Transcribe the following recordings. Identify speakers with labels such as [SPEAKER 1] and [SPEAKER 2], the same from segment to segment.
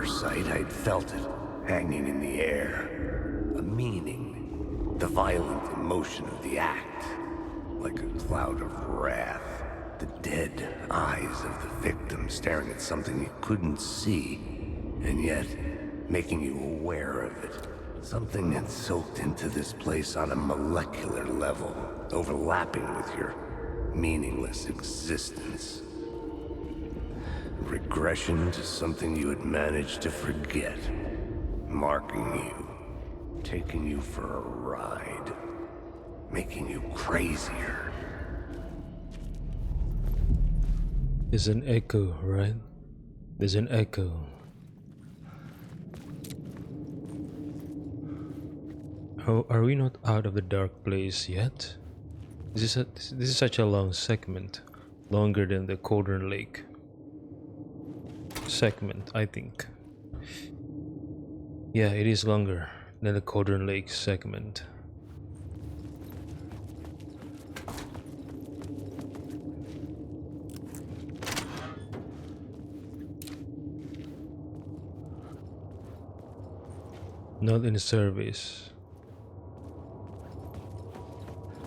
[SPEAKER 1] murder site, I'd felt it, hanging in the air. A meaning. The violent emotion of the act. Like a cloud of wrath. The dead eyes of the victim staring at something you couldn't see, and yet making you aware of it. Something had soaked into this place on a molecular level, overlapping with your meaningless existence. Regression to something you had managed to forget. Marking you. Taking you for a ride. Making you crazier.
[SPEAKER 2] There's an echo, right? There's an echo. Oh, are we not out of the dark place yet? This is such a long segment, longer than the Cauldron Lake segment, I think. Yeah, it is longer than the Cauldron Lake segment. Not in service.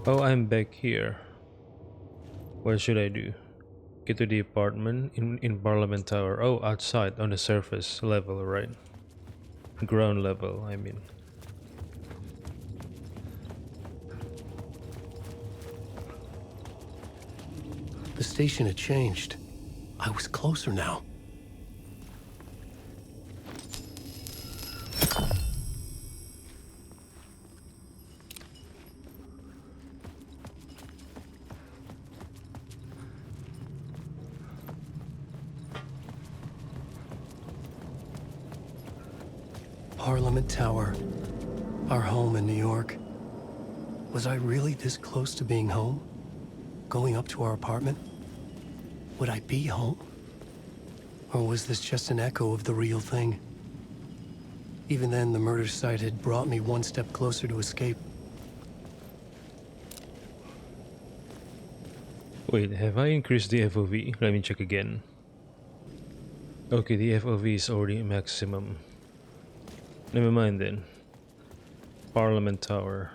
[SPEAKER 2] Oh, I'm back here. What should I do? Get to the apartment in Parliament Tower. Oh, outside on the surface level, right? Ground level, I mean.
[SPEAKER 3] The station had changed. I was closer now. Parliament Tower, our home in New York. Was I really this close to being home? Going up to our apartment? Would I be home? Or was this just an echo of the real thing? Even then, the murder site had brought me one step closer to escape.
[SPEAKER 2] Wait, have I increased the FOV? Let me check again. Okay, the FOV is already maximum. Never mind then. Parliament Tower.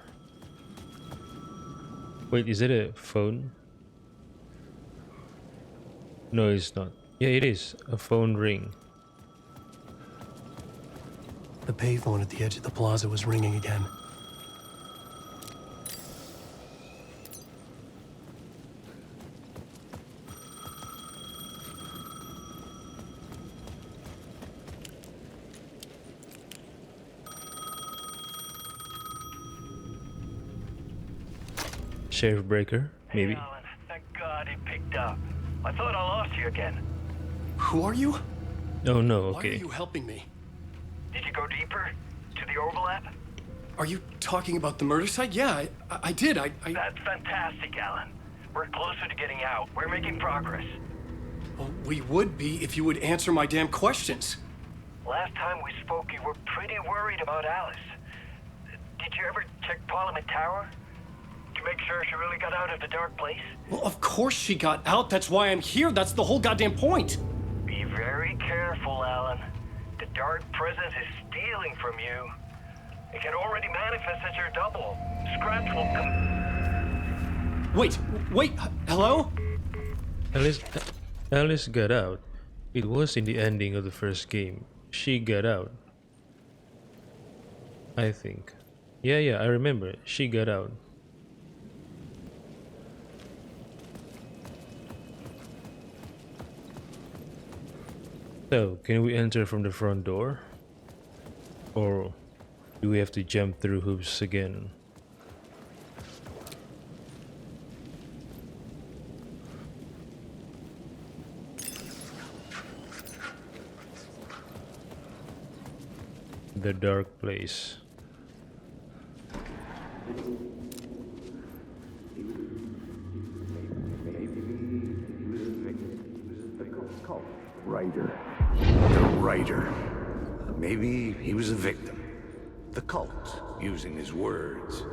[SPEAKER 2] Wait, is it a phone? No, it's not. Yeah, it is. A phone ring.
[SPEAKER 3] The payphone at the edge of the plaza was ringing again.
[SPEAKER 2] Sheriff Breaker, maybe.
[SPEAKER 4] Hey, Alan, thank God it picked up. I thought I lost you again.
[SPEAKER 3] Who are you?
[SPEAKER 2] Oh no,
[SPEAKER 3] Why are
[SPEAKER 2] okay.
[SPEAKER 3] you helping me?
[SPEAKER 4] Did you go deeper? To the overlap?
[SPEAKER 3] Are you talking about the murder site? Yeah, I did. I...
[SPEAKER 4] That's fantastic, Alan. We're closer to getting out. We're making progress.
[SPEAKER 3] Well, we would be if you would answer my damn questions.
[SPEAKER 4] Last time we spoke, you were pretty worried about Alice. Did you ever check Parliament Tower? To make sure she really got out of the dark place?
[SPEAKER 3] Well, of course she got out. That's why I'm here. That's the whole goddamn point.
[SPEAKER 4] Be very careful, Alan. The dark presence is stealing from you. It can already manifest as your double. Scratch will come...
[SPEAKER 3] Wait, hello?
[SPEAKER 2] Alice got out. It was in the ending of the first game. She got out. I think. Yeah, I remember. She got out. So, can we enter from the front door? Or do we have to jump through hoops again? The dark place.
[SPEAKER 1] The writer. Maybe he was a victim. The cult, using his words.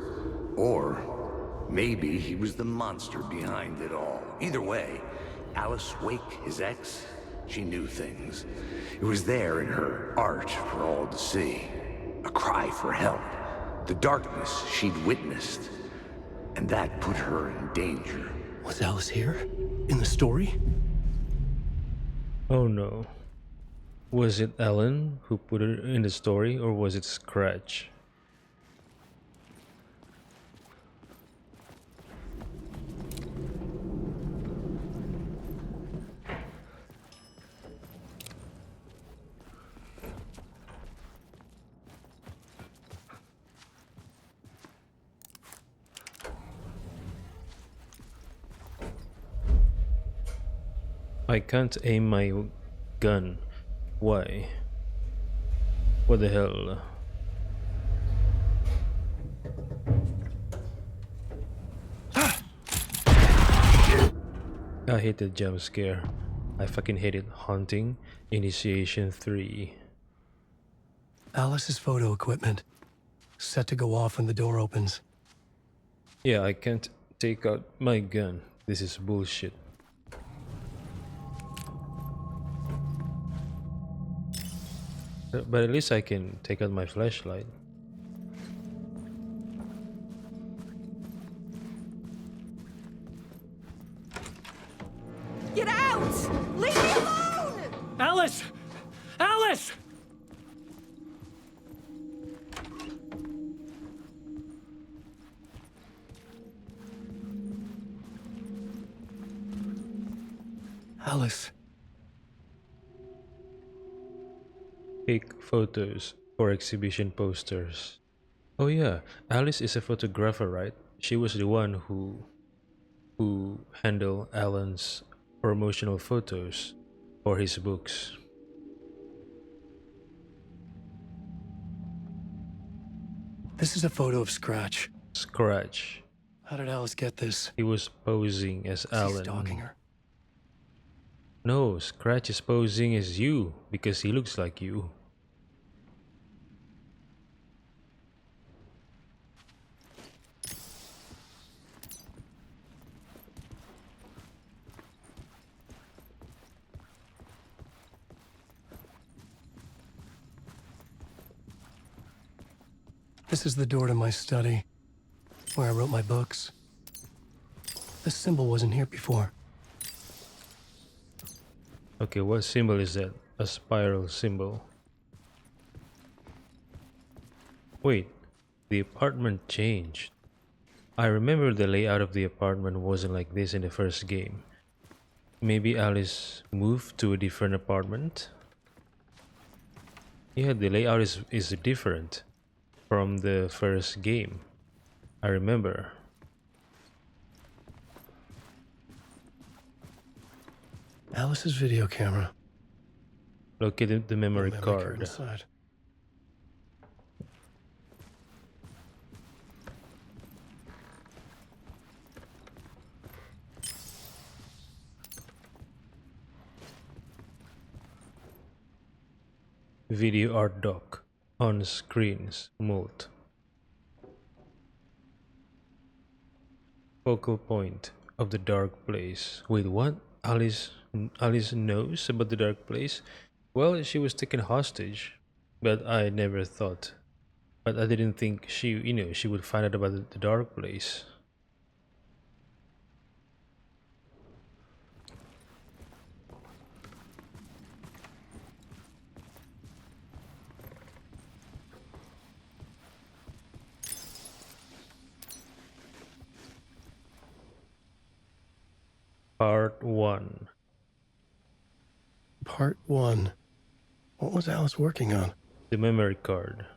[SPEAKER 1] Or maybe he was the monster behind it all. Either way, Alice Wake, his ex, She knew things. It was there in her art for all to see. A cry for help. The darkness she'd witnessed. And that put her in danger.
[SPEAKER 3] Was Alice here? In the story?
[SPEAKER 2] Oh no. Was it Ellen who put it in the story, or was it Scratch? I can't aim my gun. Why? What the hell? I hate the jump scare. I fucking hate it. Haunting Initiation 3.
[SPEAKER 3] Alice's photo equipment. Set to go off when the door opens.
[SPEAKER 2] Yeah, I can't take out my gun. This is bullshit. But at least I can take out my flashlight.
[SPEAKER 5] Get out! Leave me alone!
[SPEAKER 3] Alice! Alice! Alice.
[SPEAKER 2] Take photos for exhibition posters. Oh yeah, Alice is a photographer, right? She was the one who handled Alan's promotional photos for his books.
[SPEAKER 3] This is a photo of Scratch.
[SPEAKER 2] Scratch.
[SPEAKER 3] How did Alice get this?
[SPEAKER 2] He was posing as
[SPEAKER 3] Is he
[SPEAKER 2] Alan.
[SPEAKER 3] stalking her?
[SPEAKER 2] No, Scratch is posing as you because he looks like you.
[SPEAKER 3] This is the door to my study, where I wrote my books. This symbol wasn't here before.
[SPEAKER 2] Okay, what symbol is that? A spiral symbol. Wait, the apartment changed. I remember the layout of the apartment wasn't like this in the first game. Maybe Alice moved to a different apartment? Yeah, the layout is different from the first game. I remember.
[SPEAKER 3] Alice's video camera.
[SPEAKER 2] Located the memory
[SPEAKER 3] card
[SPEAKER 2] card.
[SPEAKER 3] inside.
[SPEAKER 2] Video art dock. On screens mode. Focal point of the dark place. Wait, what? Alice knows about the dark place? Well, she was taken hostage, but I never thought. But I didn't think she would find out about the dark place. Part 1.
[SPEAKER 3] Part 1. What was Alice working on?
[SPEAKER 2] The memory card.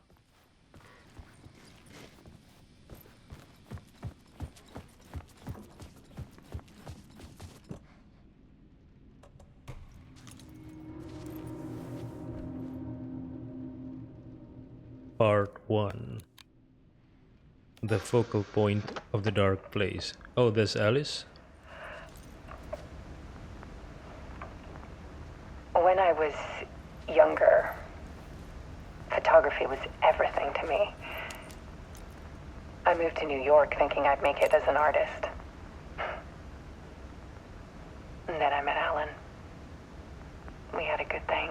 [SPEAKER 2] Part 1. The focal point of the dark place. Oh, that's Alice?
[SPEAKER 6] When I was younger, photography was everything to me. I moved to New York thinking I'd make it as an artist. And then I met Alan. We had a good thing.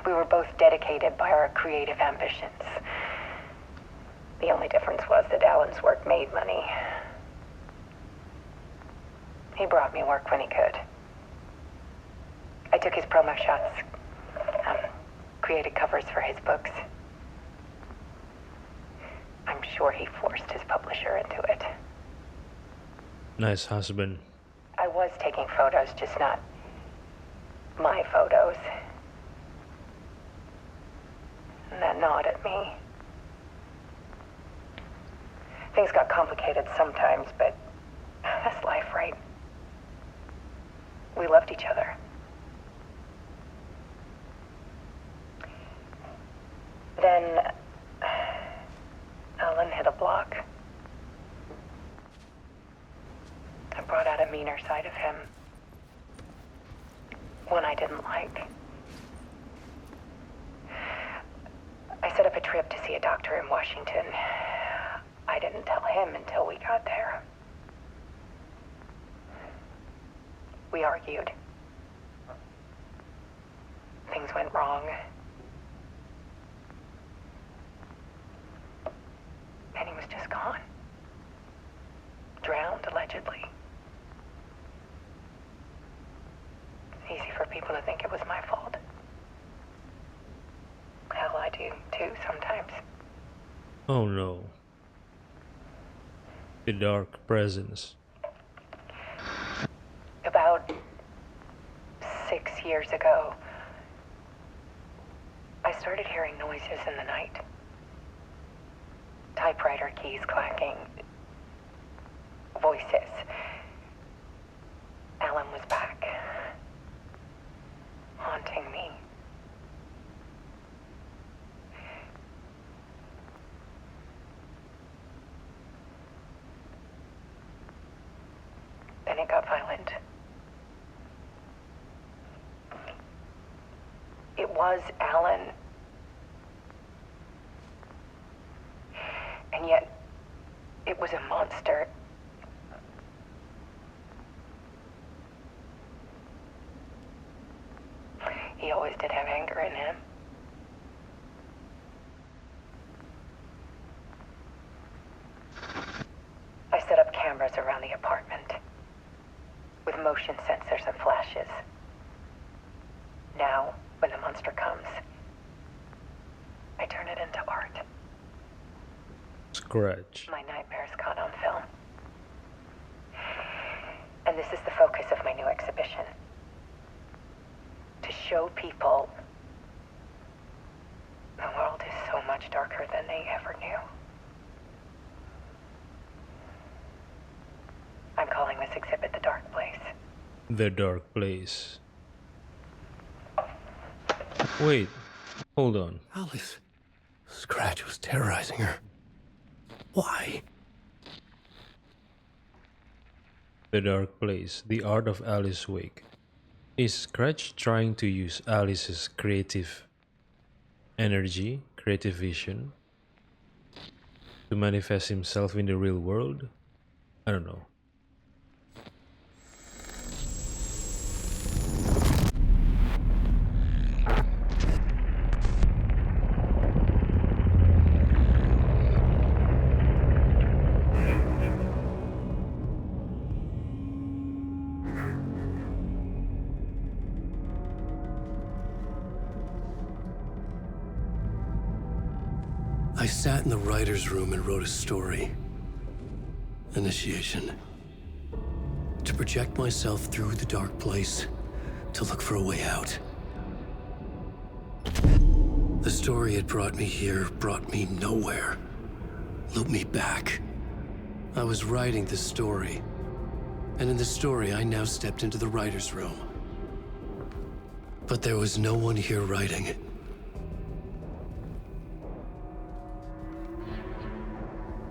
[SPEAKER 6] We were both dedicated by our creative ambitions. The only difference was that Alan's work made money. He brought me work when he could. I took his promo shots, created covers for his books. I'm sure he forced his publisher into it.
[SPEAKER 2] Nice husband.
[SPEAKER 6] I was taking photos, just not my photos. And that gnawed at me. Things got complicated sometimes, but that's life, right? We loved each other. Then Alan hit a block. I brought out a meaner side of him. One I didn't like. I set up a trip to see a doctor in Washington. I didn't tell him until we got there. We argued. Things went wrong. And he was just gone. Drowned, allegedly. It's easy for people to think it was my fault. Hell, I do too sometimes.
[SPEAKER 2] Oh no. The dark presence.
[SPEAKER 6] About 6 years ago, I started hearing noises in the night. Typewriter keys clacking. Voices. Alan was back. Haunting me. Then it got violent. It was Alan. And yet, it was a monster. He always did have anger in him. I set up cameras around the apartment with motion sensors and flashes. Now, when the monster comes, I turn it into art.
[SPEAKER 2] Scratch.
[SPEAKER 6] My nightmares caught on film. And this is the focus of my new exhibition. To show people the world is so much darker than they ever knew. I'm calling this exhibit The Dark Place.
[SPEAKER 2] The dark place. Wait, hold on.
[SPEAKER 3] Alice. Scratch was terrorizing her. Why?
[SPEAKER 2] The dark place. The art of Alice Wake. Is Scratch trying to use Alice's creative energy, creative vision, to manifest himself in the real world? I don't know.
[SPEAKER 3] I sat in the writer's room and wrote a story. Initiation. To project myself through the dark place, to look for a way out. The story had brought me here, brought me nowhere. Looped me back. I was writing the story. And in the story, I now stepped into the writer's room. But there was no one here writing it.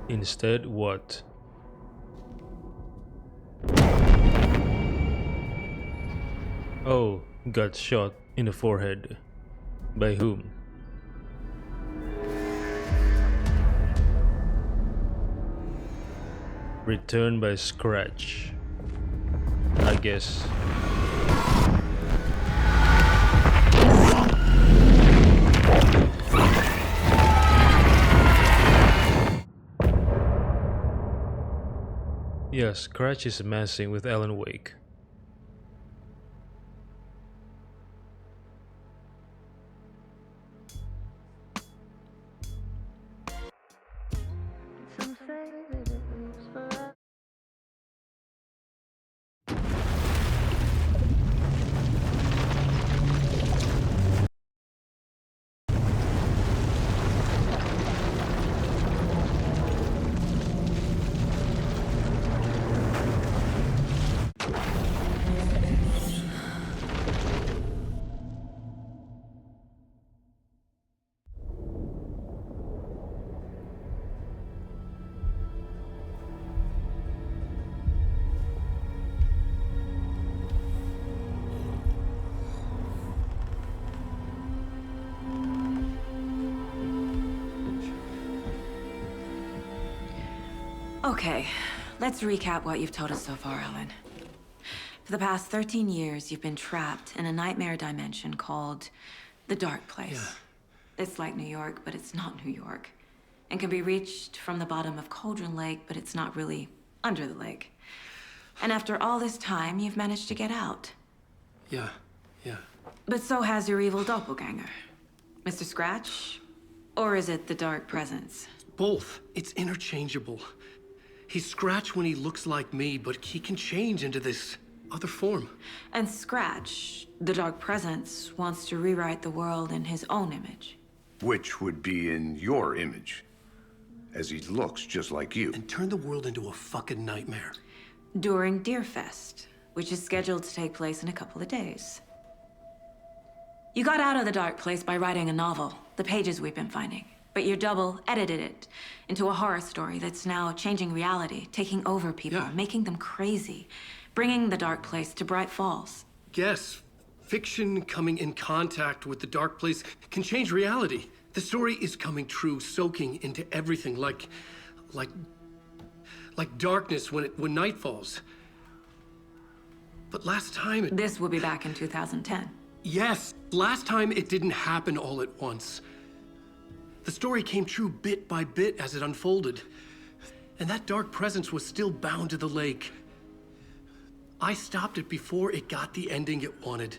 [SPEAKER 2] Instead, what? Oh, got shot in the forehead. By whom? Returned by Scratch. I guess. Yeah, Scratch is messing with Alan Wake.
[SPEAKER 5] Okay, let's recap what you've told us so far, Ellen. For the past 13 years, you've been trapped in a nightmare dimension called the Dark Place.
[SPEAKER 3] Yeah.
[SPEAKER 5] It's like New York, but it's not New York. And can be reached from the bottom of Cauldron Lake, but it's not really under the lake. And after all this time, you've managed to get out.
[SPEAKER 3] Yeah.
[SPEAKER 5] But so has your evil doppelganger. Mr. Scratch? Or is it the Dark Presence?
[SPEAKER 3] Both. It's interchangeable. He's Scratch when he looks like me, but he can change into this other form.
[SPEAKER 5] And Scratch, the Dark Presence, wants to rewrite the world in his own image.
[SPEAKER 1] Which would be in your image, as he looks just like you.
[SPEAKER 3] And turn the world into a fucking nightmare.
[SPEAKER 5] During Deerfest, which is scheduled to take place in a couple of days. You got out of the Dark Place by writing a novel, the pages we've been finding. But your double edited it into a horror story that's now changing reality, taking over people,
[SPEAKER 3] Yeah.
[SPEAKER 5] making them crazy, bringing the Dark Place to Bright Falls.
[SPEAKER 3] Yes, fiction coming in contact with the Dark Place can change reality. The story is coming true, soaking into everything like darkness when night falls. But last time
[SPEAKER 5] This will be back in 2010.
[SPEAKER 3] Yes, last time it didn't happen all at once. The story came true bit by bit as it unfolded. And that dark presence was still bound to the lake. I stopped it before it got the ending it wanted.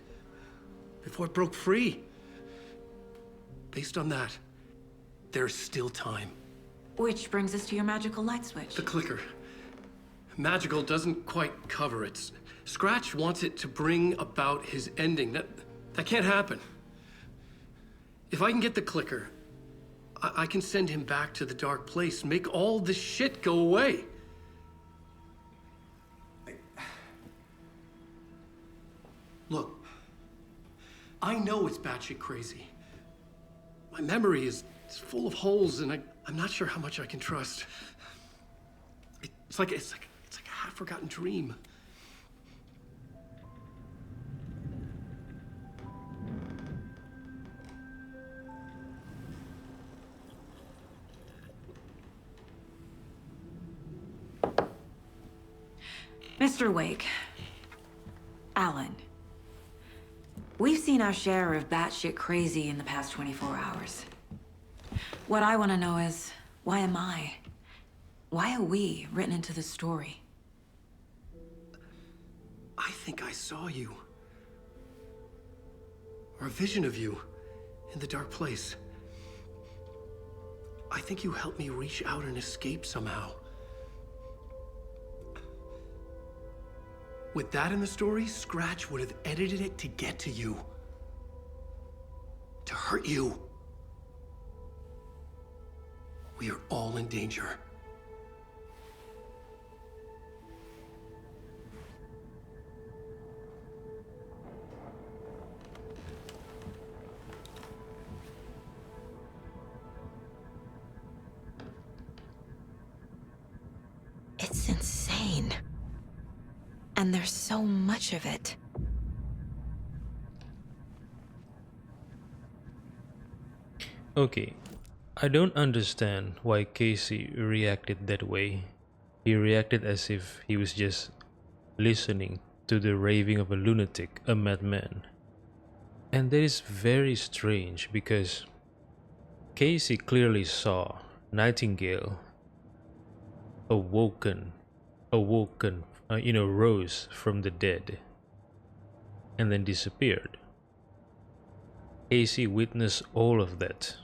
[SPEAKER 3] Before it broke free. Based on that, there's still time.
[SPEAKER 5] Which brings us to your magical light switch.
[SPEAKER 3] The clicker. Magical doesn't quite cover it. Scratch wants it to bring about his ending. That can't happen. If I can get the clicker, I can send him back to the Dark Place, make all this shit go away. Look, I know it's batshit crazy. My memory is full of holes, and I'm not sure how much I can trust. It's like a half-forgotten dream.
[SPEAKER 5] Mr. Wake, Alan, we've seen our share of batshit crazy in the past 24 hours. What I want to know is, why am I? Why are we written into the story?
[SPEAKER 3] I think I saw you. Or a vision of you in the Dark Place. I think you helped me reach out and escape somehow. With that in the story, Scratch would have edited it to get to you. To hurt you. We are all in danger.
[SPEAKER 5] It's insane. And there's so much of it.
[SPEAKER 2] Okay, I don't understand why Casey reacted that way. He reacted as if he was just listening to the raving of a lunatic, a madman. And that is very strange because Casey clearly saw Nightingale awoken awoken, rose from the dead, and then disappeared. Casey witnessed all of that.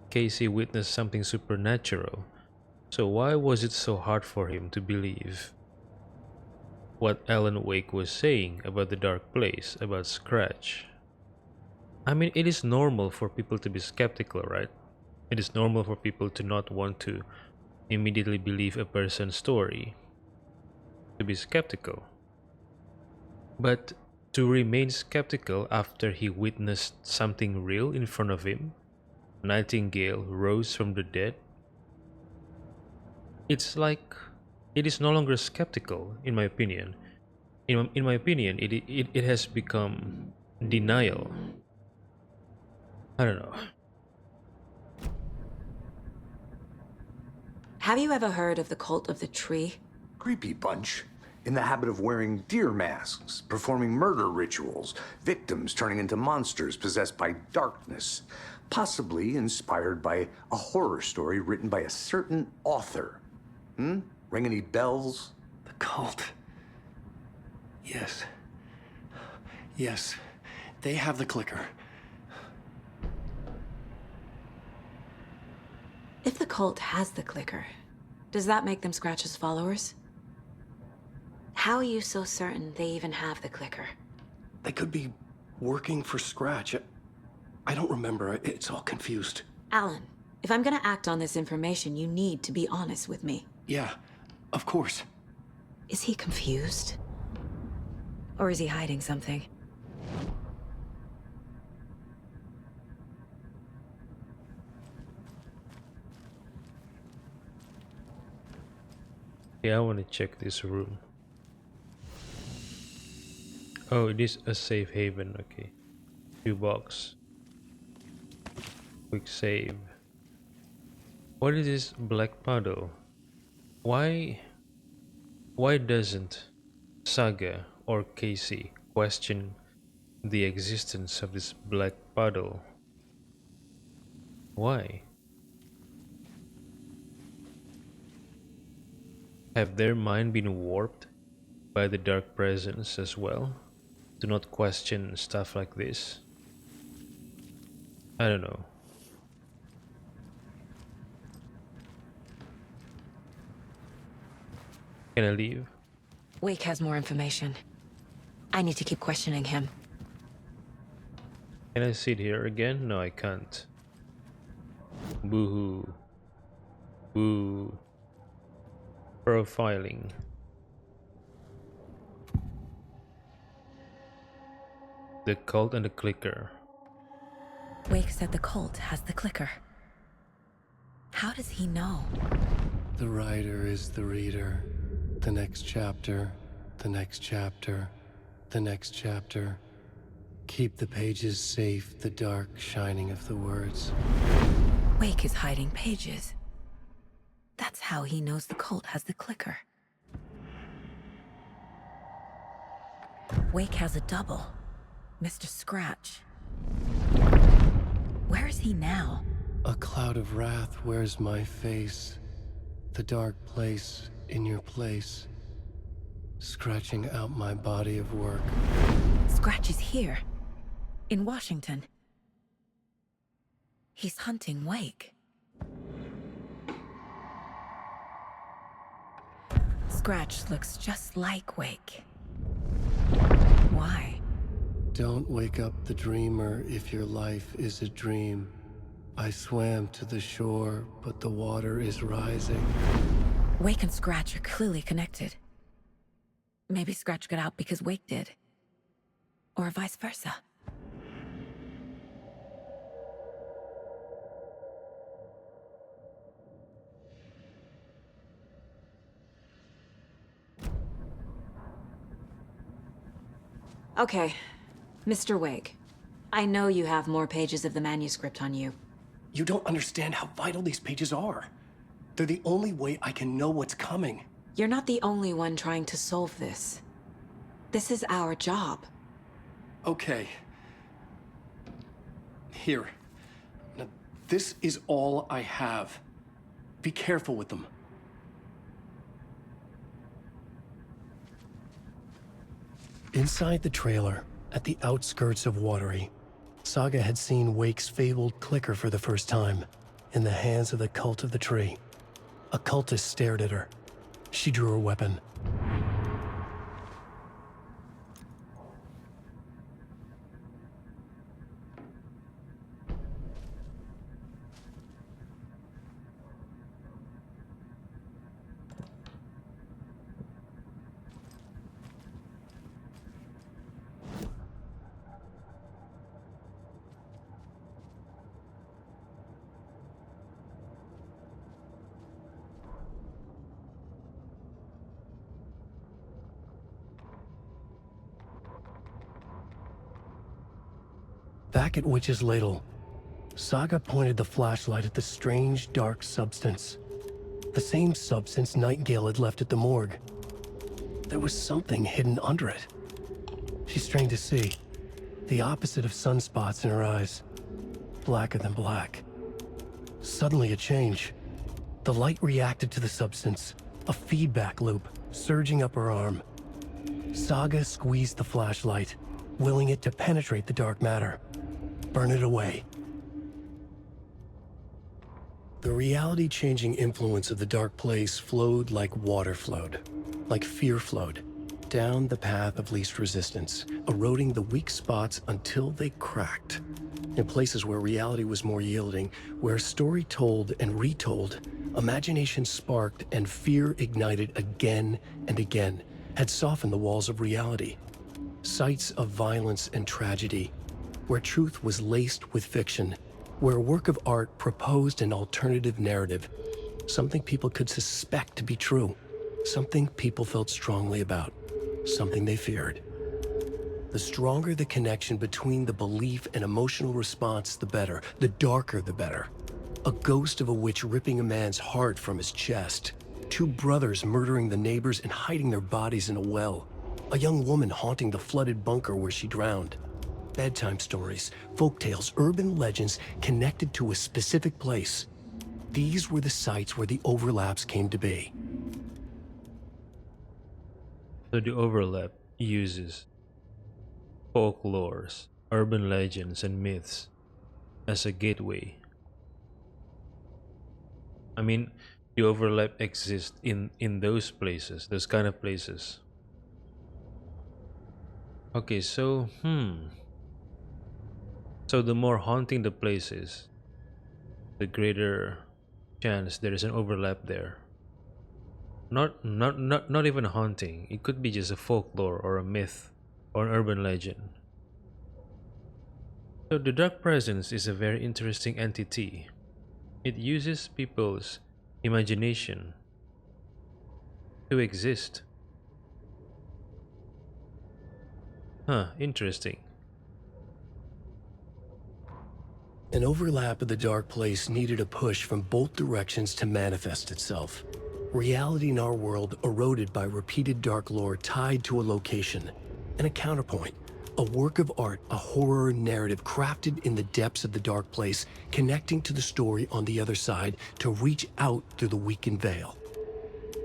[SPEAKER 2] Casey witnessed something supernatural. So why was it so hard for him to believe what Alan Wake was saying about the dark place, about Scratch? I mean, it is normal for people to be skeptical, right? It is normal for people to not want to immediately believe a person's story, to be skeptical. But to remain skeptical after he witnessed something real in front of him, Nightingale rose from the dead, it's like it is no longer skeptical, in my opinion. In my opinion, it has become denial. I don't know.
[SPEAKER 5] Have you ever heard of the cult of the tree?
[SPEAKER 1] Creepy bunch. In the habit of wearing deer masks, performing murder rituals, victims turning into monsters possessed by darkness, possibly inspired by a horror story written by a certain author. Ring any bells?
[SPEAKER 3] The cult. Yes. Yes. They have the clicker.
[SPEAKER 5] If the cult has the clicker, does that make them Scratch's followers? How are you so certain they even have the clicker?
[SPEAKER 3] They could be working for Scratch. I don't remember. It's all confused.
[SPEAKER 5] Alan, if I'm gonna act on this information, you need to be honest with me.
[SPEAKER 3] Yeah, of course.
[SPEAKER 5] Is he confused? Or is he hiding something?
[SPEAKER 2] Yeah, I want to check this room. Oh, it is a safe haven. Okay. 2 box. Quick save. What is this black puddle? Why doesn't Saga or Casey question the existence of this black puddle? Why? Have their mind been warped by the dark presence as well? Do not question stuff like this. I don't know. Can I leave?
[SPEAKER 5] Wake has more information. I need to keep questioning him.
[SPEAKER 2] Can I sit here again? No, I can't. Boo-hoo. Boo. Profiling. The cult and the clicker.
[SPEAKER 5] Wake said the cult has the clicker. How does he know?
[SPEAKER 3] The writer is the reader. The next chapter, the next chapter, the next chapter. Keep the pages safe, the dark shining of the words.
[SPEAKER 5] Wake is hiding pages. That's how he knows the cult has the clicker. Wake has a double. Mr. Scratch. Where is he now?
[SPEAKER 3] A cloud of wrath wears my face. The dark place in your place. Scratching out my body of work.
[SPEAKER 5] Scratch is here. In Washington. He's hunting Wake. Scratch looks just like Wake. Why?
[SPEAKER 3] Don't wake up the dreamer if your life is a dream. I swam to the shore, but the water is rising.
[SPEAKER 5] Wake and Scratch are clearly connected. Maybe Scratch got out because Wake did. Or vice versa. Okay, Mr. Wake. I know you have more pages of the manuscript on you.
[SPEAKER 3] You don't understand how vital these pages are. They're the only way I can know what's coming.
[SPEAKER 5] You're not the only one trying to solve this. This is our job.
[SPEAKER 3] Okay. Here. Now, this is all I have. Be careful with them. Inside the trailer, at the outskirts of Watery, Saga had seen Wake's fabled clicker for the first time, in the hands of the Cult of the Tree. A cultist stared at her. She drew her weapon. Back at Witch's Ladle, Saga pointed the flashlight at the strange, dark substance. The same substance Nightingale had left at the morgue. There was something hidden under it. She strained to see. The opposite of sunspots in her eyes. Blacker than black. Suddenly a change. The light reacted to the substance. A feedback loop, surging up her arm. Saga squeezed the flashlight, willing it to penetrate the dark matter. Burn it away. The reality-changing influence of the dark place flowed like water flowed, like fear flowed, down the path of least resistance, eroding the weak spots until they cracked. In places where reality was more yielding, where story told and retold, imagination sparked and fear ignited again and again, had softened the walls of reality. Sites of violence and tragedy, where truth was laced with fiction, where a work of art proposed an alternative narrative, something people could suspect to be true, something people felt strongly about, something they feared. The stronger the connection between the belief and emotional response, the better. The darker, the better. A ghost of a witch ripping a man's heart from his chest. Two brothers murdering the neighbors and hiding their bodies in a well. A young woman haunting the flooded bunker where she drowned. Bedtime stories, folktales, urban legends connected to a specific place. These were the sites where the overlaps came to be.
[SPEAKER 2] So the overlap uses folklores, urban legends, and myths as a gateway. I mean, the overlap exists in those places, those kind of places. Okay, so so the more haunting the place is, the greater chance there is an overlap there. Not even haunting. It could be just a folklore or a myth or an urban legend. So the dark presence is a very interesting entity. It uses people's imagination to exist. Huh, interesting.
[SPEAKER 3] An overlap of the dark place needed a push from both directions to manifest itself. Reality in our world eroded by repeated dark lore tied to a location, and a counterpoint, a work of art, a horror narrative crafted in the depths of the dark place, connecting to the story on the other side to reach out through the weakened veil.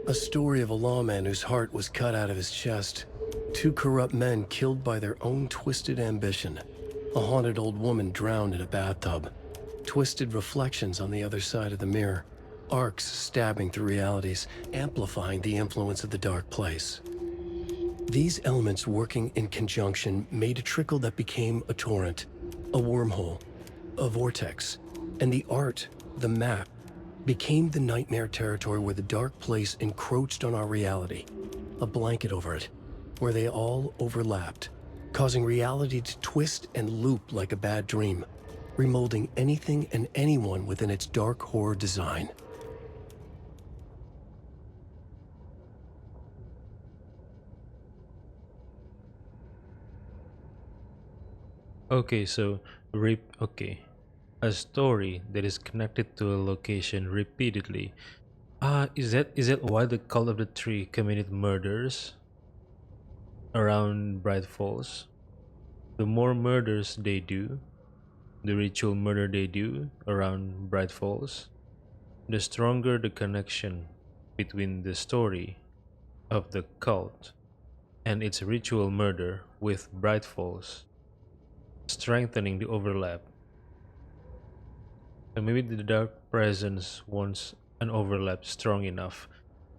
[SPEAKER 3] A story of a lawman whose heart was cut out of his chest. Two corrupt men killed by their own twisted ambition. A haunted old woman drowned in a bathtub. Twisted reflections on the other side of the mirror. Arcs stabbing through realities, amplifying the influence of the dark place. These elements working in conjunction made a trickle that became a torrent, a wormhole, a vortex, and the art, the map, became the nightmare territory where the dark place encroached on our reality, a blanket over it, where they all overlapped, causing reality to twist and loop like a bad dream, remolding anything and anyone within its dark horror design.
[SPEAKER 2] Okay, so okay. A story that is connected to a location repeatedly. Is that why the Cult of the Tree committed murders around Bright Falls? The more murders they do, the ritual murder they do around Bright Falls, the stronger the connection between the story of the cult and its ritual murder with Bright Falls, strengthening the overlap. So maybe the Dark Presence wants an overlap strong enough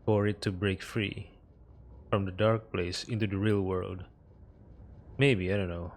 [SPEAKER 2] for it to break free from the dark place into the real world. Maybe, I don't know.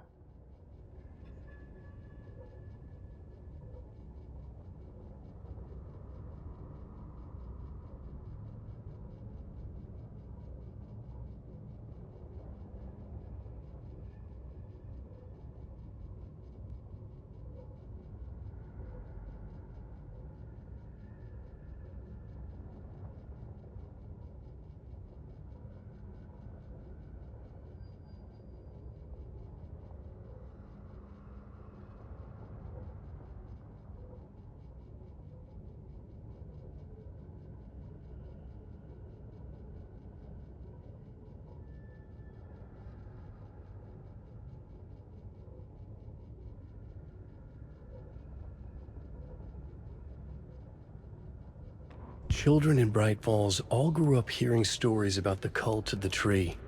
[SPEAKER 3] Children in Bright Falls all grew up hearing stories about the cult of the tree.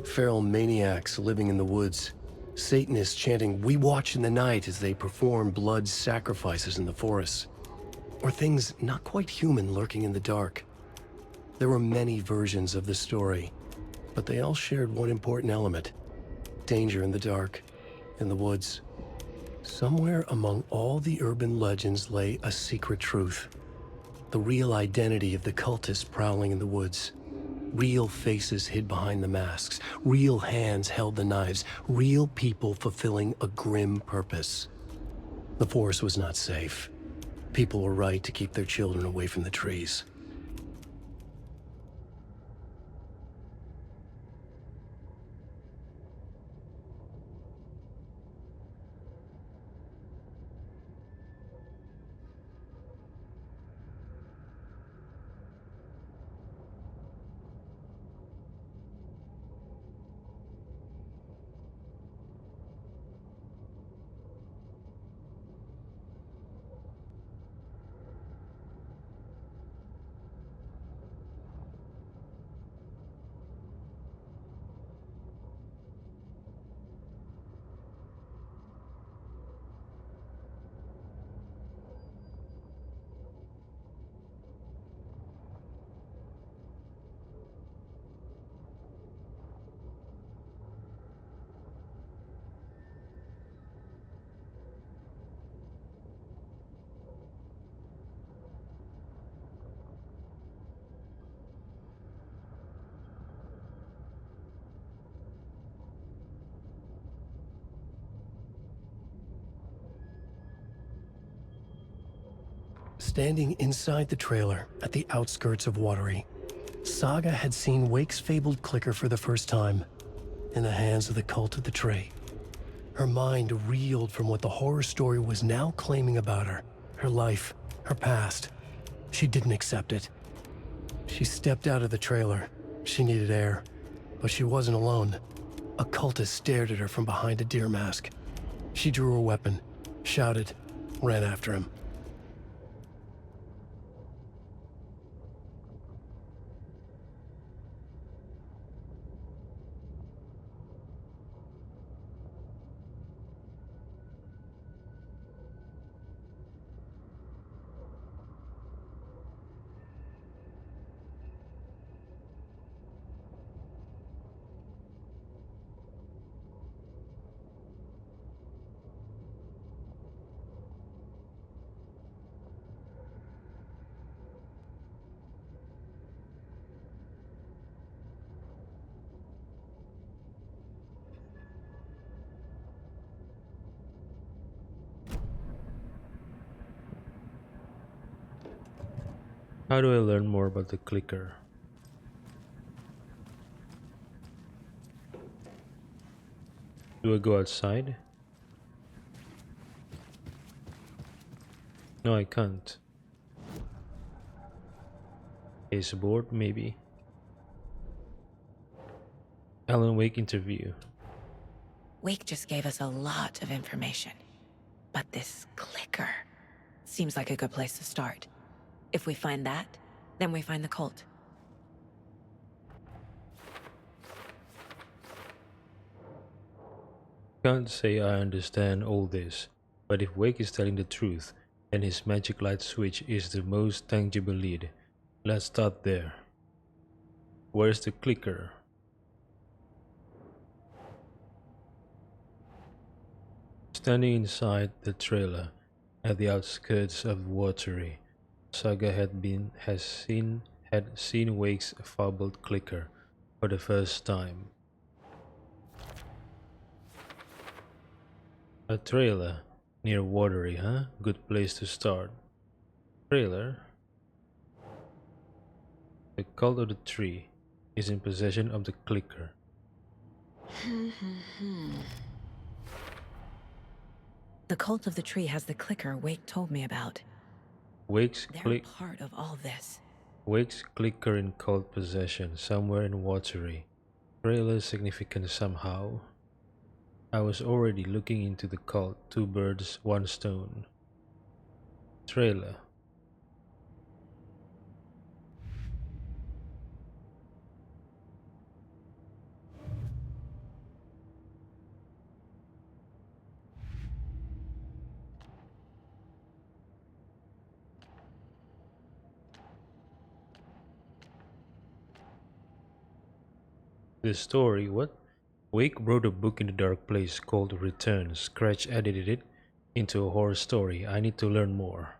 [SPEAKER 3] Feral maniacs living in the woods. Satanists chanting, "We watch in the night," as they perform blood sacrifices in the forests. Or things not quite human lurking in the dark. There were many versions of the story, but they all shared one important element: danger in the dark, in the woods. Somewhere among all the urban legends lay a secret truth. The real identity of the cultists prowling in the woods. Real faces hid behind the masks. Real hands held the knives. Real people fulfilling a grim purpose. The forest was not safe. People were right to keep their children away from the trees. Standing inside the trailer at the outskirts of Watery, Saga had seen Wake's fabled clicker for the first time, in the hands of the cult of the tree. Her mind reeled from what the horror story was now claiming about her life, her past. She didn't accept it. She stepped out of the trailer. She needed air, but she wasn't alone. A cultist stared at her from behind a deer mask. She drew her weapon, shouted, ran after him.
[SPEAKER 2] How do I learn more about the clicker? Do I go outside? No, I can't. Case board, maybe. Alan Wake interview.
[SPEAKER 7] Wake just gave us a lot of information. But this clicker seems like a good place to start. If we find that, then we find the cult.
[SPEAKER 2] Can't say I understand all this, but if Wake is telling the truth, then his magic light switch is the most tangible lead. Let's start there. Where's the clicker? Standing inside the trailer at the outskirts of Watery, Saga had seen Wake's fabled clicker for the first time. A trailer near Watery, huh? Good place to start. Trailer? The cult of the tree is in possession of the clicker.
[SPEAKER 7] The cult of the tree has the clicker Wake told me about.
[SPEAKER 2] Wake's
[SPEAKER 7] They're part of all this.
[SPEAKER 2] Wake's clicker in cult possession somewhere in Watery. Trailer significant somehow. I was already looking into the cult, 2 birds, 1 stone. Trailer. The story, what? Wake wrote a book in the dark place called Return. Scratch edited it into a horror story. I need to learn more.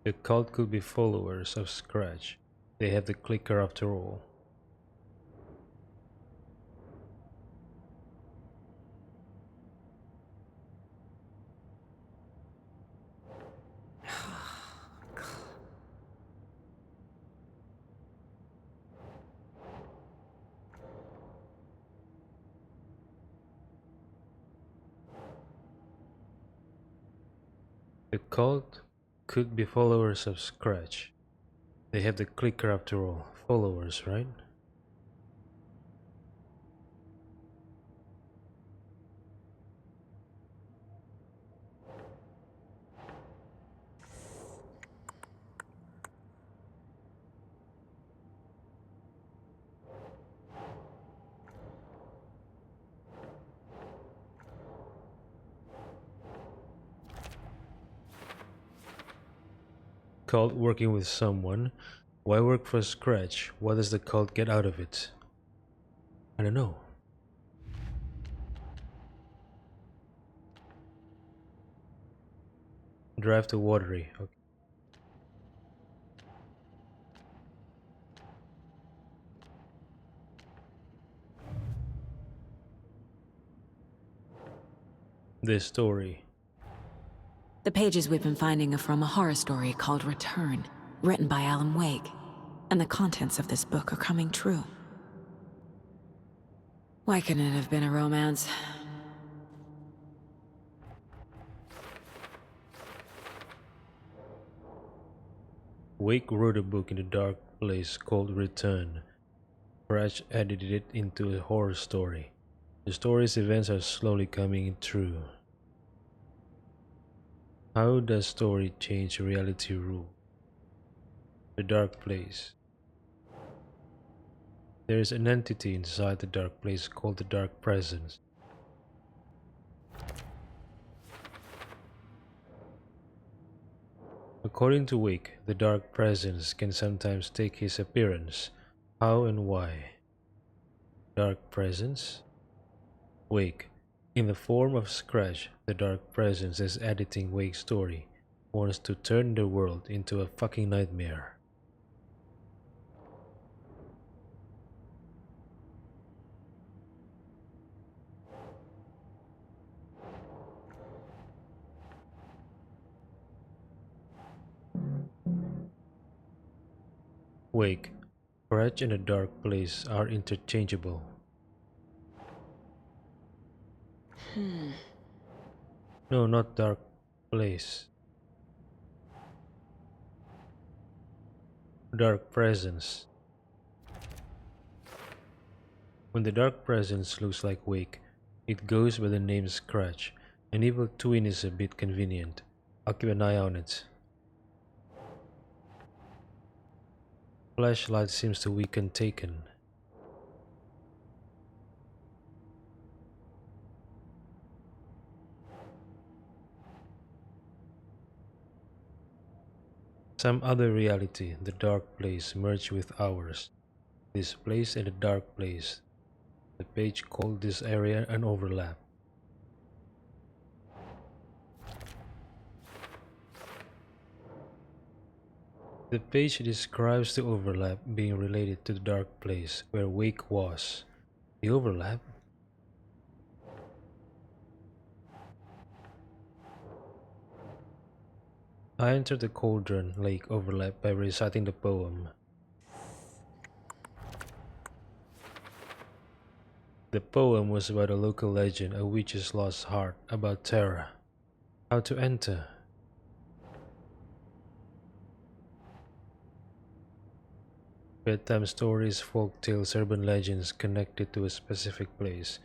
[SPEAKER 2] The cult could be followers of Scratch. They have the clicker after all. The cult could be followers of Scratch. They have the clicker after all. Followers, right? Cult working with someone. Why work for Scratch? What does the cult get out of it? I don't know. Drive to Watery. Okay. This story.
[SPEAKER 5] The pages we've been finding are from a horror story called Return, written by Alan Wake. And the contents of this book are coming true. Why couldn't it have been a romance?
[SPEAKER 2] Wake wrote a book in a dark place called Return. Scratch edited it into a horror story. The story's events are slowly coming true. How does story change reality rule? The dark place. There is an entity inside the dark place called the Dark Presence. According to Wake, the Dark Presence can sometimes take his appearance. How and why? Dark Presence? Wake. In the form of Scratch, the Dark Presence is editing Wake's story. Wants to turn the world into a fucking nightmare. Wake. Scratch and the Dark Place are interchangeable. No, not Dark Place. Dark Presence. When the Dark Presence looks like Wake, it goes by the name Scratch. An evil twin is a bit convenient. I'll keep an eye on it. Flashlight seems to weaken taken. Some other reality, the dark place, merged with ours. This place and the dark place. The page called this area an overlap. The page describes the overlap being related to the dark place where Wake was. The overlap? I entered the Cauldron Lake overlap by reciting the poem. The poem was about a local legend, a witch's lost heart, about Terra. How to enter? Bedtime stories, folk tales, urban legends connected to a specific place.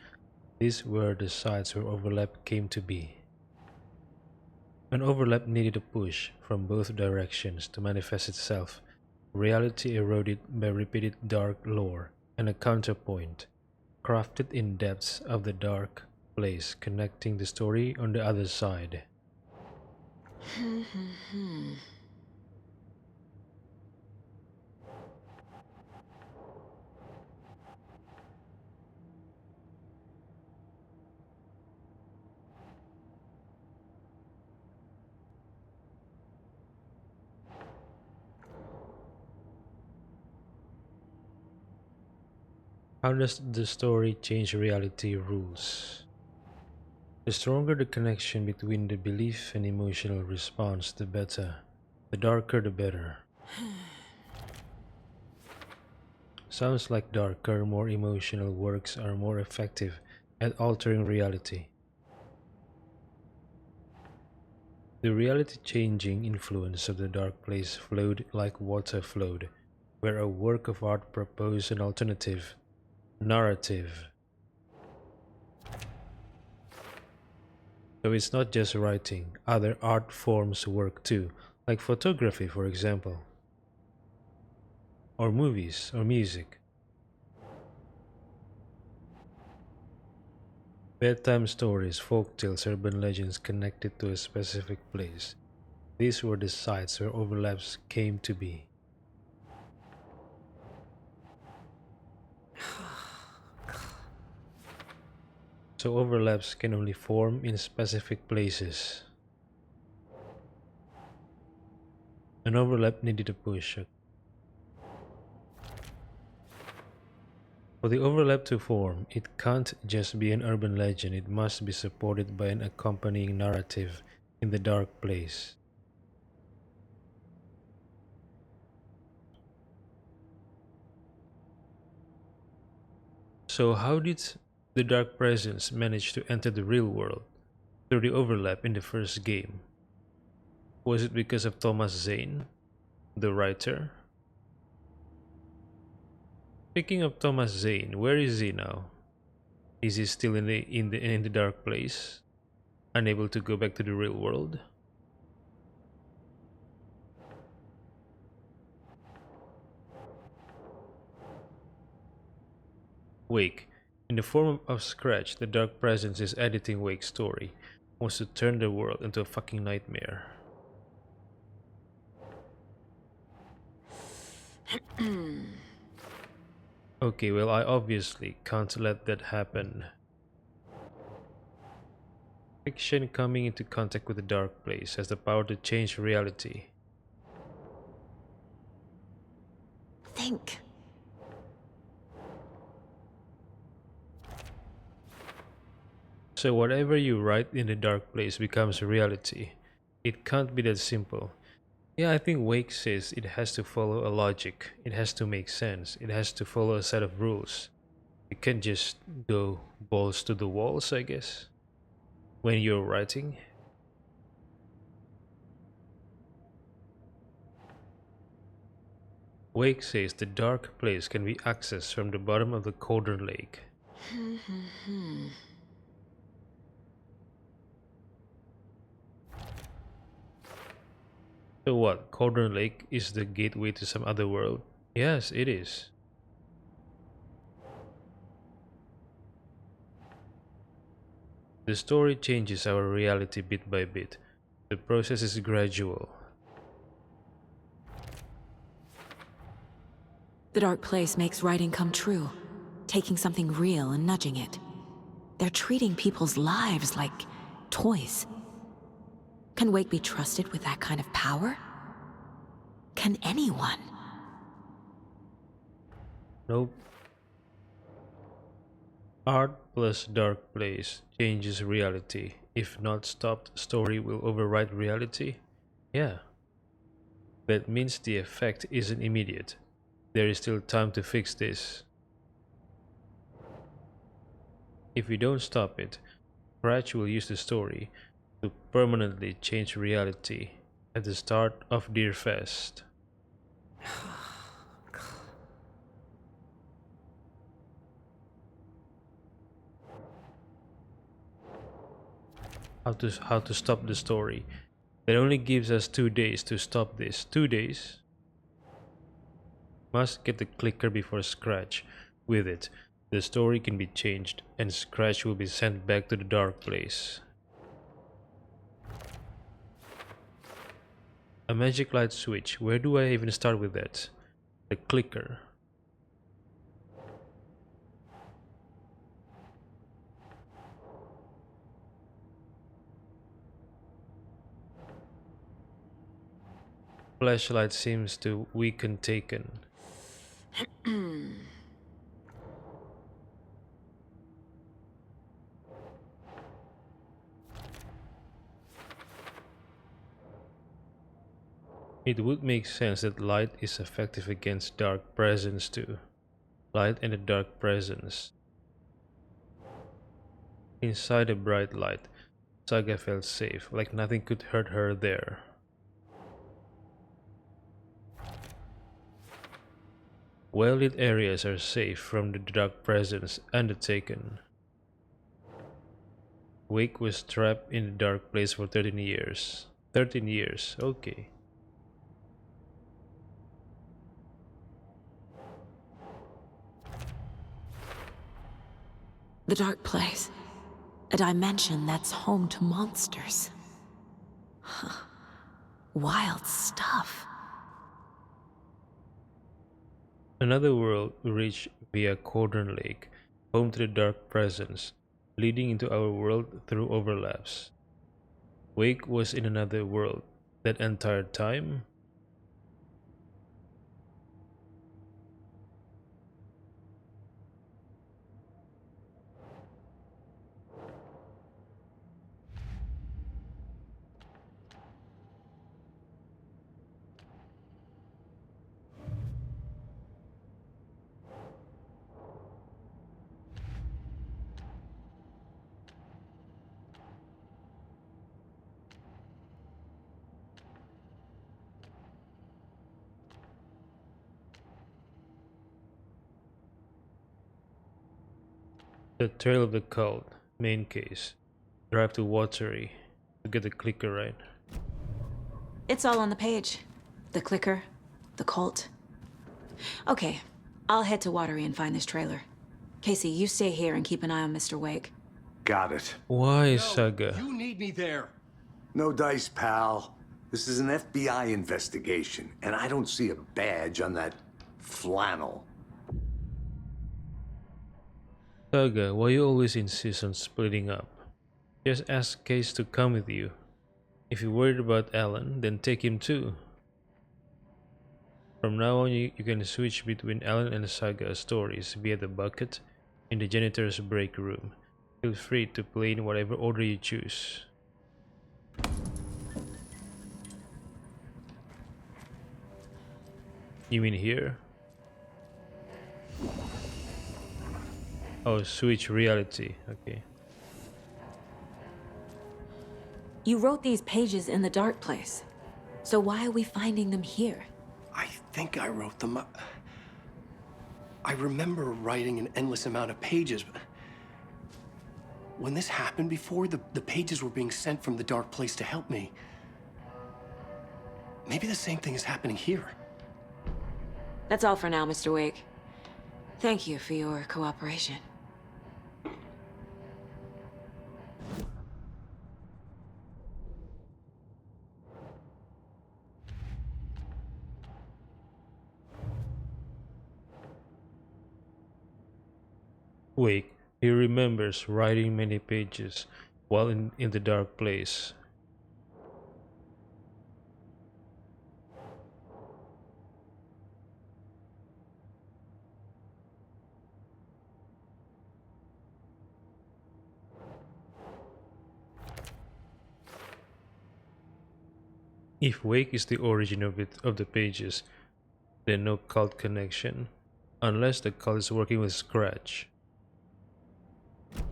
[SPEAKER 2] These were the sites where overlap came to be. An overlap needed a push from both directions to manifest itself. Reality eroded by repeated dark lore, and a counterpoint, crafted in depths of the dark place, connecting the story on the other side. How does the story change reality rules? The stronger the connection between the belief and emotional response, the better. The darker, the better. Sounds like darker, more emotional works are more effective at altering reality. The reality-changing influence of the dark place flowed like water flowed, where a work of art proposed an alternative narrative. So it's not just writing, other art forms work too, like photography for example, or movies, or music. Bedtime stories, folk tales, urban legends connected to a specific place. These were the sites where overlaps came to be. So overlaps can only form in specific places. An overlap needed a push. For the overlap to form, it can't just be an urban legend, it must be supported by an accompanying narrative in the dark place. So how did the Dark Presence manage to enter the real world through the overlap in the first game? Was it because of Thomas Zane, the writer? Speaking of Thomas Zane, where is he now? Is he still in the dark place, unable to go back to the real world? Wake. In the form of Scratch, the Dark Presence is editing Wake's story, wants to turn the world into a fucking nightmare. Okay, well, I obviously can't let that happen. Fiction coming into contact with the dark place has the power to change reality.
[SPEAKER 7] Think.
[SPEAKER 2] So whatever you write in the dark place becomes reality. It can't be that simple. Yeah, I think Wake says it has to follow a logic. It has to make sense. It has to follow a set of rules. You can't just go balls to the walls, I guess, when you're writing. Wake says the dark place can be accessed from the bottom of the Cauldron Lake. So what? Cauldron Lake is the gateway to some other world? Yes, it is. The story changes our reality bit by bit. The process is gradual.
[SPEAKER 7] The dark place makes writing come true, taking something real and nudging it. They're treating people's lives like toys. Can Wake be trusted with that kind of power? Can anyone?
[SPEAKER 2] Nope. Art plus dark place changes reality. If not stopped, story will override reality? Yeah. That means the effect isn't immediate. There is still time to fix this. If we don't stop it, Cratch will use the story to permanently change reality at the start of Deerfest. How to stop the story. That only gives us 2 days to stop this. 2 days. Must get the clicker before Scratch. With it, the story can be changed and Scratch will be sent back to the dark place. A magic light switch. Where do I even start with that? The clicker. Flashlight seems to weaken Taken. It would make sense that light is effective against dark presence too. Light and a dark presence. Inside a bright light, Saga felt safe, like nothing could hurt her there. Well-lit areas are safe from the dark presence and the Taken. Wake was trapped in the dark place for 13 years. 13 years, okay.
[SPEAKER 7] The dark place. A dimension that's home to monsters. Huh. Wild stuff.
[SPEAKER 2] Another world reached via Cauldron Lake, home to the dark presence, leading into our world through overlaps. Wake was in another world that entire time? The Trail of the Cult, main case. Drive to Watery to get the clicker right.
[SPEAKER 5] It's all on the page. The clicker, the cult. Okay, I'll head to Watery and find this trailer. Casey, you stay here and keep an eye on Mr. Wake.
[SPEAKER 1] Got it.
[SPEAKER 2] Why, Saga?
[SPEAKER 3] You need me there.
[SPEAKER 1] No dice, pal. This is an FBI investigation, and I don't see a badge on that flannel.
[SPEAKER 2] Saga, why you always insist on splitting up? Just ask Case to come with you. If you're worried about Alan, then take him too. From now on, you can switch between Alan and Saga stories via the bucket in the janitor's break room. Feel free to play in whatever order you choose. You mean here? Oh, switch reality. Okay.
[SPEAKER 5] You wrote these pages in the dark place. So why are we finding them here?
[SPEAKER 3] I think I wrote them up. I remember writing an endless amount of pages, but when this happened before, the pages were being sent from the dark place to help me. Maybe the same thing is happening here.
[SPEAKER 7] That's all for now, Mr. Wake. Thank you for your cooperation.
[SPEAKER 2] Wake, he remembers writing many pages while in the dark place. If Wake is the origin of the pages, then no cult connection, unless the cult is working with Scratch.
[SPEAKER 3] I'm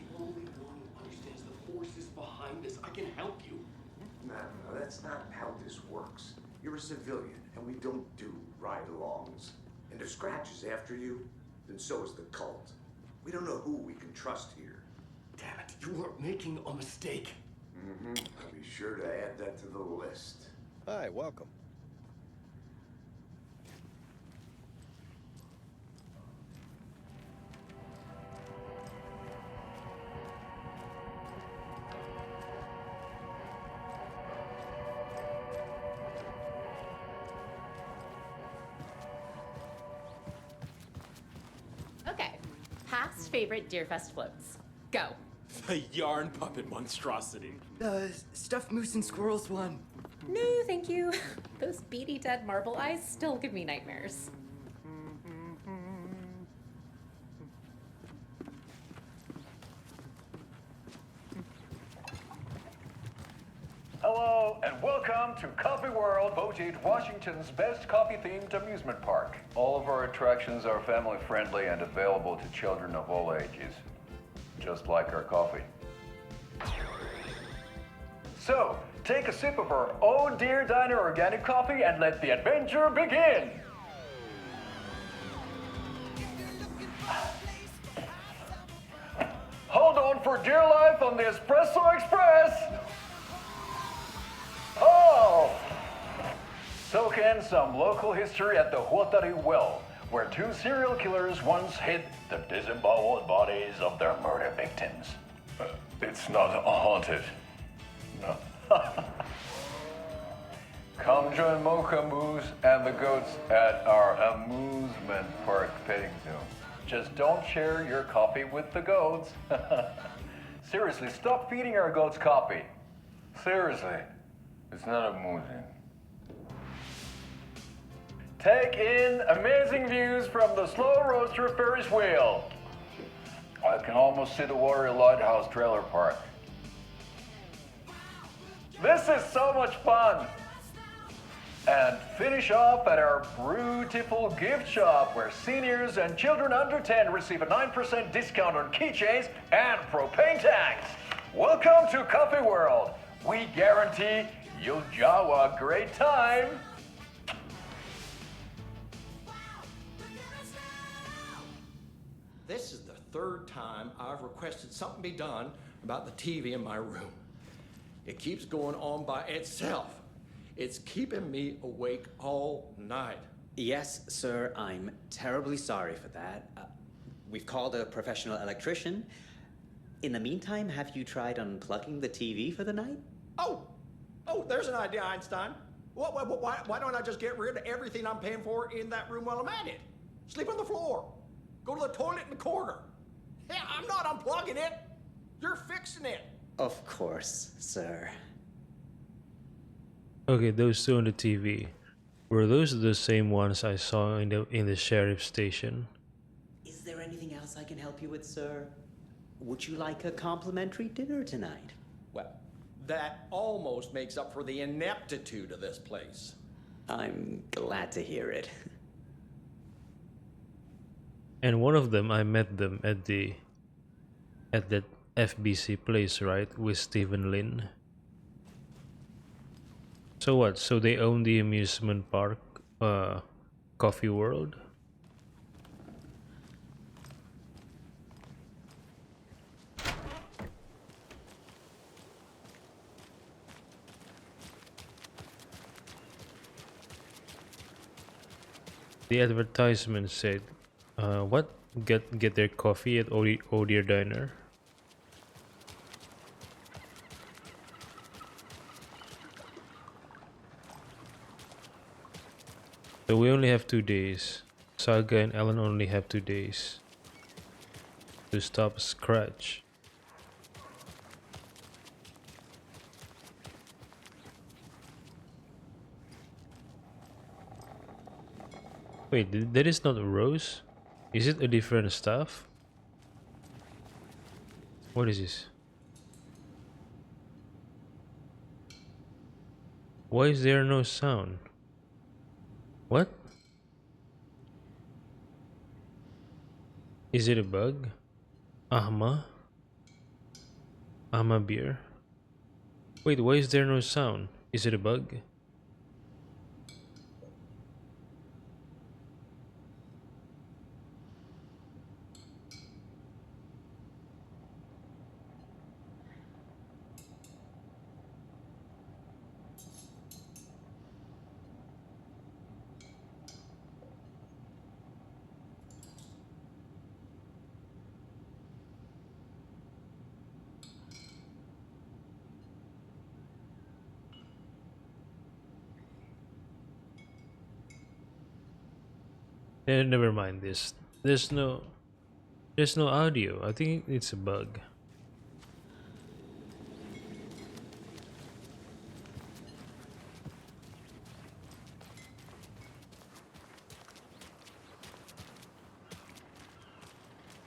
[SPEAKER 3] the only one who understands the forces behind this. I can help you.
[SPEAKER 1] No, that's not how this works. You're a civilian, and we don't do ride-alongs. And if Scratch is after you, then so is the cult. We don't know who we can trust here.
[SPEAKER 3] Damn it, you are making a mistake.
[SPEAKER 1] I'll be sure to add that to the list.
[SPEAKER 8] Hi, welcome.
[SPEAKER 9] Okay, past favorite Deerfest floats. Go.
[SPEAKER 10] The yarn puppet monstrosity.
[SPEAKER 11] The stuffed moose and squirrels one.
[SPEAKER 9] No, thank you. Those beady dead marble eyes still give me nightmares.
[SPEAKER 4] Hello, and welcome to Coffee World, voted Washington's best coffee-themed amusement park. All of our attractions are family-friendly and available to children of all ages, just like our coffee. So, take a sip of our Oh Dear Diner organic coffee and let the adventure begin! Hold on for dear life on the Espresso Express! Oh! Soak in some local history at the Huatari Well, where two serial killers once hid the disemboweled bodies of their murder victims. It's not haunted. No. Come join Mocha Moose and the goats at our Amusement Park petting zoo. Just don't share your coffee with the goats. Seriously, stop feeding our goats coffee. Seriously. It's not amusing. Take in amazing views from the Slow Roaster Ferris wheel. I can almost see the Warrior Lighthouse Trailer Park. This is so much fun! And finish off at our beautiful gift shop where seniors and children under 10 receive a 9% discount on keychains and propane tanks. Welcome to Coffee World. We guarantee you'll have a great time.
[SPEAKER 11] This is the third time I've requested something be done about the TV in my room. It keeps going on by itself. It's keeping me awake all night.
[SPEAKER 12] Yes, sir, I'm terribly sorry for that. We've called a professional electrician. In the meantime, have you tried unplugging the TV for the night?
[SPEAKER 11] Oh, there's an idea, Einstein. Why don't I just get rid of everything I'm paying for in that room while I'm at it? Sleep on the floor. Go to the toilet in the corner. Yeah, I'm not unplugging it. You're fixing it.
[SPEAKER 12] Of course, sir.
[SPEAKER 2] Okay, those two on the TV. Were those the same ones I saw in the sheriff's station?
[SPEAKER 12] Is there anything else I can help you with, sir? Would you like a complimentary dinner tonight?
[SPEAKER 11] Well, that almost makes up for the ineptitude of this place.
[SPEAKER 12] I'm glad to hear it.
[SPEAKER 2] And one of them, I met them at that FBC place, right, with Stephen Lin. So what? So they own the amusement park Coffee World. The advertisement said, "What? Get their coffee at Odier Diner." So we only have 2 days. Saga and Ellen only have 2 days to stop Scratch. Wait, that is not a rose? Is it a different staff? What is this? Why is there no sound? What? Is it a bug? Ahma? Ahma beer? Wait, why is there no sound? Is it a bug? Never mind this. There's no audio. I think it's a bug.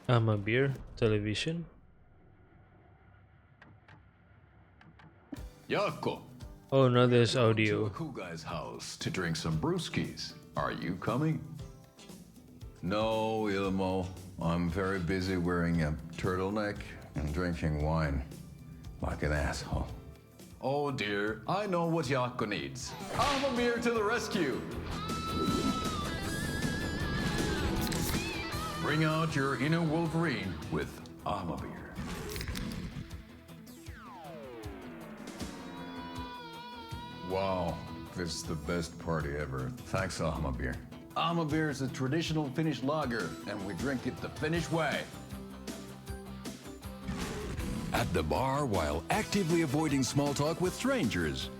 [SPEAKER 2] Ahma beer, television.
[SPEAKER 8] Yako,
[SPEAKER 2] Oh, now there's
[SPEAKER 8] to a
[SPEAKER 2] audio.
[SPEAKER 8] cool guy's house to drink some brewskis. Are you coming? No, Ilmo. I'm very busy wearing a turtleneck and drinking wine like an asshole. Oh dear, I know what Yako needs. I'm a beer to the rescue. Bring out your inner Wolverine with Beer. Wow, this is the best party ever. Thanks, Beer. Beer is a traditional Finnish lager, and we drink it the Finnish way.
[SPEAKER 13] At the bar while actively avoiding small talk with strangers.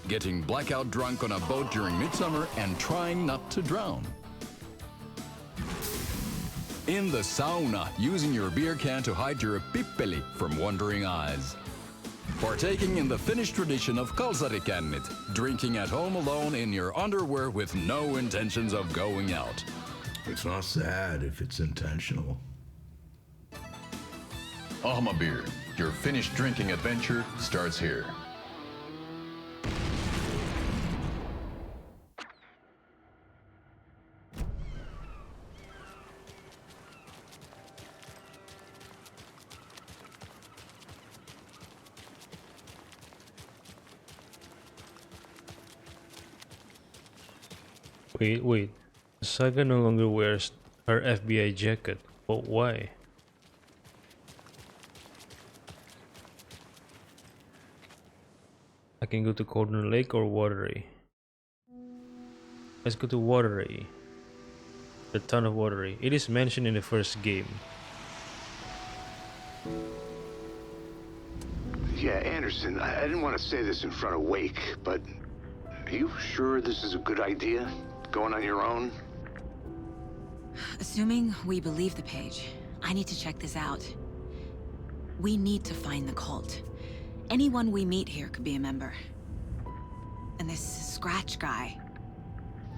[SPEAKER 13] Getting blackout drunk on a boat during midsummer and trying not to drown. In the sauna, using your beer can to hide your pippeli from wandering eyes. Partaking in the Finnish tradition of kalsarikännit, drinking at home alone in your underwear with no intentions of going out.
[SPEAKER 14] It's not sad if it's intentional.
[SPEAKER 8] Beer, your Finnish drinking adventure starts here.
[SPEAKER 2] Wait. Saga no longer wears her FBI jacket. But why? I can go to Corner Lake or Watery. Let's go to Watery. The town of Watery. It is mentioned in the first game.
[SPEAKER 1] Yeah, Anderson, I didn't want to say this in front of Wake, but are you sure this is a good idea? Going on your own?
[SPEAKER 7] Assuming we believe the page, I need to check this out. We need to find the cult. Anyone we meet here could be a member. And this Scratch guy.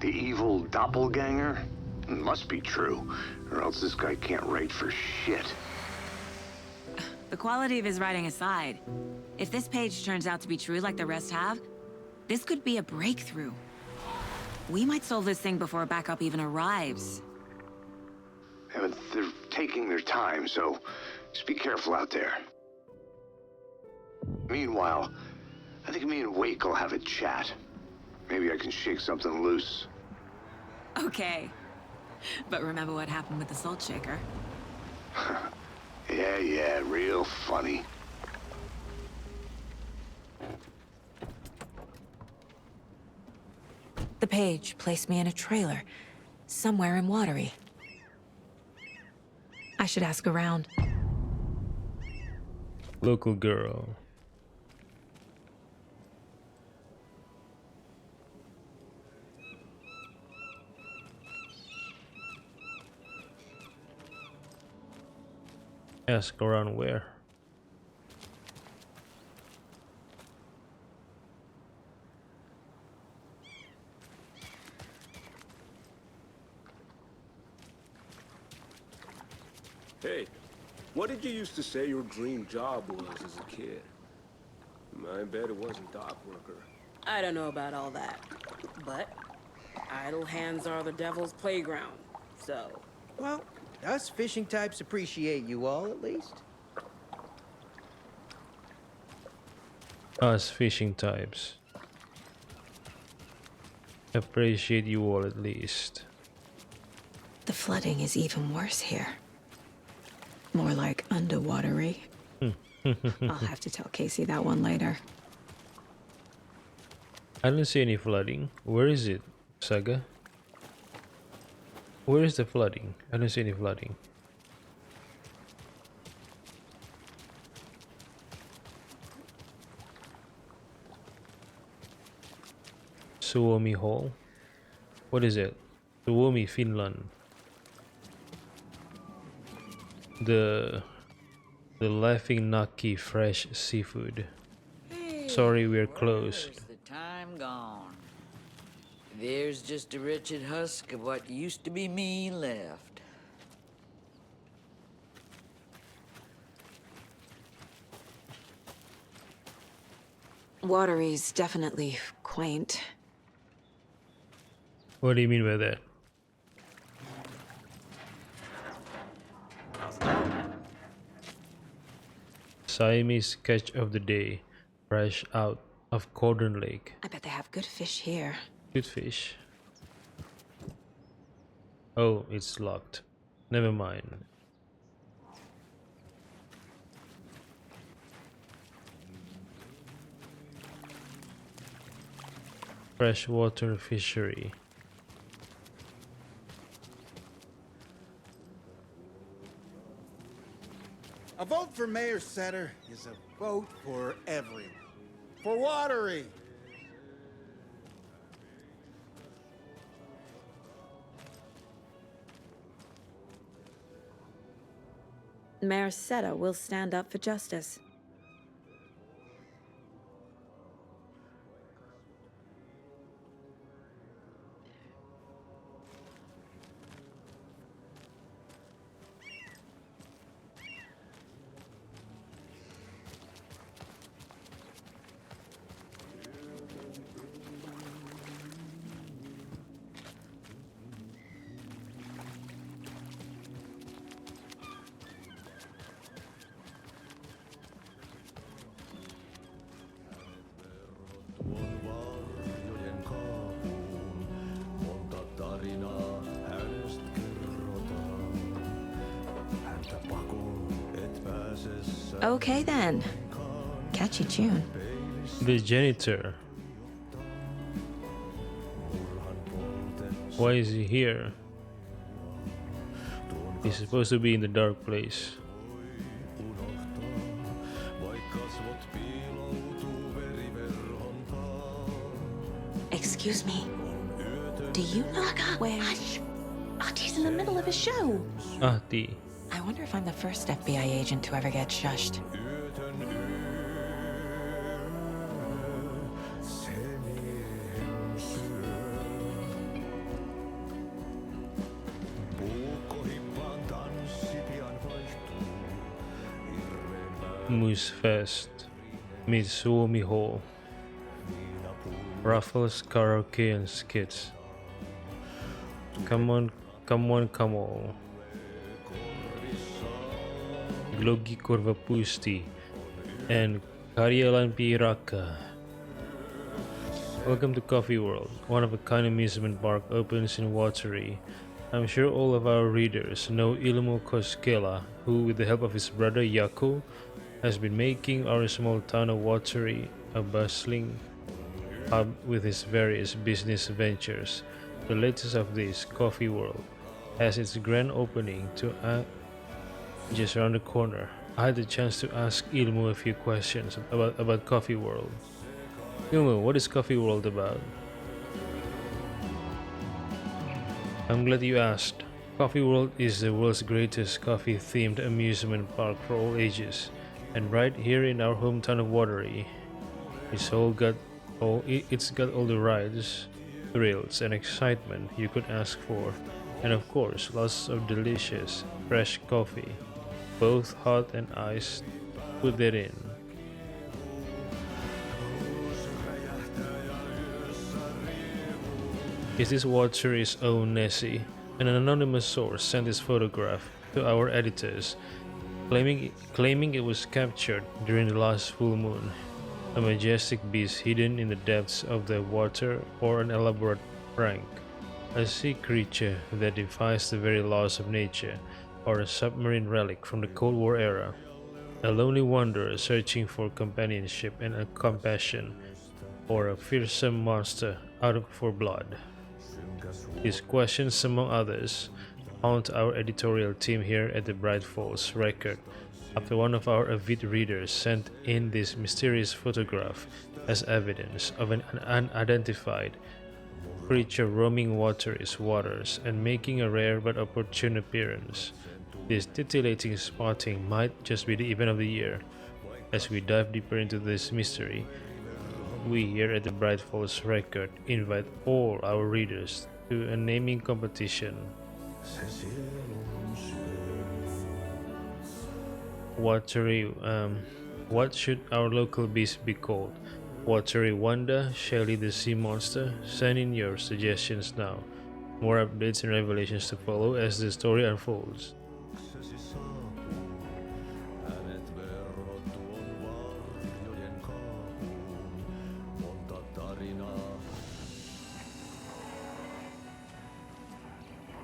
[SPEAKER 1] The evil doppelganger? Must be true, or else this guy can't write for shit.
[SPEAKER 5] The quality of his writing aside, if this page turns out to be true like the rest have, this could be a breakthrough. We might solve this thing before backup even arrives.
[SPEAKER 1] Yeah, but they're taking their time, so just be careful out there. Meanwhile, I think me and Wake will have a chat.
[SPEAKER 15] Maybe I can shake something loose.
[SPEAKER 5] Okay. But remember what happened with the salt shaker?
[SPEAKER 15] Yeah, real funny.
[SPEAKER 7] The page placed me in a trailer, somewhere in Watery. I should ask around.
[SPEAKER 2] Local girl. Ask around where?
[SPEAKER 16] Hey, what did you used to say your dream job was as a kid? I bet it wasn't dock worker.
[SPEAKER 17] I don't know about all that, but idle hands are the devil's playground, so...
[SPEAKER 18] Well, us fishing types appreciate you all, at least.
[SPEAKER 2] Us fishing types appreciate you all at least.
[SPEAKER 7] The flooding is even worse here. More like underwatery. I'll have to tell Casey that one later.
[SPEAKER 2] I don't see any flooding. Where is it, Saga? Where is the flooding? I don't see any flooding. Suomi Hall? What is it? Suomi, Finland. The Laughing Naki fresh seafood. Sorry, we're closed.
[SPEAKER 19] Where's the time gone? There's just a wretched husk of what used to be me left.
[SPEAKER 7] Watery's definitely quaint.
[SPEAKER 2] What do you mean by that? Siamese catch of the day, fresh out of Cauldron Lake.
[SPEAKER 7] I bet they have good fish here.
[SPEAKER 2] Good fish. Oh, it's locked. Never mind. Freshwater fishery.
[SPEAKER 20] A vote for Mayor Setter is a vote for everyone. For Watery.
[SPEAKER 7] Mayor Seta will stand up for justice. Okay then. Catchy tune.
[SPEAKER 2] The janitor. Why is he here? He's supposed to be in the dark place.
[SPEAKER 7] Excuse me. Do you know where?
[SPEAKER 17] Hush! Artie's in the middle of a show.
[SPEAKER 2] Ahti.
[SPEAKER 7] I wonder if I'm the first FBI agent to ever get shushed.
[SPEAKER 2] Moose Fest. Meets Suomi Hall. Raffles, karaoke and skits. Come on, come on, come on. Glogi Korvapusti and Karjalan Piraka. Welcome to Coffee World, one of a kind amusement park opens in Watery. I'm sure all of our readers know Ilmo Koskela, who, with the help of his brother Yaku, has been making our small town of Watery a bustling hub with his various business ventures. The latest of this, Coffee World, has its grand opening just around the corner. I had the chance to ask Ilmo a few questions about Coffee World. Ilmo, what is Coffee World about? I'm glad you asked. Coffee World is the world's greatest coffee-themed amusement park for all ages, and right here in our hometown of Watery, it's got all the rides, thrills, and excitement you could ask for, and of course, lots of delicious, fresh coffee, both hot and iced. Put that in. Is this Watery's own Nessie? An anonymous source sent this photograph to our editors, claiming it was captured during the last full moon. A majestic beast hidden in the depths of the water, or an elaborate prank, a sea creature that defies the very laws of nature, or a submarine relic from the Cold War era, a lonely wanderer searching for companionship and compassion, or a fearsome monster out for blood. These questions, among others, haunt our editorial team here at the Bright Falls Record after one of our avid readers sent in this mysterious photograph as evidence of an unidentified creature roaming Watery's waters and making a rare but opportune appearance. This titillating spotting might just be the event of the year. As we dive deeper into this mystery, we here at the Bright Falls Record invite all our readers to a naming competition. Watery, what should our local beast be called? Watery Wanda, Shelly the Sea Monster? Send in your suggestions now. More updates and revelations to follow as the story unfolds.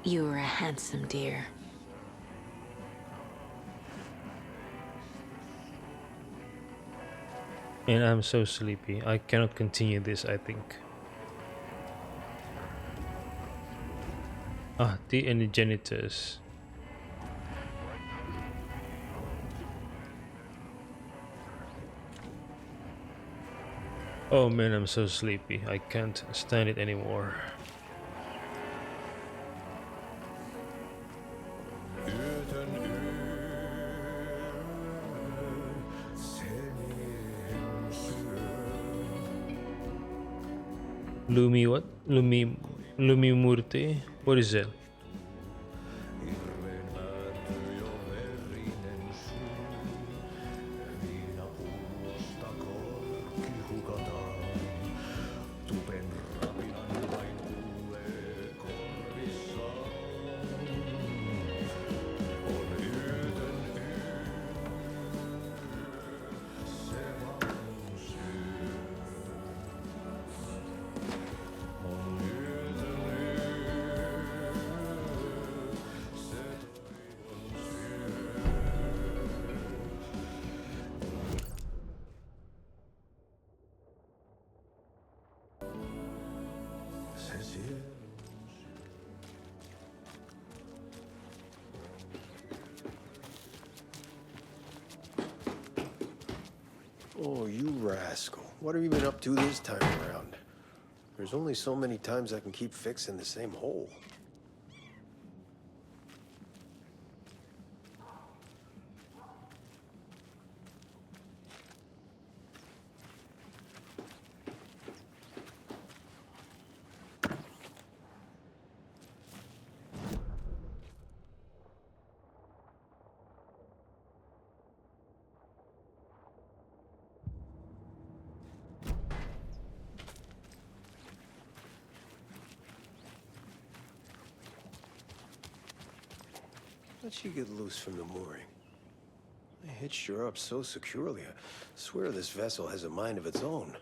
[SPEAKER 7] You are a handsome deer.
[SPEAKER 2] And I'm so sleepy. I cannot continue this, I think. The Genitors. Oh man, I'm so sleepy. I can't stand it anymore. Lumi what? Lumi Murti? What is that?
[SPEAKER 21] Oh, you rascal. What have you been up to this time around? There's only so many times I can keep fixing the same hole. How'd she get loose from the mooring? They hitched her up so securely. I swear this vessel has a mind of its own.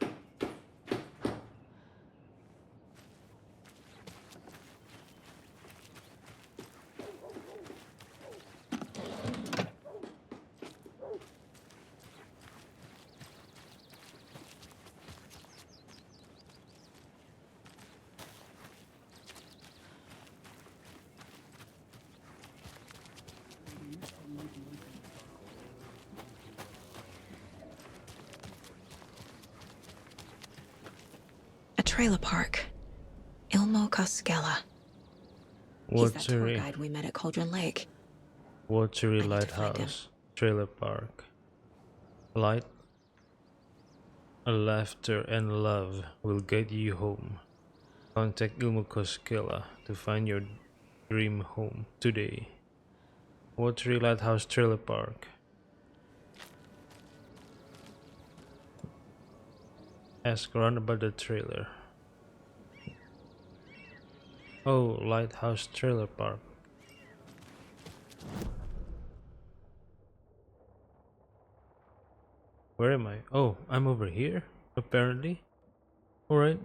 [SPEAKER 7] trailer park. Ilmo Koskela. He's that tour
[SPEAKER 2] Watery,
[SPEAKER 7] guide we met at Cauldron Lake.
[SPEAKER 2] Watery
[SPEAKER 7] I need to find him.
[SPEAKER 2] Lighthouse, Trailer Park. Light, laughter, and love will get you home. Contact Ilmo Koskela to find your dream home today. Watery Lighthouse Trailer Park. Ask around about the trailer. Oh, Lighthouse Trailer Park. Where am I? Oh, I'm over here, apparently. Alright.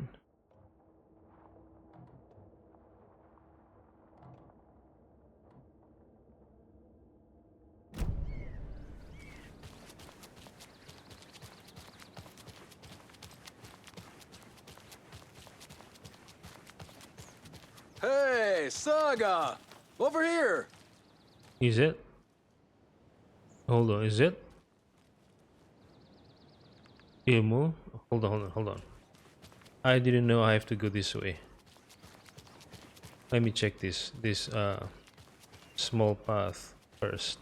[SPEAKER 6] Hey, Saga! Over here!
[SPEAKER 2] Is it? Hold on, is it? Ilmo? Hold on. I didn't know I have to go this way. Let me check this small path first.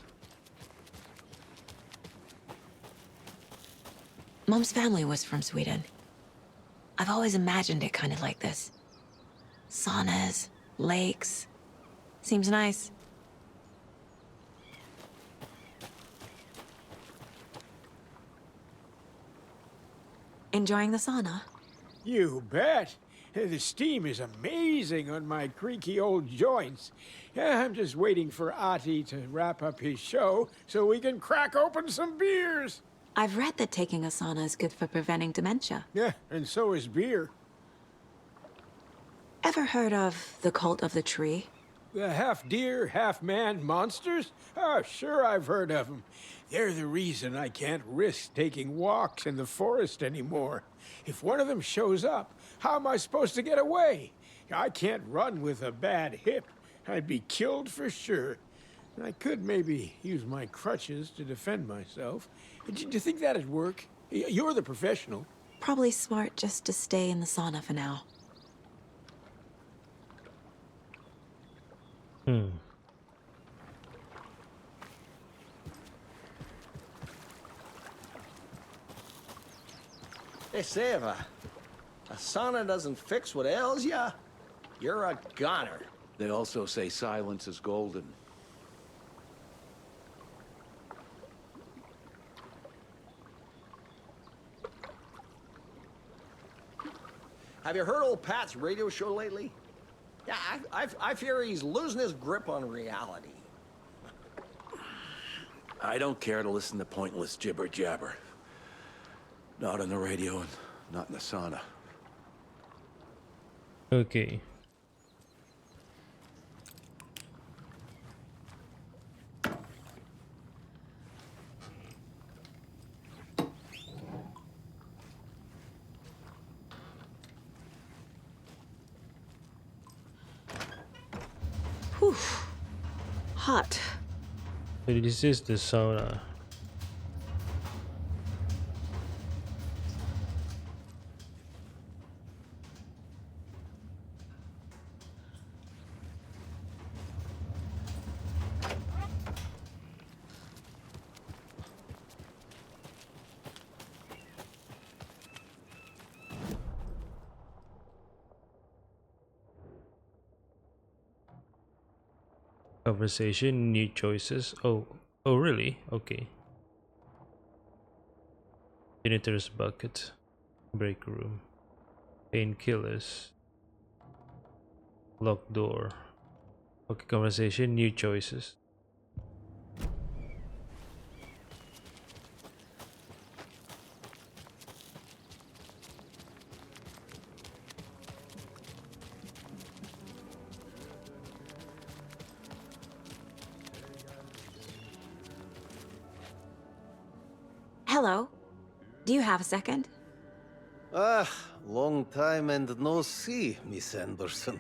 [SPEAKER 7] Mom's family was from Sweden. I've always imagined it kind of like this. Saunas, lakes. Seems nice. Enjoying the sauna?
[SPEAKER 22] You bet. The steam is amazing on my creaky old joints. I'm just waiting for Ati to wrap up his show so we can crack open some beers.
[SPEAKER 7] I've read that taking a sauna is good for preventing dementia.
[SPEAKER 22] Yeah, and so is beer.
[SPEAKER 7] Ever heard of the cult of the tree?
[SPEAKER 22] The half-deer, half-man monsters? Oh, sure I've heard of them. They're the reason I can't risk taking walks in the forest anymore. If one of them shows up, how am I supposed to get away? I can't run with a bad hip. I'd be killed for sure. I could maybe use my crutches to defend myself. Do you think that'd work? You're the professional.
[SPEAKER 7] Probably smart just to stay in the sauna for now.
[SPEAKER 11] Hey, Seva, a sauna doesn't fix what ails ya? You're a goner.
[SPEAKER 23] They also say silence is golden.
[SPEAKER 11] Have you heard old Pat's radio show lately? Yeah, I fear he's losing his grip on reality.
[SPEAKER 23] I don't care to listen to pointless jibber-jabber. Not on the radio and not in the sauna.
[SPEAKER 2] Okay.
[SPEAKER 7] Whew. Hot.
[SPEAKER 2] So this is the sauna. Conversation, new choices. Oh, really? Okay. Janitor's bucket, break room, painkillers, locked door. Okay, conversation, new choices.
[SPEAKER 7] Hello. Do you have a second?
[SPEAKER 24] Ah, long time and no see, Miss Anderson.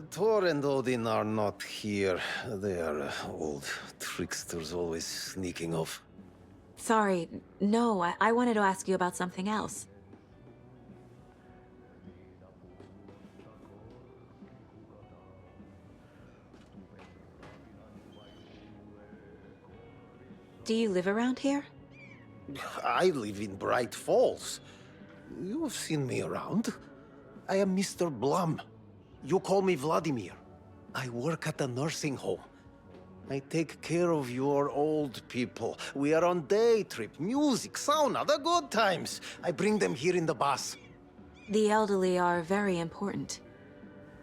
[SPEAKER 24] Thor and Odin are not here. They are old tricksters always sneaking off.
[SPEAKER 7] Sorry. No, I wanted to ask you about something else. Do you live around here?
[SPEAKER 24] I live in Bright Falls. You've seen me around. I am Mr. Blum. You call me Vladimir. I work at a nursing home. I take care of your old people. We are on day trip, music, sauna, the good times. I bring them here in the bus.
[SPEAKER 7] The elderly are very important.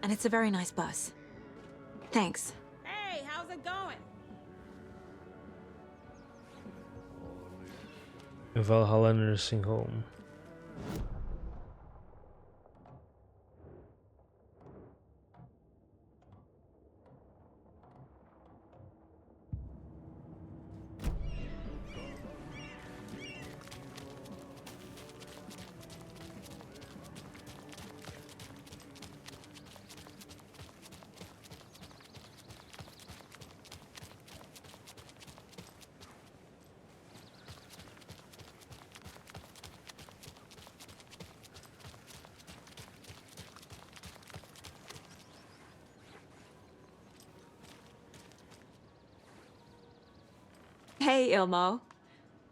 [SPEAKER 7] And it's a very nice bus. Thanks.
[SPEAKER 17] Hey, how's it going?
[SPEAKER 2] Valhalla Nursing Home.
[SPEAKER 7] Hey, Ilmo.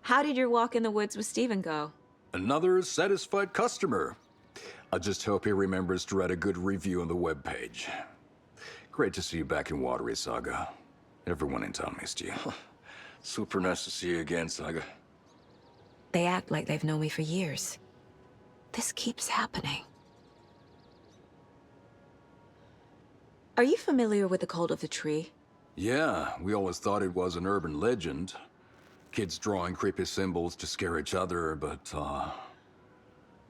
[SPEAKER 7] How did your walk in the woods with Steven go?
[SPEAKER 13] Another satisfied customer. I just hope he remembers to write a good review on the webpage. Great to see you back in Watery, Saga. Everyone in town missed you.
[SPEAKER 3] Super nice to see you again, Saga.
[SPEAKER 7] They act like they've known me for years. This keeps happening. Are you familiar with the Cult of the Tree?
[SPEAKER 13] Yeah, we always thought it was an urban legend. Kids drawing creepy symbols to scare each other, but,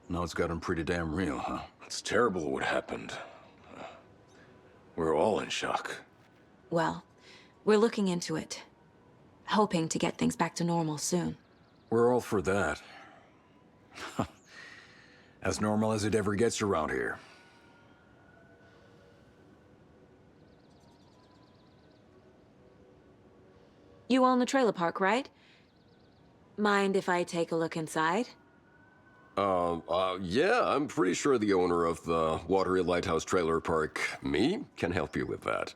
[SPEAKER 13] now it's gotten pretty damn real, huh?
[SPEAKER 3] It's terrible what happened. We're all in shock.
[SPEAKER 7] Well, we're looking into it. Hoping to get things back to normal soon.
[SPEAKER 13] We're all for that. As normal as it ever gets around here.
[SPEAKER 7] You own the trailer park, right? Mind if I take a look inside?
[SPEAKER 3] Yeah, I'm pretty sure the owner of the Watery Lighthouse Trailer Park, me, can help you with that.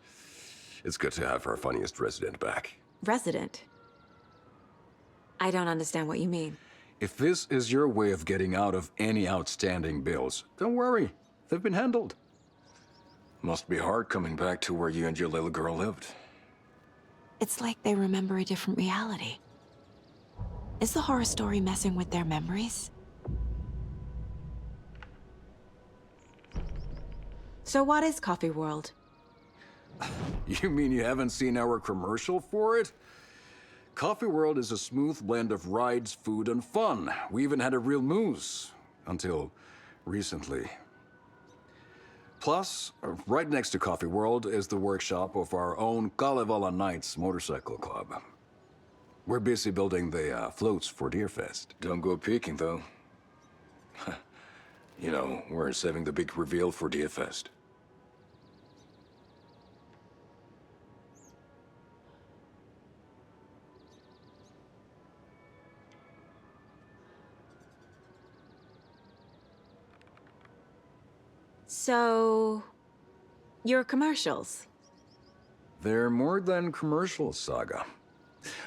[SPEAKER 3] It's good to have our funniest resident back.
[SPEAKER 7] Resident? I don't understand what you mean.
[SPEAKER 13] If this is your way of getting out of any outstanding bills, don't worry. They've been handled.
[SPEAKER 3] Must be hard coming back to where you and your little girl lived.
[SPEAKER 7] It's like they remember a different reality. Is the horror story messing with their memories? So what is Coffee World?
[SPEAKER 13] You mean you haven't seen our commercial for it? Coffee World is a smooth blend of rides, food, and fun. We even had a real moose. Until recently. Plus, right next to Coffee World is the workshop of our own Kalevala Knights Motorcycle Club. We're busy building the floats for Deerfest.
[SPEAKER 3] Don't go peeking, though. You know, we're saving the big reveal for Deerfest.
[SPEAKER 7] So... your commercials?
[SPEAKER 13] They're more than commercials, Saga.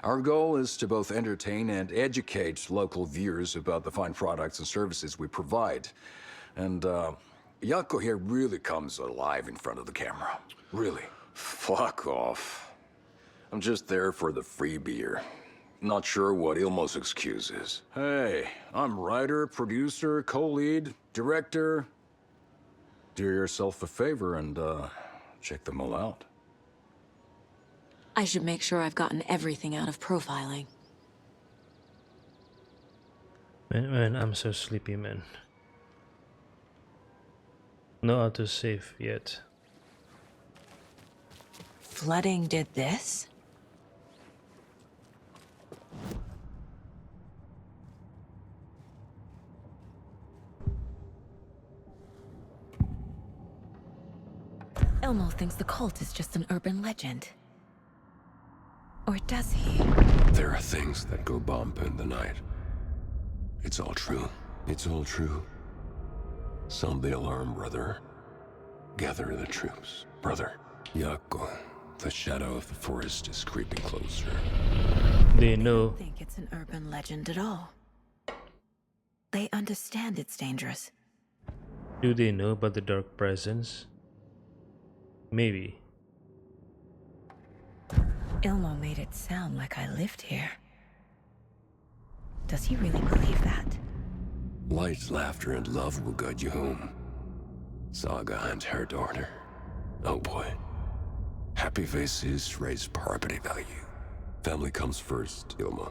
[SPEAKER 13] Our goal is to both entertain and educate local viewers about the fine products and services we provide. And, Jaakko here really comes alive in front of the camera. Really.
[SPEAKER 3] Fuck off. I'm just there for the free beer. Not sure what Ilmo's excuse is.
[SPEAKER 13] Hey, I'm writer, producer, co-lead, director. Do yourself a favor and, check them all out.
[SPEAKER 7] I should make sure I've gotten everything out of profiling.
[SPEAKER 2] Man, I'm so sleepy, man. No autosave yet.
[SPEAKER 7] Flooding did this? Elmo thinks the cult is just an urban legend. Or does he?
[SPEAKER 3] There are things that go bump in the night. It's all true. It's all true. Sound the alarm, brother. Gather the troops, brother. Jaakko, The shadow of the forest is creeping closer.
[SPEAKER 2] They
[SPEAKER 7] I
[SPEAKER 2] know.
[SPEAKER 7] don't think it's an urban legend at all. They understand it's dangerous.
[SPEAKER 2] Do they know about the dark presence? Maybe.
[SPEAKER 7] Ilmo made it sound like I lived here. Does he really believe that?
[SPEAKER 3] Light, laughter, and love will guide you home. Saga and her daughter. Oh boy. Happy faces raise property value. Family comes first, Ilma.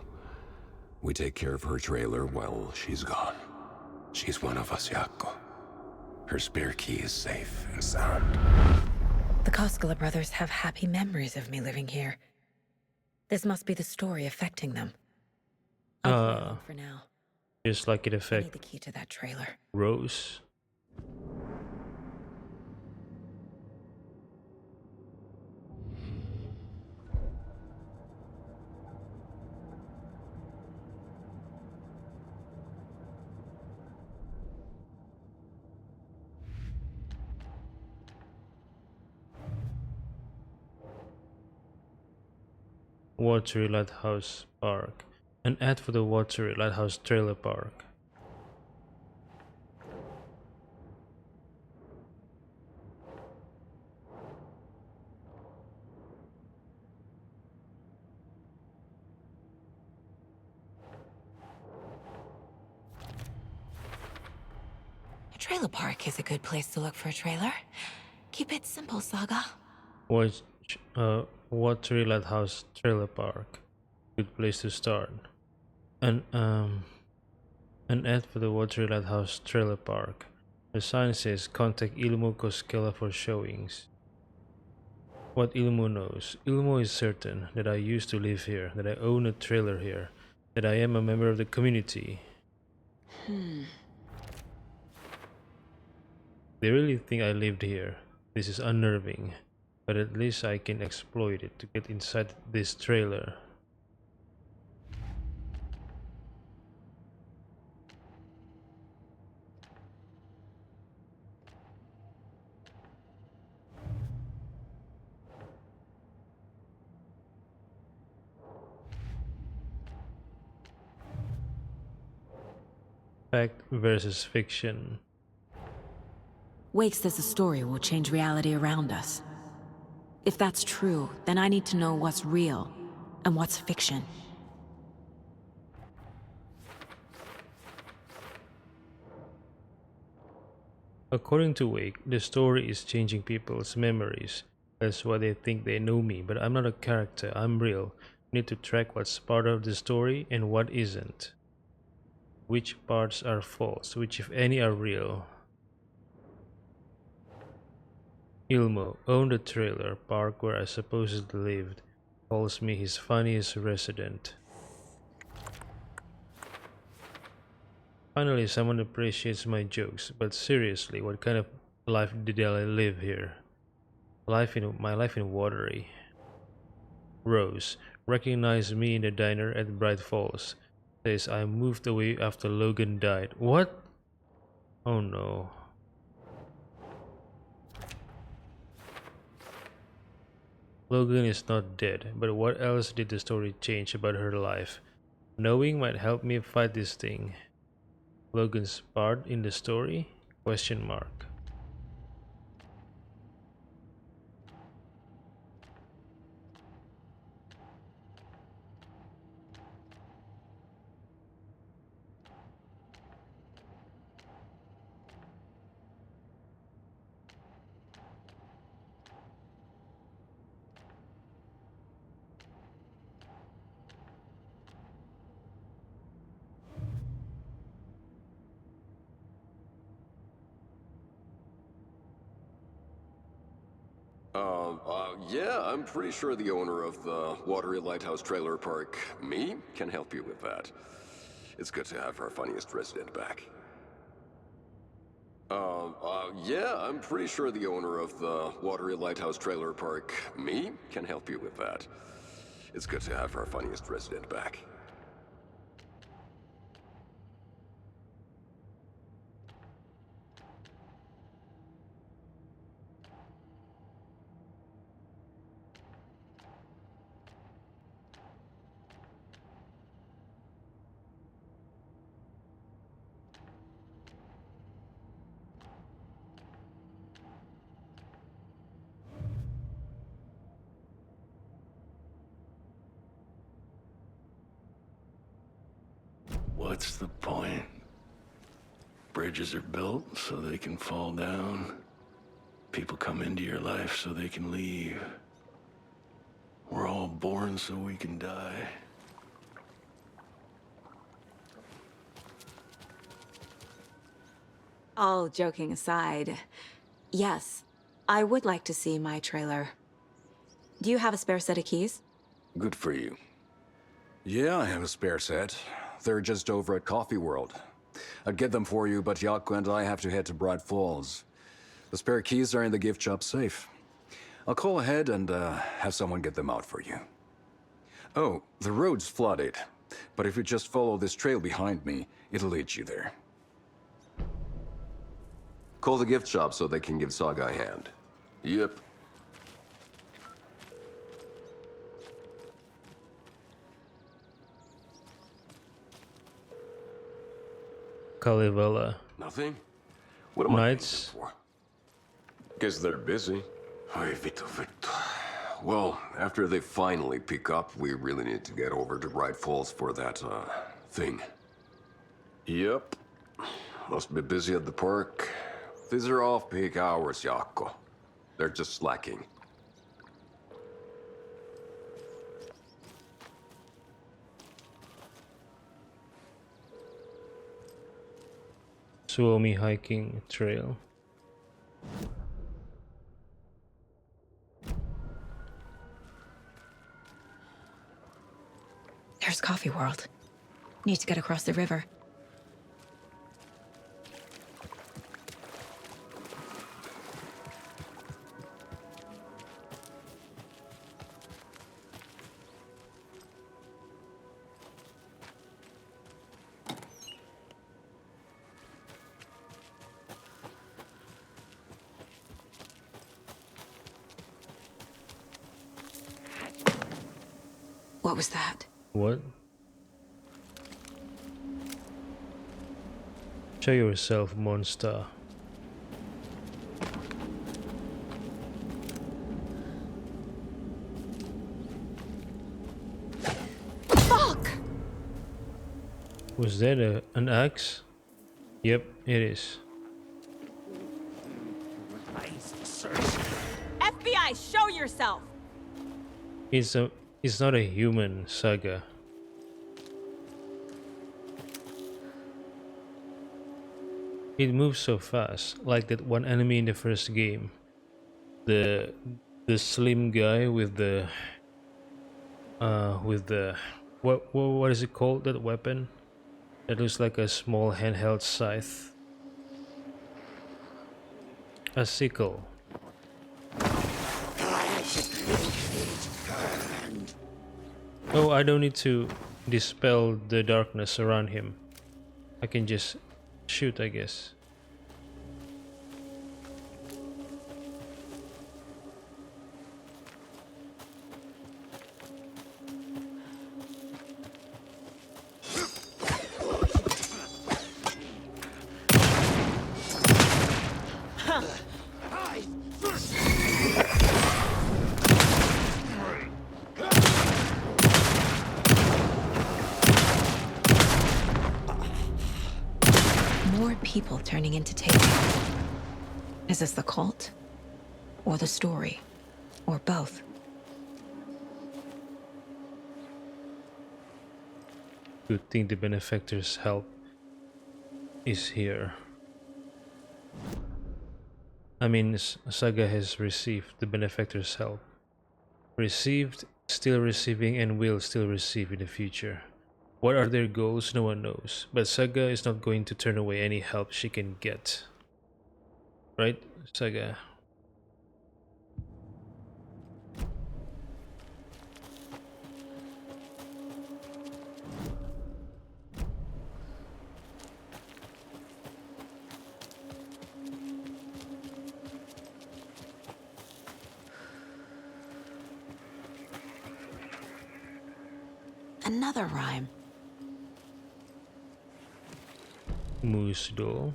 [SPEAKER 3] We take care of her trailer while she's gone. She's one of us, Jaakko. Her spare key is safe and sound.
[SPEAKER 7] The Koskela brothers have happy memories of me living here. This must be the story affecting them. I'll play along for now.
[SPEAKER 2] Just like it
[SPEAKER 7] I need
[SPEAKER 2] affects
[SPEAKER 7] the key to that trailer.
[SPEAKER 2] Rose. Watery Lighthouse Park. An ad for the Watery Lighthouse Trailer Park.
[SPEAKER 7] A trailer park is a good place to look for a trailer. Keep it simple, Saga.
[SPEAKER 2] Watch Watery Lighthouse Trailer Park. Good place to start. An ad for the Watery Lighthouse Trailer Park. The sign says contact Ilmo Koskela for showings. What Ilmo knows. Ilmo is certain that I used to live here, that I own a trailer here, that I am a member of the community. They really think I lived here. This is unnerving, but at least I can exploit it to get inside this trailer. Fact versus fiction.
[SPEAKER 7] Wake says the story will change reality around us. If that's true, then I need to know what's real and what's fiction.
[SPEAKER 2] According to Wake, the story is changing people's memories. That's why they think they know me, but I'm not a character, I'm real. I need to track what's part of the story and what isn't. Which parts are false, which if any are real. Ilmo owned a trailer park where I supposedly lived. Calls me his funniest resident. Finally, someone appreciates my jokes, but seriously, what kind of life did I live here? My life in Watery. Rose recognized me in the diner at Bright Falls. Says I moved away after Logan died. What? Oh no. Logan is not dead, but what else did the story change about her life? Knowing might help me fight this thing. Logan's part in the story? Question mark.
[SPEAKER 3] Yeah, I'm pretty sure the owner of the Watery Lighthouse Trailer Park, me, can help you with that. It's good to have our funniest resident back. Yeah, I'm pretty sure the owner of the Watery Lighthouse Trailer Park, me, can help you with that. It's good to have our funniest resident back. What's the point? Bridges are built so they can fall down. People come into your life so they can leave. We're all born so we can die.
[SPEAKER 7] All joking aside, yes, I would like to see my trailer. Do you have a spare set of keys?
[SPEAKER 3] Good for you.
[SPEAKER 13] Yeah, I have a spare set. They're just over at Coffee World. I'd get them for you, but Jaakko and I have to head to Bright Falls. The spare keys are in the gift shop safe. I'll call ahead and have someone get them out for you. Oh, the road's flooded, but if you just follow this trail behind me, it'll lead you there.
[SPEAKER 4] Call the gift shop so they can give Saga a hand.
[SPEAKER 3] Yep.
[SPEAKER 2] Kalevala.
[SPEAKER 4] Nothing? What am I paying them
[SPEAKER 2] Knights.
[SPEAKER 4] for? Guess they're busy. Ay, Vito. Well, after they finally pick up, we really need to get over to Bright Falls for that, thing.
[SPEAKER 3] Yep.
[SPEAKER 4] Must be busy at the park. These are off-peak hours, Jaakko. They're just slacking.
[SPEAKER 2] Suomi hiking trail.
[SPEAKER 7] There's Coffee World. Need to get across the river. What was that?
[SPEAKER 2] What? Show yourself, monster.
[SPEAKER 7] Fuck!
[SPEAKER 2] Was that an axe? Yep, it is.
[SPEAKER 9] FBI, show yourself!
[SPEAKER 2] It's not a human, Saga. It moves so fast, like that one enemy in the first game. The slim guy with the what is it called, that weapon? That looks like a small handheld scythe. A sickle. Oh, I don't need to dispel the darkness around him. I can just shoot, I guess.
[SPEAKER 7] More people turning into taken. Is this the cult? Or the story? Or both?
[SPEAKER 2] Good thing the benefactor's help is here. I mean, Saga has received the benefactor's help. Received, still receiving, and will still receive in the future. What are their goals? No one knows. But Saga is not going to turn away any help she can get. Right, Saga?
[SPEAKER 7] Another rhyme.
[SPEAKER 2] Moose doll.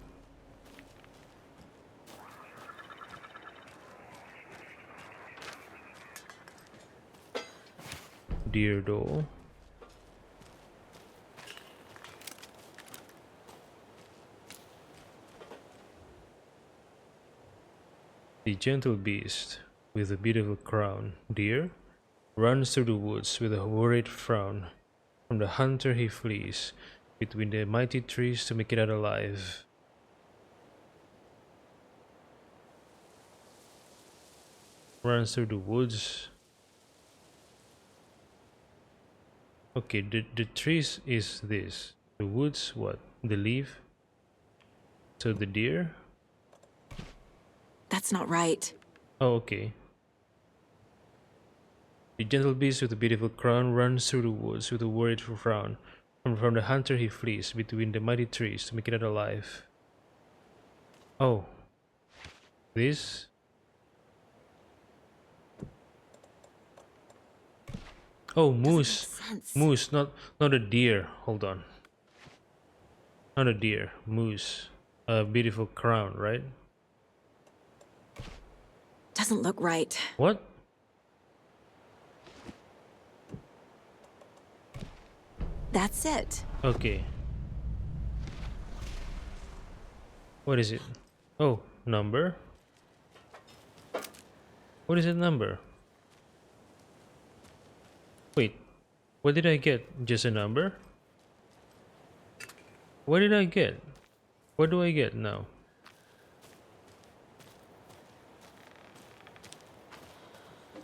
[SPEAKER 2] Deer doll. The gentle beast with a beautiful crown, deer, runs through the woods with a worried frown. From the hunter he flees between the mighty trees to make it out alive. Runs through the woods. Okay, the trees is this. The woods, what? The leaf? So the deer?
[SPEAKER 7] That's not right.
[SPEAKER 2] Oh, okay. The gentle beast with a beautiful crown runs through the woods with a worried frown. From the hunter he flees between the mighty trees to make it out alive. Oh. This? Oh, moose. Moose, not a deer. Hold on. Not a deer. Moose. A beautiful crown, right?
[SPEAKER 7] Doesn't look right.
[SPEAKER 2] What?
[SPEAKER 7] That's it.
[SPEAKER 2] Okay. What is it? Oh, number? What is it number? Wait, what did I get? Just a number? What did I get? What do I get now?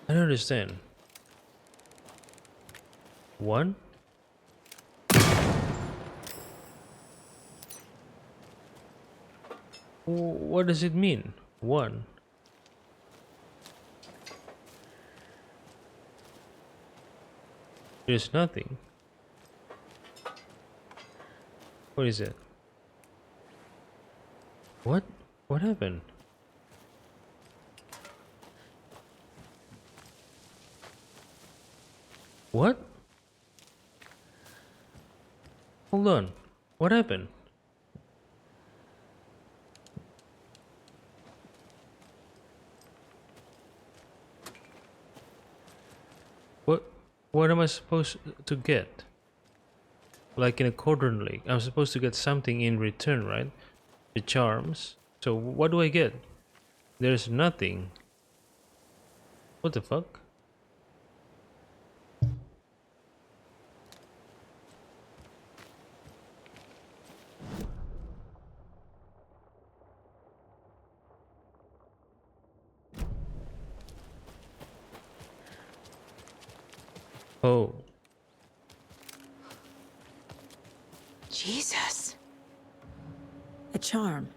[SPEAKER 2] I don't understand. 1? What does it mean? 1. There's nothing. What is it? What? What happened? What? Hold on. What happened? What am I supposed to get? Like in a Cordon Lake, I'm supposed to get something in return, right? The charms. So what do I get? There's nothing. What the fuck? Oh.
[SPEAKER 7] Jesus. A charm.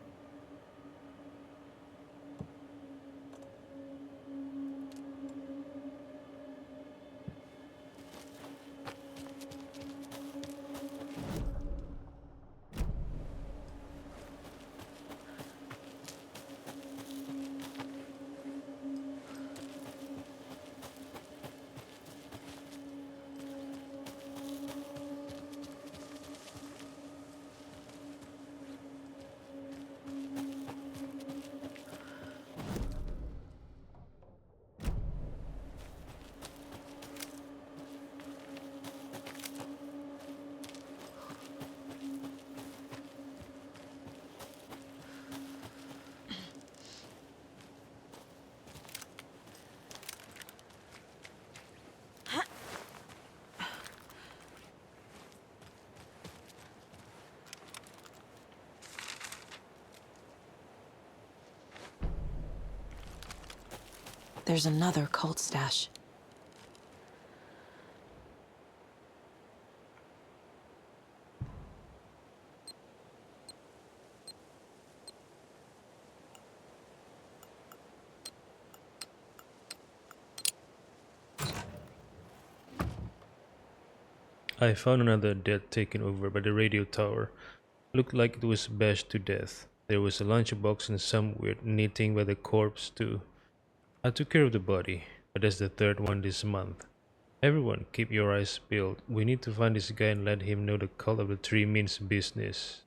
[SPEAKER 7] There's another cult stash.
[SPEAKER 2] I found another dead taken over by the radio tower. Looked like it was bashed to death. There was a lunchbox and some weird knitting by the corpse too. I took care of the body, but that's the third one this month. Everyone, keep your eyes peeled. We need to find this guy and let him know the cult of the tree means business.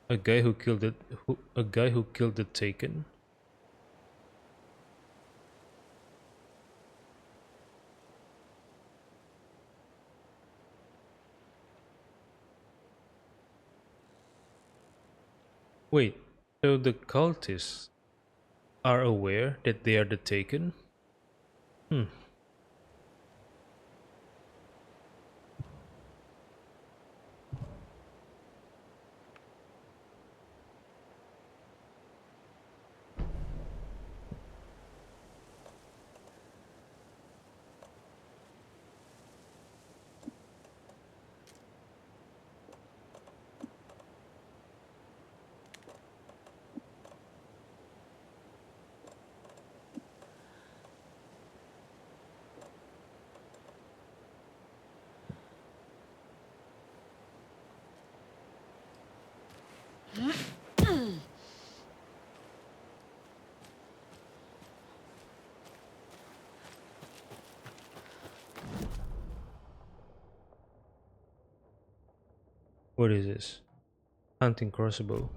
[SPEAKER 2] A guy who killed the Taken? Wait, so the cultists are aware that they are the Taken? Hmm. What is this? Hunting crossbow.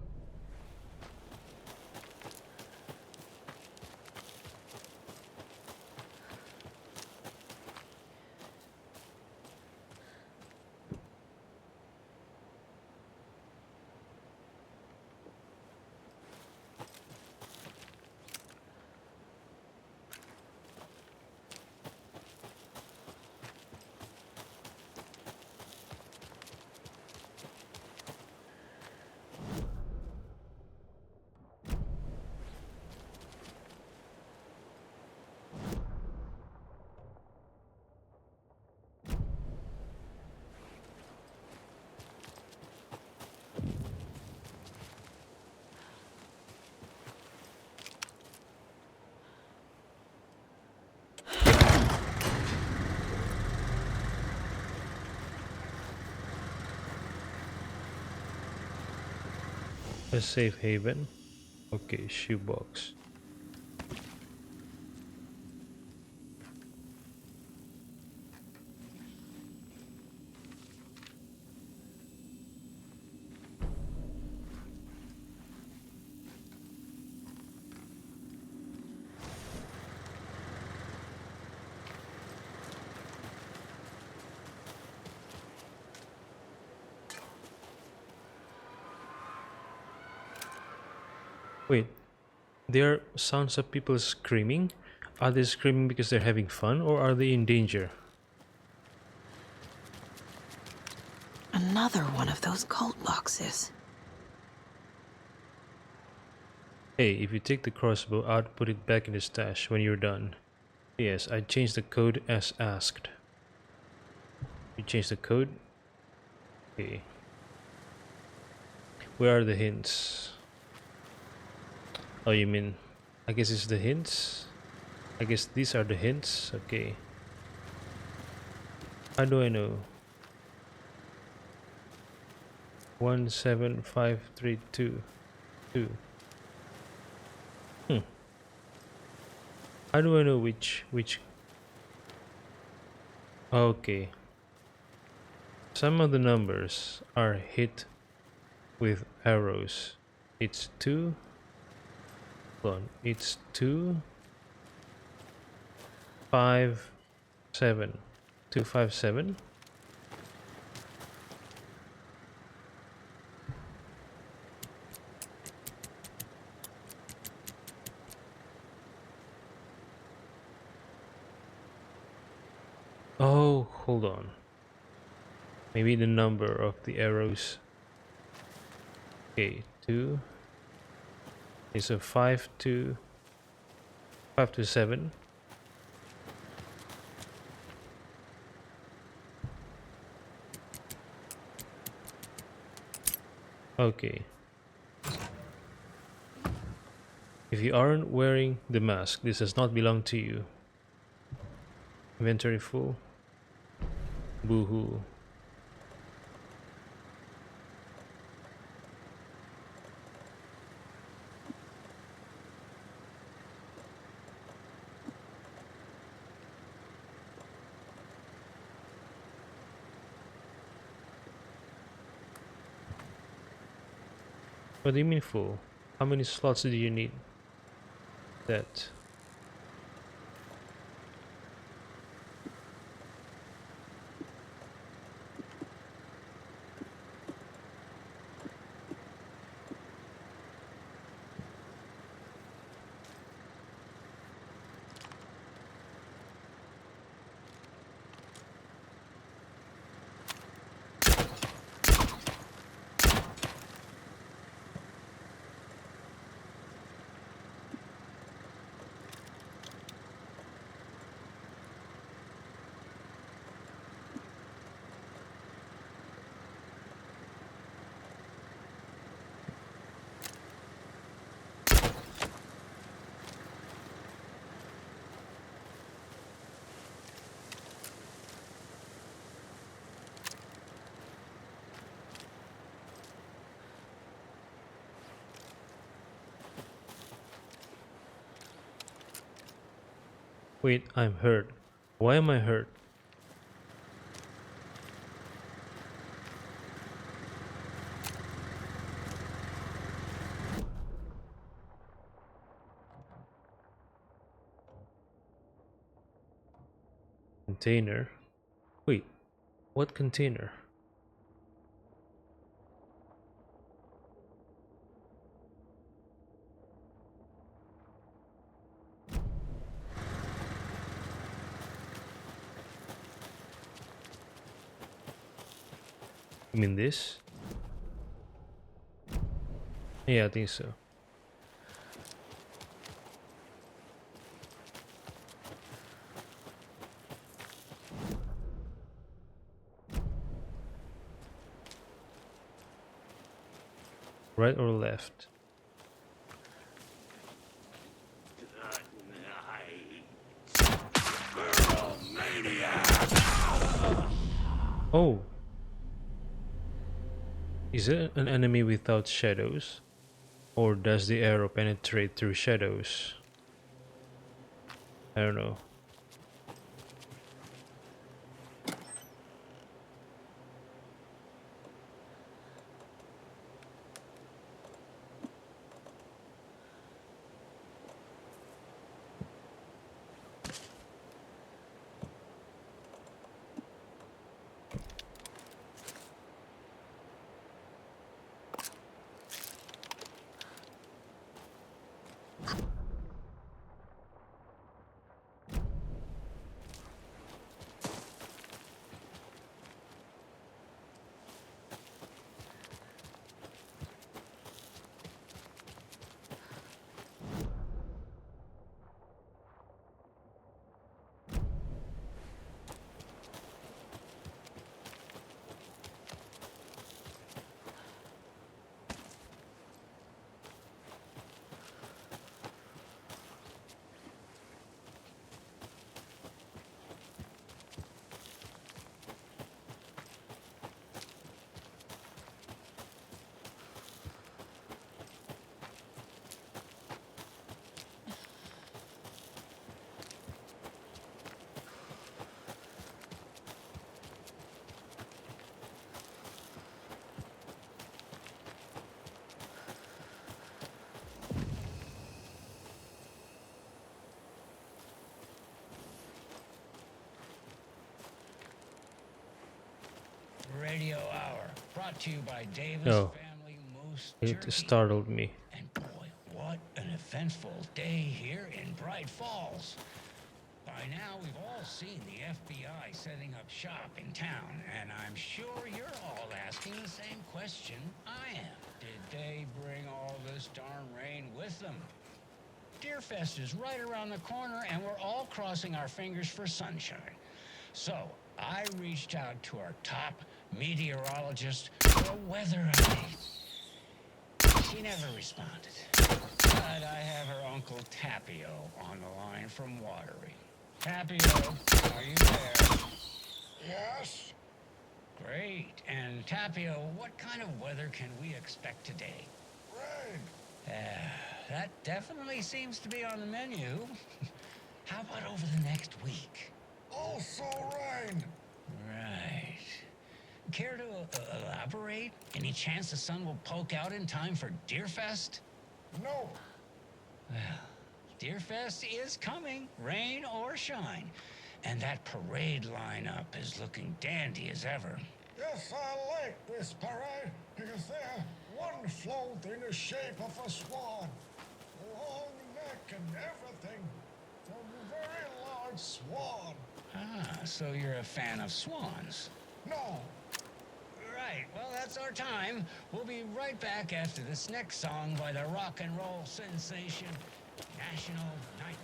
[SPEAKER 2] A safe haven. Okay, shoebox. Wait, there are sounds of people screaming. Are they screaming because they're having fun or are they in danger?
[SPEAKER 7] Another one of those cult boxes.
[SPEAKER 2] Hey, if you take the crossbow out, put it back in the stash when you're done. Yes, I changed the code as asked. You changed the code? Okay. Where are the hints? Oh, you mean... I guess it's the hints? I guess these are the hints? Okay. How do I know? 17532 2. How do I know which? Okay. Some of the numbers are hit with arrows. It's 2. Hold on. It's 2 5 7. 257. Oh, hold on. Maybe the number of the arrows. Okay, 2. Okay, so 5 to 7. Okay. If you aren't wearing the mask, this does not belong to you. Inventory full. Boo-hoo. What do you mean full? How many slots do you need? That. Wait, I'm hurt. Why am I hurt? Container? Wait, what container? You mean this? Yeah, I think so. Right or left? Oh. Is it an enemy without shadows? Or does the arrow penetrate through shadows? I don't know.
[SPEAKER 8] Radio Hour, brought to you by Davis
[SPEAKER 2] No.
[SPEAKER 8] Family Moose
[SPEAKER 2] It
[SPEAKER 8] Jerky.
[SPEAKER 2] startled me.
[SPEAKER 8] And boy, what an eventful day here in Bright Falls. By now, we've all seen the FBI setting up shop in town, and I'm sure you're all asking the same question I am. Did they bring all this darn rain with them? Deerfest is right around the corner, and we're all crossing our fingers for sunshine. So, I reached out to our top meteorologist for a weather update. She never responded. But I have her Uncle Tapio on the line from Watery. Tapio, are you there? Yes. Great. And Tapio, what kind of weather can we expect today? Rain. That definitely seems to be on the menu. How about over the next week? Also rain. Right. Care to elaborate? Any chance the sun will poke out in time for Deerfest? No. Well, Deerfest is coming, rain or shine. And that parade lineup is looking dandy as ever.
[SPEAKER 10] Yes, I like this parade because they're one float in the shape of a swan. Long neck and everything. A very large swan.
[SPEAKER 8] Ah, so you're a fan of swans?
[SPEAKER 10] No.
[SPEAKER 8] Right, well, that's our time. We'll be right back after this next song by the rock and roll sensation, National Nightmare.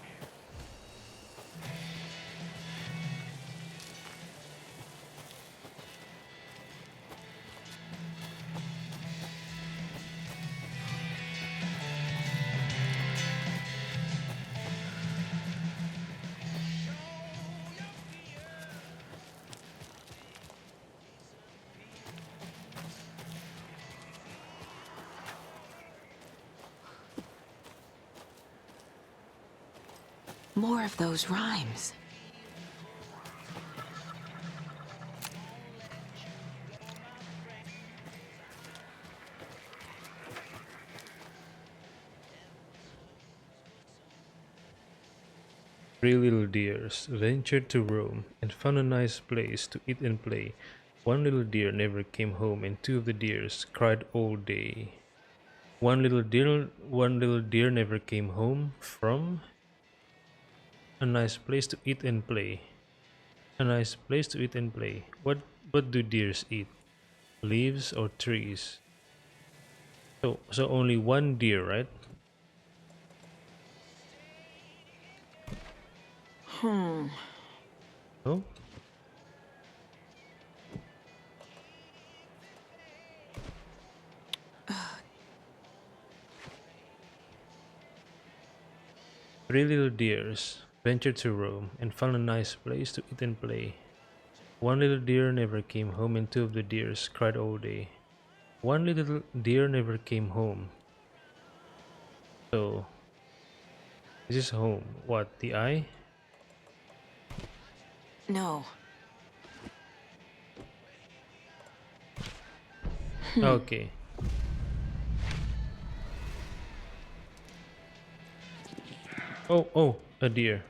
[SPEAKER 7] More of those rhymes.
[SPEAKER 2] Three little deers ventured to roam and found a nice place to eat and play. One little deer never came home, and two of the deers cried all day. One little deer never came home from a nice place to eat and play. A nice place to eat and play. What do deers eat? Leaves or trees? So only one deer, right? Oh? Three little deers ventured to roam and found a nice place to eat and play. One little deer never came home, and two of the deers cried all day. One little deer never came home. So, this is home. What, the eye?
[SPEAKER 7] No.
[SPEAKER 2] Okay. Oh, a deer.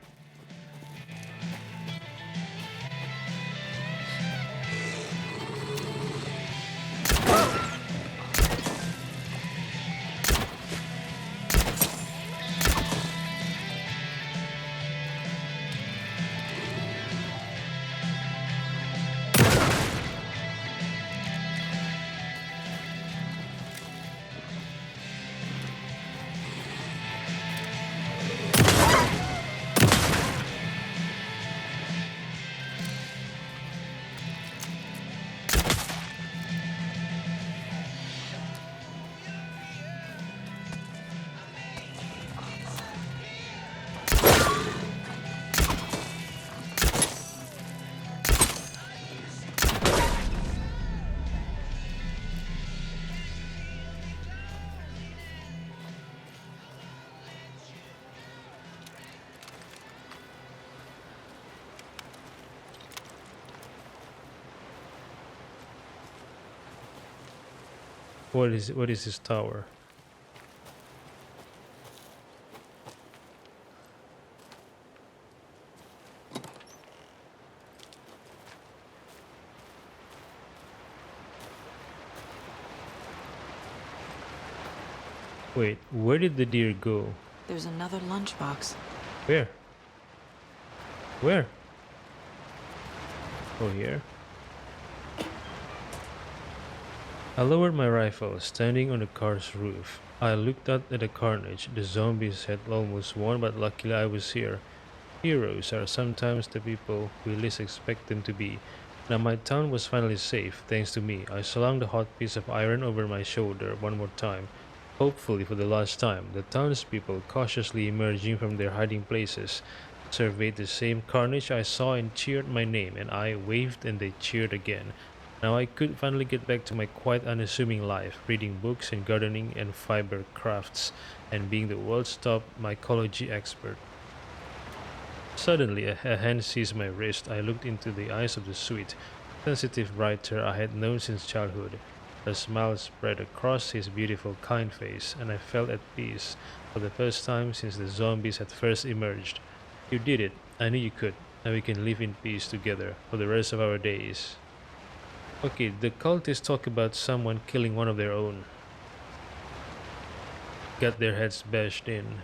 [SPEAKER 2] What is this tower? Wait, where did the deer go?
[SPEAKER 7] There's another lunchbox.
[SPEAKER 2] Where? Where? Oh, here. I lowered my rifle, standing on the car's roof. I looked out at the carnage. The zombies had almost won, but luckily I was here. Heroes are sometimes the people we least expect them to be. Now my town was finally safe, thanks to me. I slung the hot piece of iron over my shoulder one more time, hopefully for the last time. The townspeople, cautiously emerging from their hiding places, surveyed the same carnage I saw and cheered my name, and I waved and they cheered again. Now I could finally get back to my quite unassuming life, reading books and gardening and fiber crafts, and being the world's top mycology expert. Suddenly, a hand seized my wrist. I looked into the eyes of the sweet, sensitive writer I had known since childhood. A smile spread across his beautiful, kind face, and I felt at peace for the first time since the zombies had first emerged. You did it. I knew you could. Now we can live in peace together for the rest of our days. Okay, the cultists talk about someone killing one of their own. Got their heads bashed in.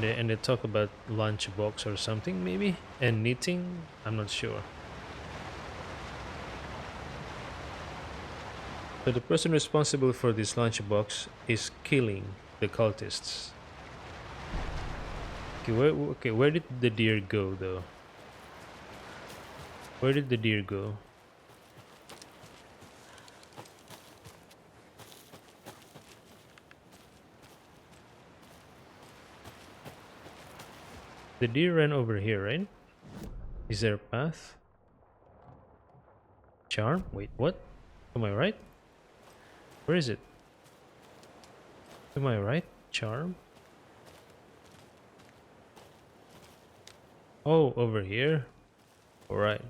[SPEAKER 2] And they talk about lunchbox or something, maybe? And knitting? I'm not sure. So the person responsible for this lunchbox is killing the cultists. Okay, where did the deer go, though? Where did the deer go? The deer ran over here, right? Is there a path? Charm? Wait, what? Am I right? Where is it? Am I right? Charm? Oh, over here? Alright.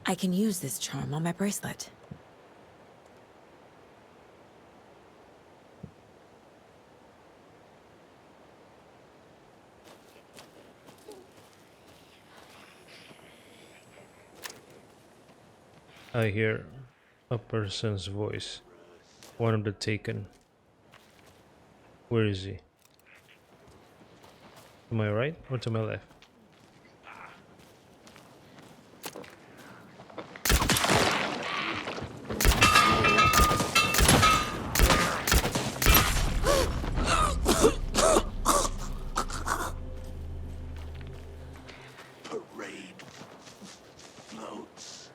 [SPEAKER 7] I can use this charm on my bracelet.
[SPEAKER 2] I hear a person's voice. One of the taken. Where is he? To my right or to my left?
[SPEAKER 15] Parade floats.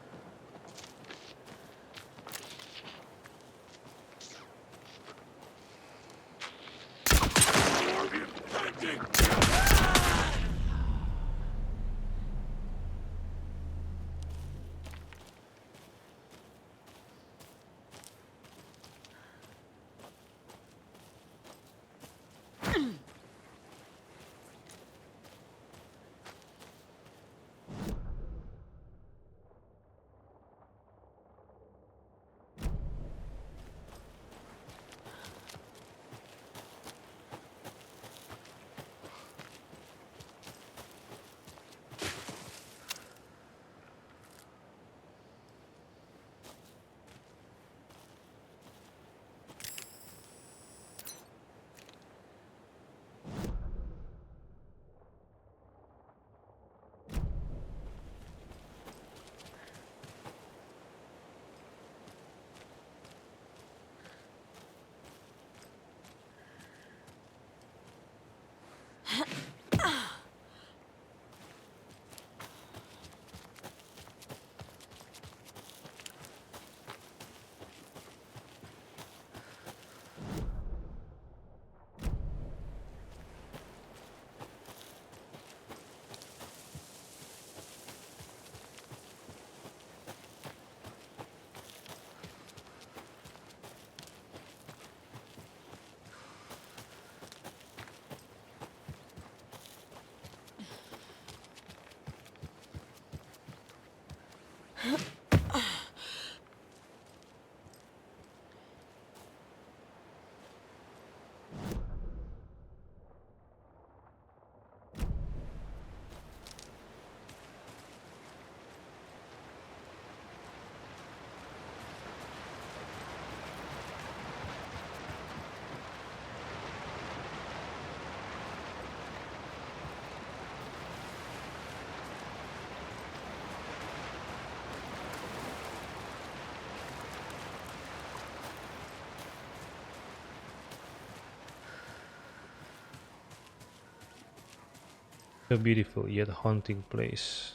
[SPEAKER 2] A beautiful yet haunting place.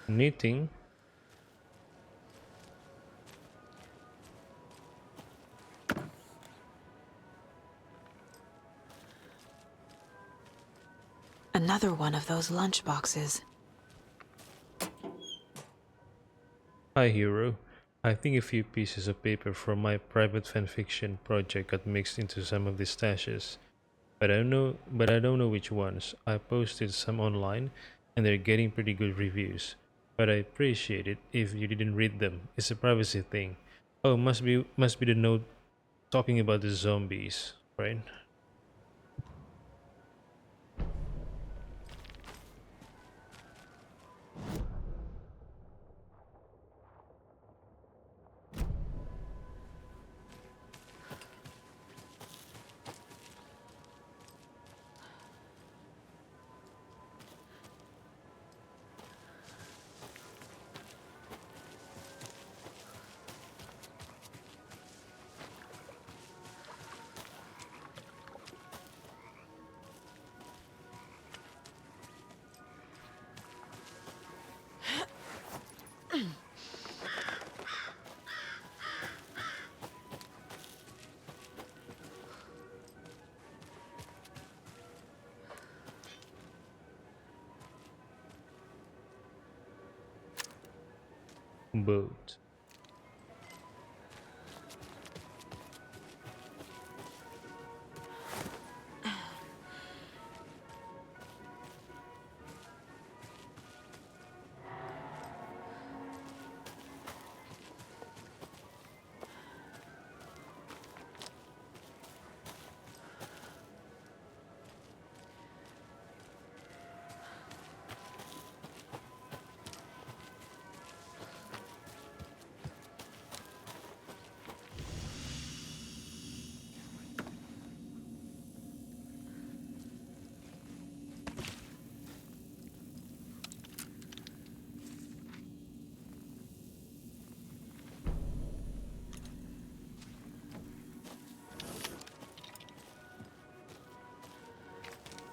[SPEAKER 2] Knitting.
[SPEAKER 7] Another one of those lunch boxes.
[SPEAKER 2] Hi, hero. I think a few pieces of paper from my private fanfiction project got mixed into some of the stashes. But I don't know which ones. I posted some online and they're getting pretty good reviews. But I appreciate it if you didn't read them. It's a privacy thing. Oh, must be the note talking about the zombies, right? boat.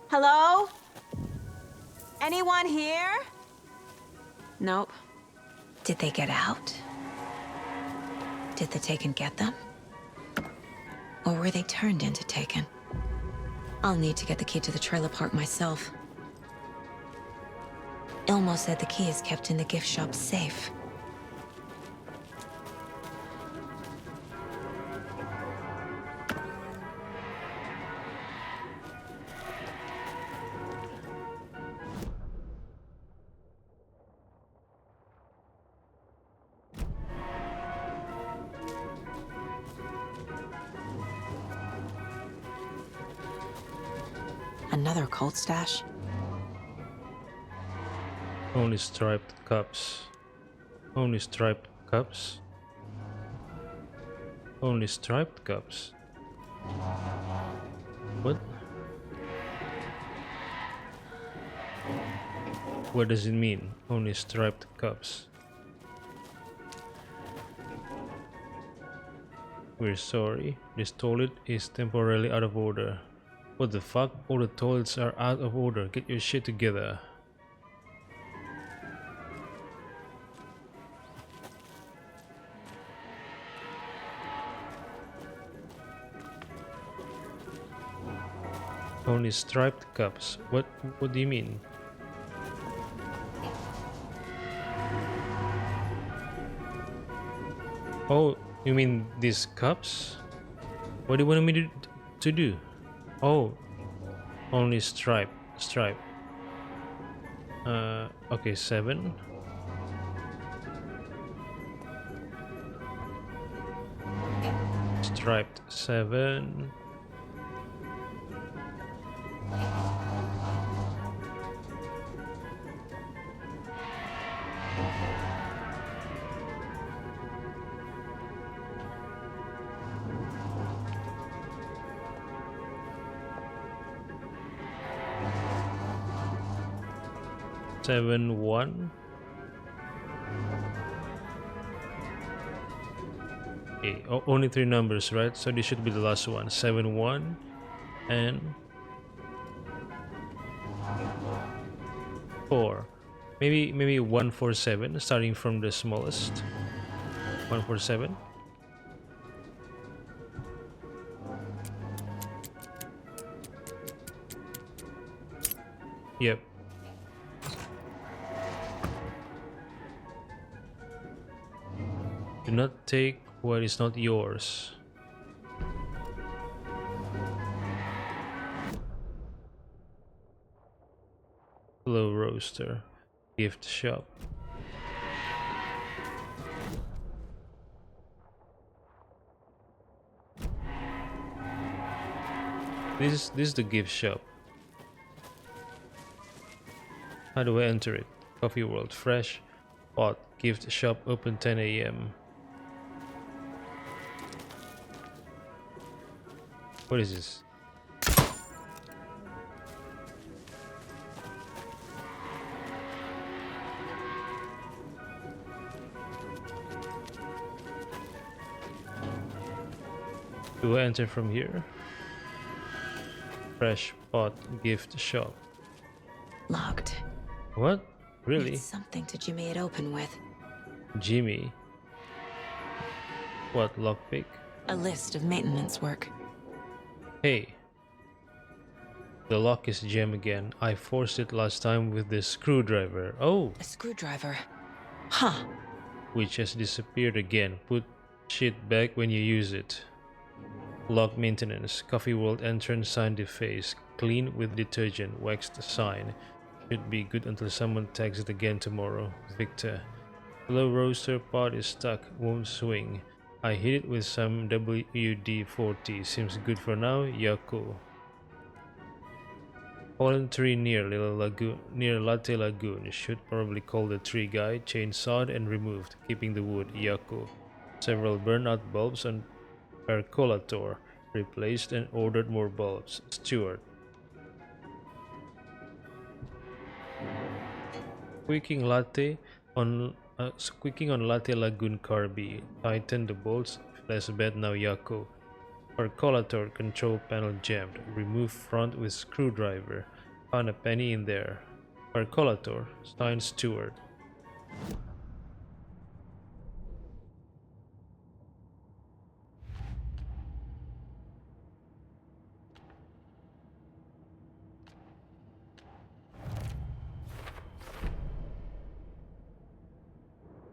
[SPEAKER 9] Hello? Anyone here?
[SPEAKER 7] Nope. Did they get out? Did the Taken get them? Or were they turned into Taken? I'll need to get the key to the trailer park myself. Ilmo said the key is kept in the gift shop safe. Another cult stash?
[SPEAKER 2] Only striped cups. Only striped cups. Only striped cups. What? What does it mean? Only striped cups. We're sorry. This toilet is temporarily out of order. What the fuck? All the toilets are out of order. Get your shit together. Only striped cups. What do you mean? Oh, you mean these cups? What do you want me to do? Oh, only stripe. Okay, 7. Striped 7. Seven, 1. Okay, only 3 numbers, right? So this should be the last one. 7, 1, and 4. Maybe 147, starting from the smallest. 147. Yep. Do not take what is not yours. Hello, roaster. Gift shop. This is the gift shop. How do I enter it? Coffee World, fresh pot, gift shop, open 10 a.m. What is this? Do I enter from here? Fresh pot, gift shop.
[SPEAKER 7] Locked.
[SPEAKER 2] What? Really?
[SPEAKER 7] It's something to jimmy it open with.
[SPEAKER 2] Jimmy? What, lockpick?
[SPEAKER 7] A list of maintenance work.
[SPEAKER 2] Hey. The lock is jammed again. I forced it last time with the screwdriver. Oh!
[SPEAKER 7] A screwdriver. Huh.
[SPEAKER 2] which has disappeared again. Put shit back when you use it. Lock maintenance. Coffee World entrance sign defaced. Clean with detergent. Waxed sign. Should be good until someone tags it again tomorrow. Victor. Low roaster pot is stuck. Won't swing. I hit it with some WD-40. Seems good for now. Yako. Fallen tree near Latte Lagoon. Should probably call the tree guy. Chainsawed and removed, keeping the wood. Yako. Several burnout bulbs on percolator. Replaced and ordered more bulbs. Stewart. Squeaking on Latte Lagoon Carby. Tighten the bolts. Less bad now. Yako. Percolator control panel jammed. Remove front with screwdriver. Found a penny in there. Percolator. Signed Stewart.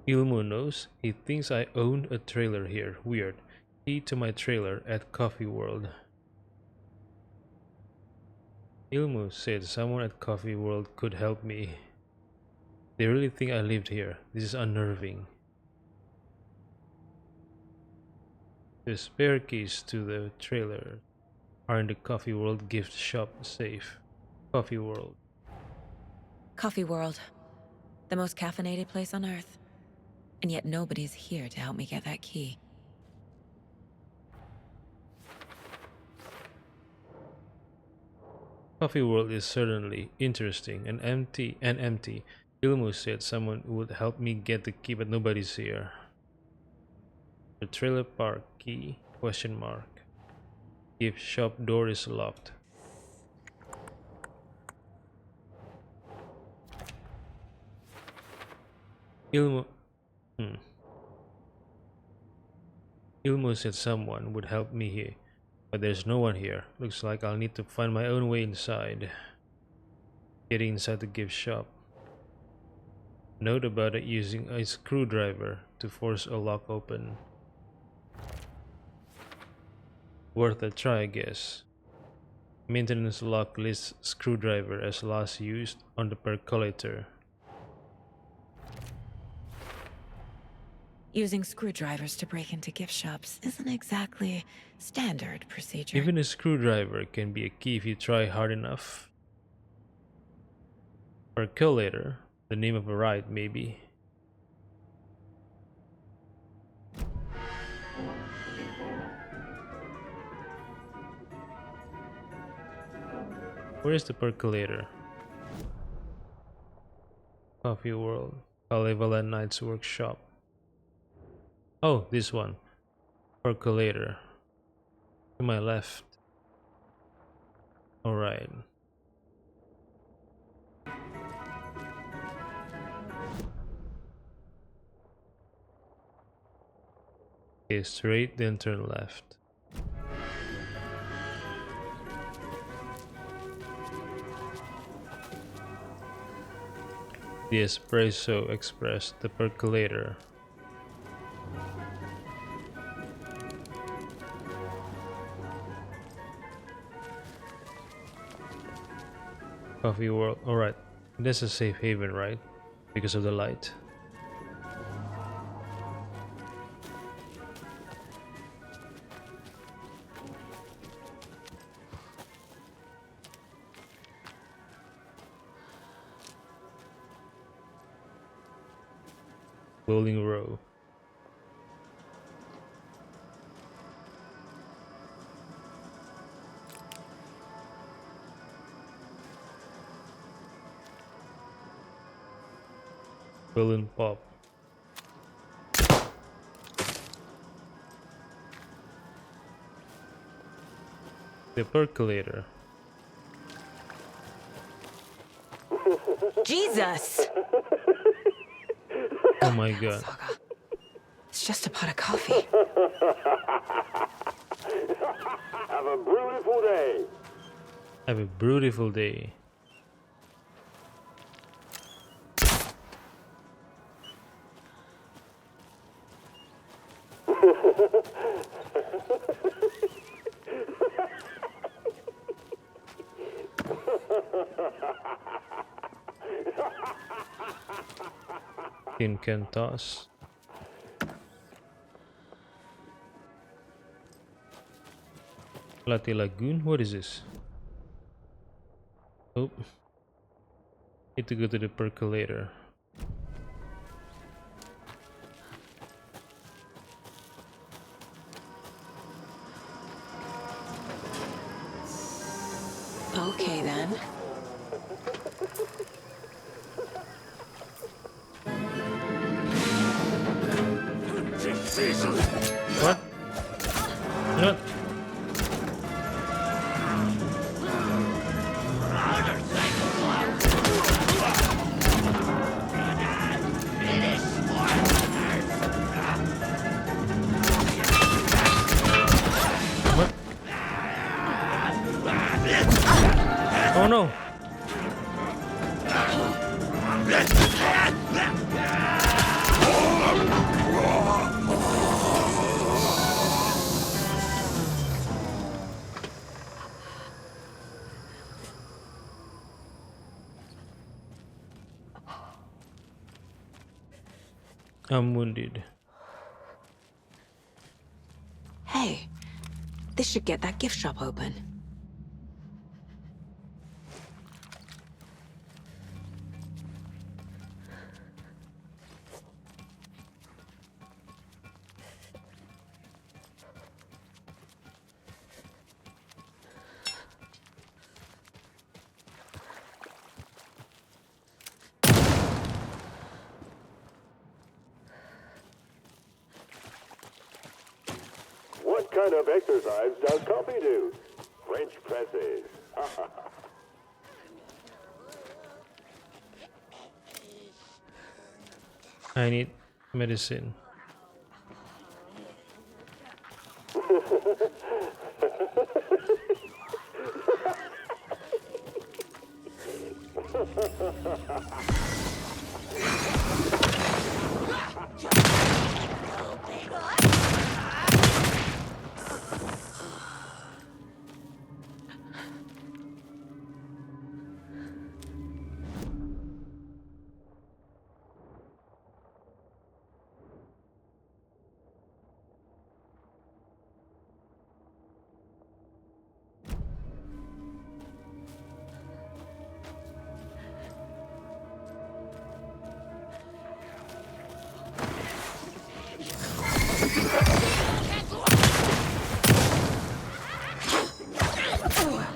[SPEAKER 2] Ilmo knows. He thinks I owned a trailer here. Weird. Key to my trailer at Coffee World. Ilmo said someone at Coffee World could help me. They really think I lived here. This is unnerving. The spare keys to the trailer are in the Coffee World gift shop safe. Coffee World.
[SPEAKER 7] Coffee World. The most caffeinated place on Earth. And yet nobody's here to help me get that key.
[SPEAKER 2] Coffee World is certainly interesting and empty. Ilmo said someone would help me get the key, but nobody's here. The trailer park key? Question mark. Gift shop door is locked. Ilmo said someone would help me here, but there's no one here. Looks like I'll need to find my own way inside. Getting inside the gift shop. Note about it using a screwdriver to force a lock open. Worth a try, I guess. Maintenance lock lists screwdriver as last used on the percolator.
[SPEAKER 7] Using screwdrivers to break into gift shops isn't exactly standard procedure.
[SPEAKER 2] Even a screwdriver can be a key if you try hard enough. Percolator, the name of a ride, maybe. Where is the percolator? Coffee World. Kalevala Knight's workshop. Oh, this one. Percolator. To my left. Alright. Okay, straight, then turn left. The Espresso Express, the percolator. Coffee World. Alright. This is a safe haven, right? Because of the light. Bowling row. Balloon pop. The percolator.
[SPEAKER 7] Jesus!
[SPEAKER 2] Oh my god.
[SPEAKER 7] Saga. It's just a pot of coffee.
[SPEAKER 16] Have a beautiful day.
[SPEAKER 2] Have a beautiful day. Tin can toss. Latte Lagoon? What is this? Oh. Need to go to the percolator.
[SPEAKER 7] Okay then.
[SPEAKER 2] What? What? What? Oh no! I'm wounded.
[SPEAKER 7] Hey, this should get that gift shop open.
[SPEAKER 1] What kind of exercise does coffee do? French presses.
[SPEAKER 2] I need medicine.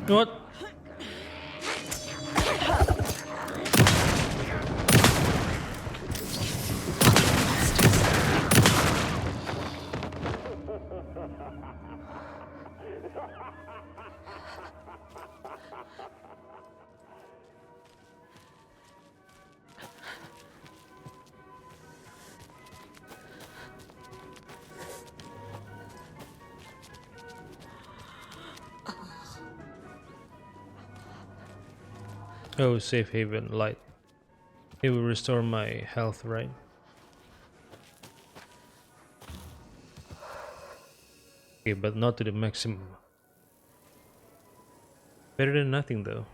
[SPEAKER 2] What? Oh, safe haven light. It will restore my health, right? Okay, but not to the maximum. Better than nothing though.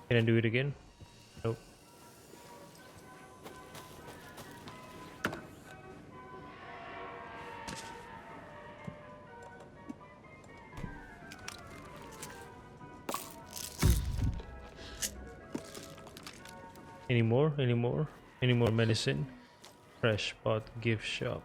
[SPEAKER 2] Can I do it again? Nope. Any more? Any more? Any more medicine? Fresh pot gift shop.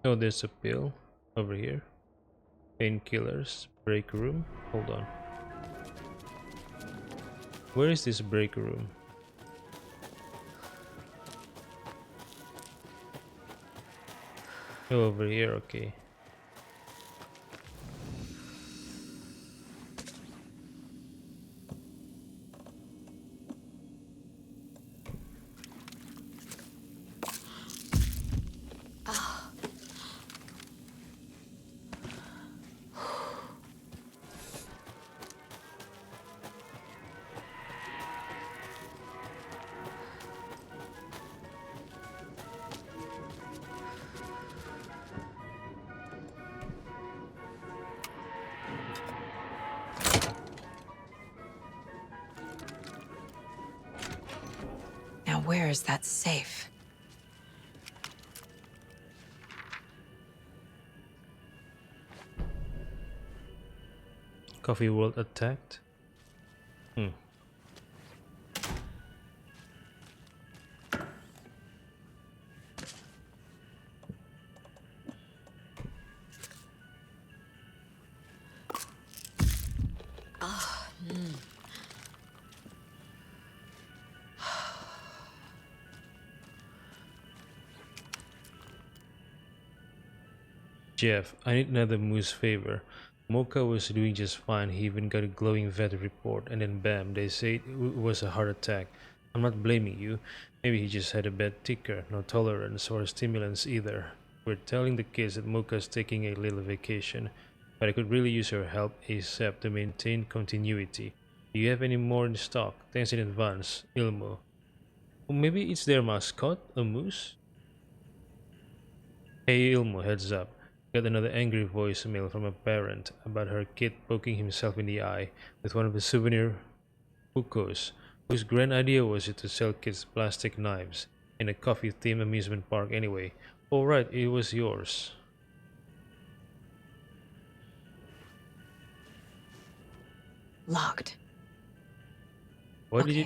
[SPEAKER 2] Oh, there's a pill over here. Painkillers. Break room. Hold on. Where is this break room? Oh, over here. Okay.
[SPEAKER 7] Now where is that safe?
[SPEAKER 2] Coffee World attacked? Hmm. Jeff, I need another moose favor. Mocha was doing just fine. He even got a glowing vet report, and then bam, they say it was a heart attack. I'm not blaming you. Maybe he just had a bad ticker, no tolerance or stimulants either. We're telling the kids that Mocha's taking a little vacation, but I could really use your help ASAP to maintain continuity. Do you have any more in stock? Thanks in advance, Ilmo. Or maybe it's their mascot, a moose? Hey Ilmo, heads up. Got another angry voicemail from a parent about her kid poking himself in the eye with one of the souvenir hookahs, whose grand idea was it to sell kids plastic knives in a coffee-themed amusement park anyway. Oh right, it was yours.
[SPEAKER 7] Locked.
[SPEAKER 2] Why did you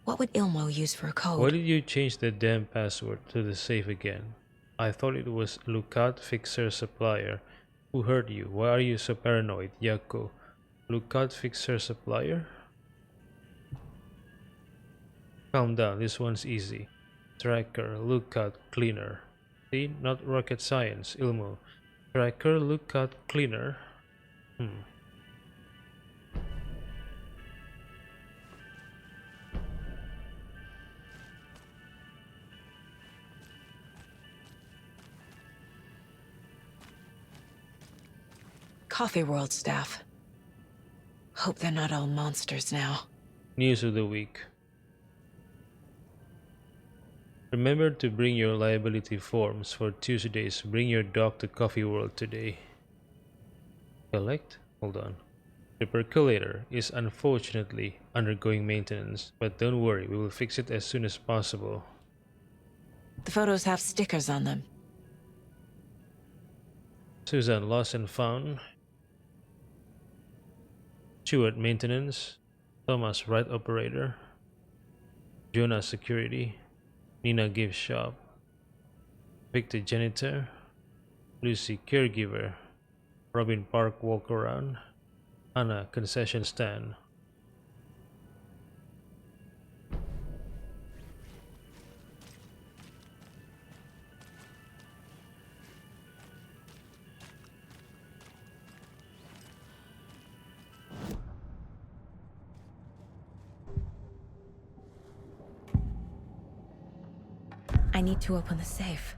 [SPEAKER 7] What would Ilmo use for a
[SPEAKER 2] Why
[SPEAKER 7] code?
[SPEAKER 2] did you change the damn password to the safe again? I thought it was Lookout Fixer Supplier. Who hurt you? Why are you so paranoid, Yako? Lookout Fixer Supplier? Calm down, this one's easy. Tracker, lookout, cleaner. See, not rocket science, Ilmo. Tracker, lookout, cleaner.
[SPEAKER 7] Coffee World staff. Hope they're not all monsters now.
[SPEAKER 2] News of the week. Remember to bring your liability forms for Tuesday's Bring Your Dog to Coffee World today. Collect? Hold on. The percolator is unfortunately undergoing maintenance, but don't worry, we will fix it as soon as possible.
[SPEAKER 7] The photos have stickers on them.
[SPEAKER 2] Susan, lost and found. Stewart, maintenance. Thomas, right operator. Jonah, security. Nina, gift shop. Victor, janitor. Lucy, caregiver. Robin, park walk around. Anna, concession stand.
[SPEAKER 7] I need to open the safe.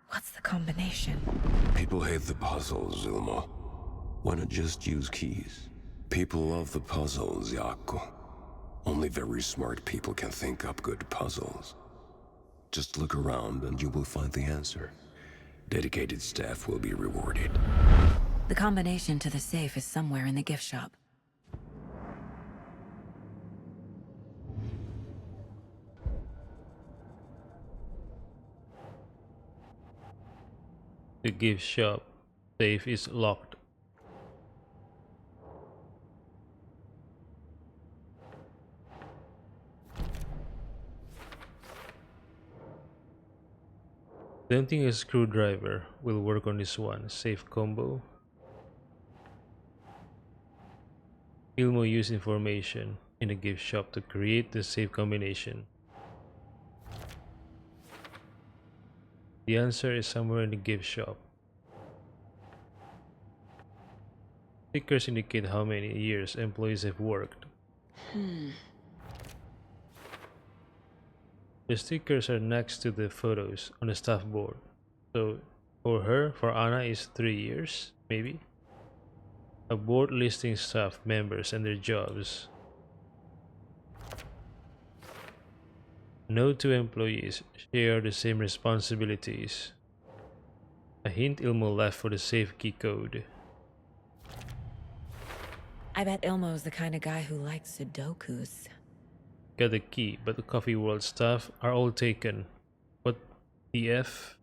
[SPEAKER 7] What's the combination?
[SPEAKER 3] People hate the puzzles, Ilmo. Why not just use keys? People love the puzzles, Yako. Only very smart people can think up good puzzles. Just look around and you will find the answer. Dedicated staff will be rewarded.
[SPEAKER 7] The combination to the safe is somewhere in the gift shop.
[SPEAKER 2] The gift shop safe is locked. Don't think a screwdriver will work on this one. Safe combo. Ilmo used information in the gift shop to create the safe combination. The answer is somewhere in the gift shop. Stickers indicate how many years employees have worked. The stickers are next to the photos on the staff board. So for Anna is 3 years, maybe. A board listing staff members and their jobs. No two employees share the same responsibilities. A hint Ilmo left for the safe key code.
[SPEAKER 7] I bet Ilmo's the kind of guy who likes Sudokus.
[SPEAKER 2] Got the key, but the Coffee World stuff are all taken. What the F?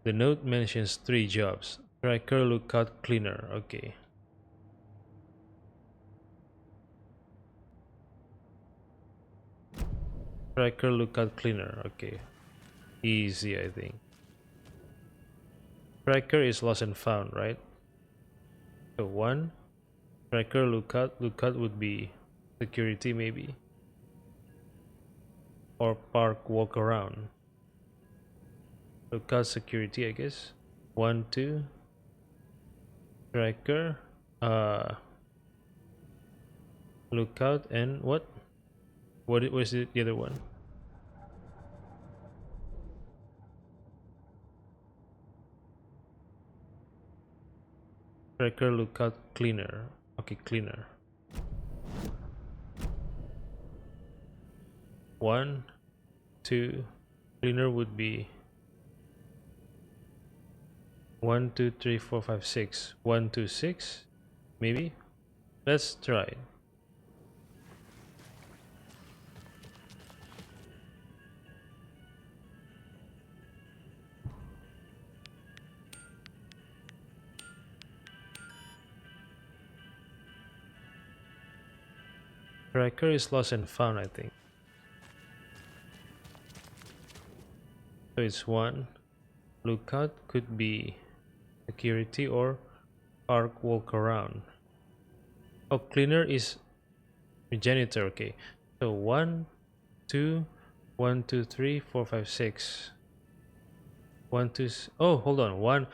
[SPEAKER 2] The note mentions 3 jobs. Tracker, lookout, cleaner. Okay. Tracker, lookout, cleaner. Okay. Easy, I think. Tracker is lost and found, right? So 1. Tracker, lookout. Lookout would be security, maybe. Or park, walk around. Lookout, security, I guess. 1, 2. Tracker. Lookout and what? What was it? The other one? Tracker, lookout, cleaner. Okay, cleaner. 1, 2. Cleaner would be 1, 2, 3, 4, 5, 6. 1, 2, 6. Maybe. Let's try it. Tracker is lost and found, I think. So it's 1. Lookout could be security or park, walk around. Oh, cleaner is janitor. Okay. So 1, 2, 1, 2, 3, 4, 5, 6. 1, 2. Oh, hold on. 1,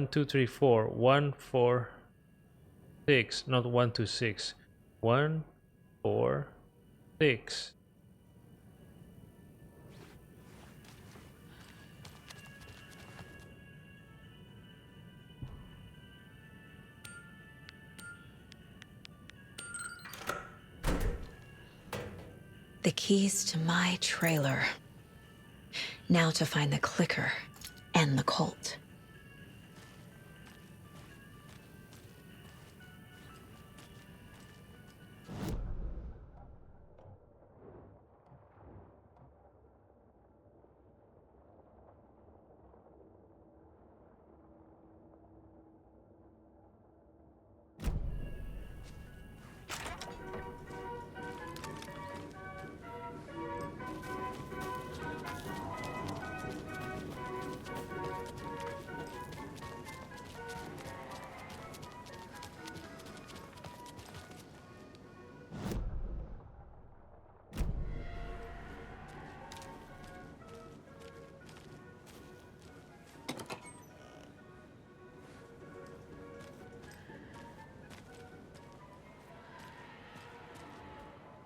[SPEAKER 2] 2, 3, 4. 1, 4, 6. Not 1, 2, 6. 1, 4, 6.
[SPEAKER 7] The keys to my trailer. Now to find the clicker and the Colt.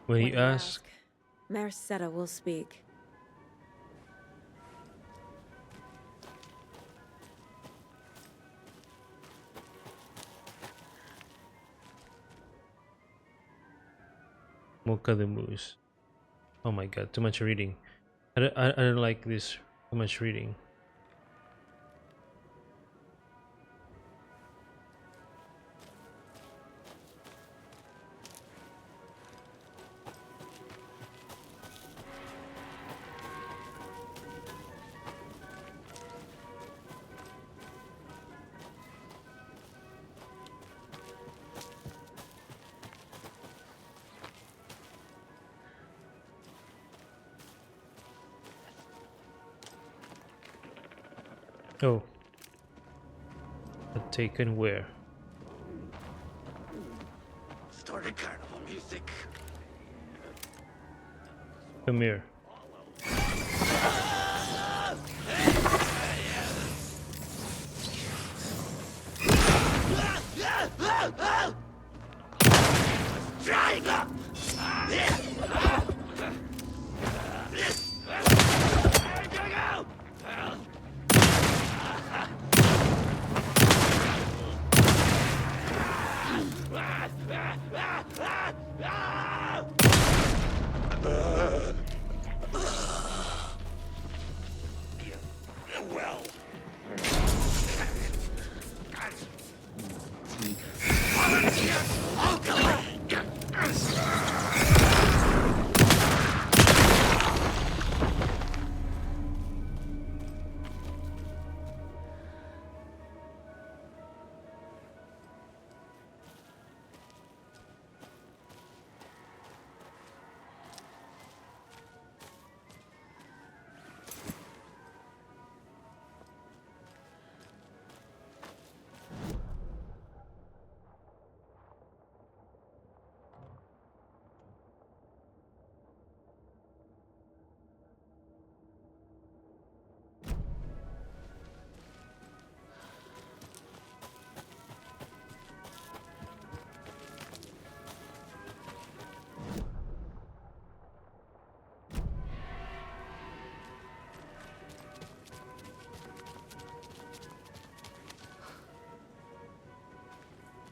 [SPEAKER 2] When you ask,
[SPEAKER 7] Merceda will speak.
[SPEAKER 2] Mocha the Moose. Oh my god, too much reading. I don't like this. Too much reading. Oh. But taken where?
[SPEAKER 15] Started carnival music.
[SPEAKER 2] Come here.
[SPEAKER 15] Triangle! Well. Alkaline!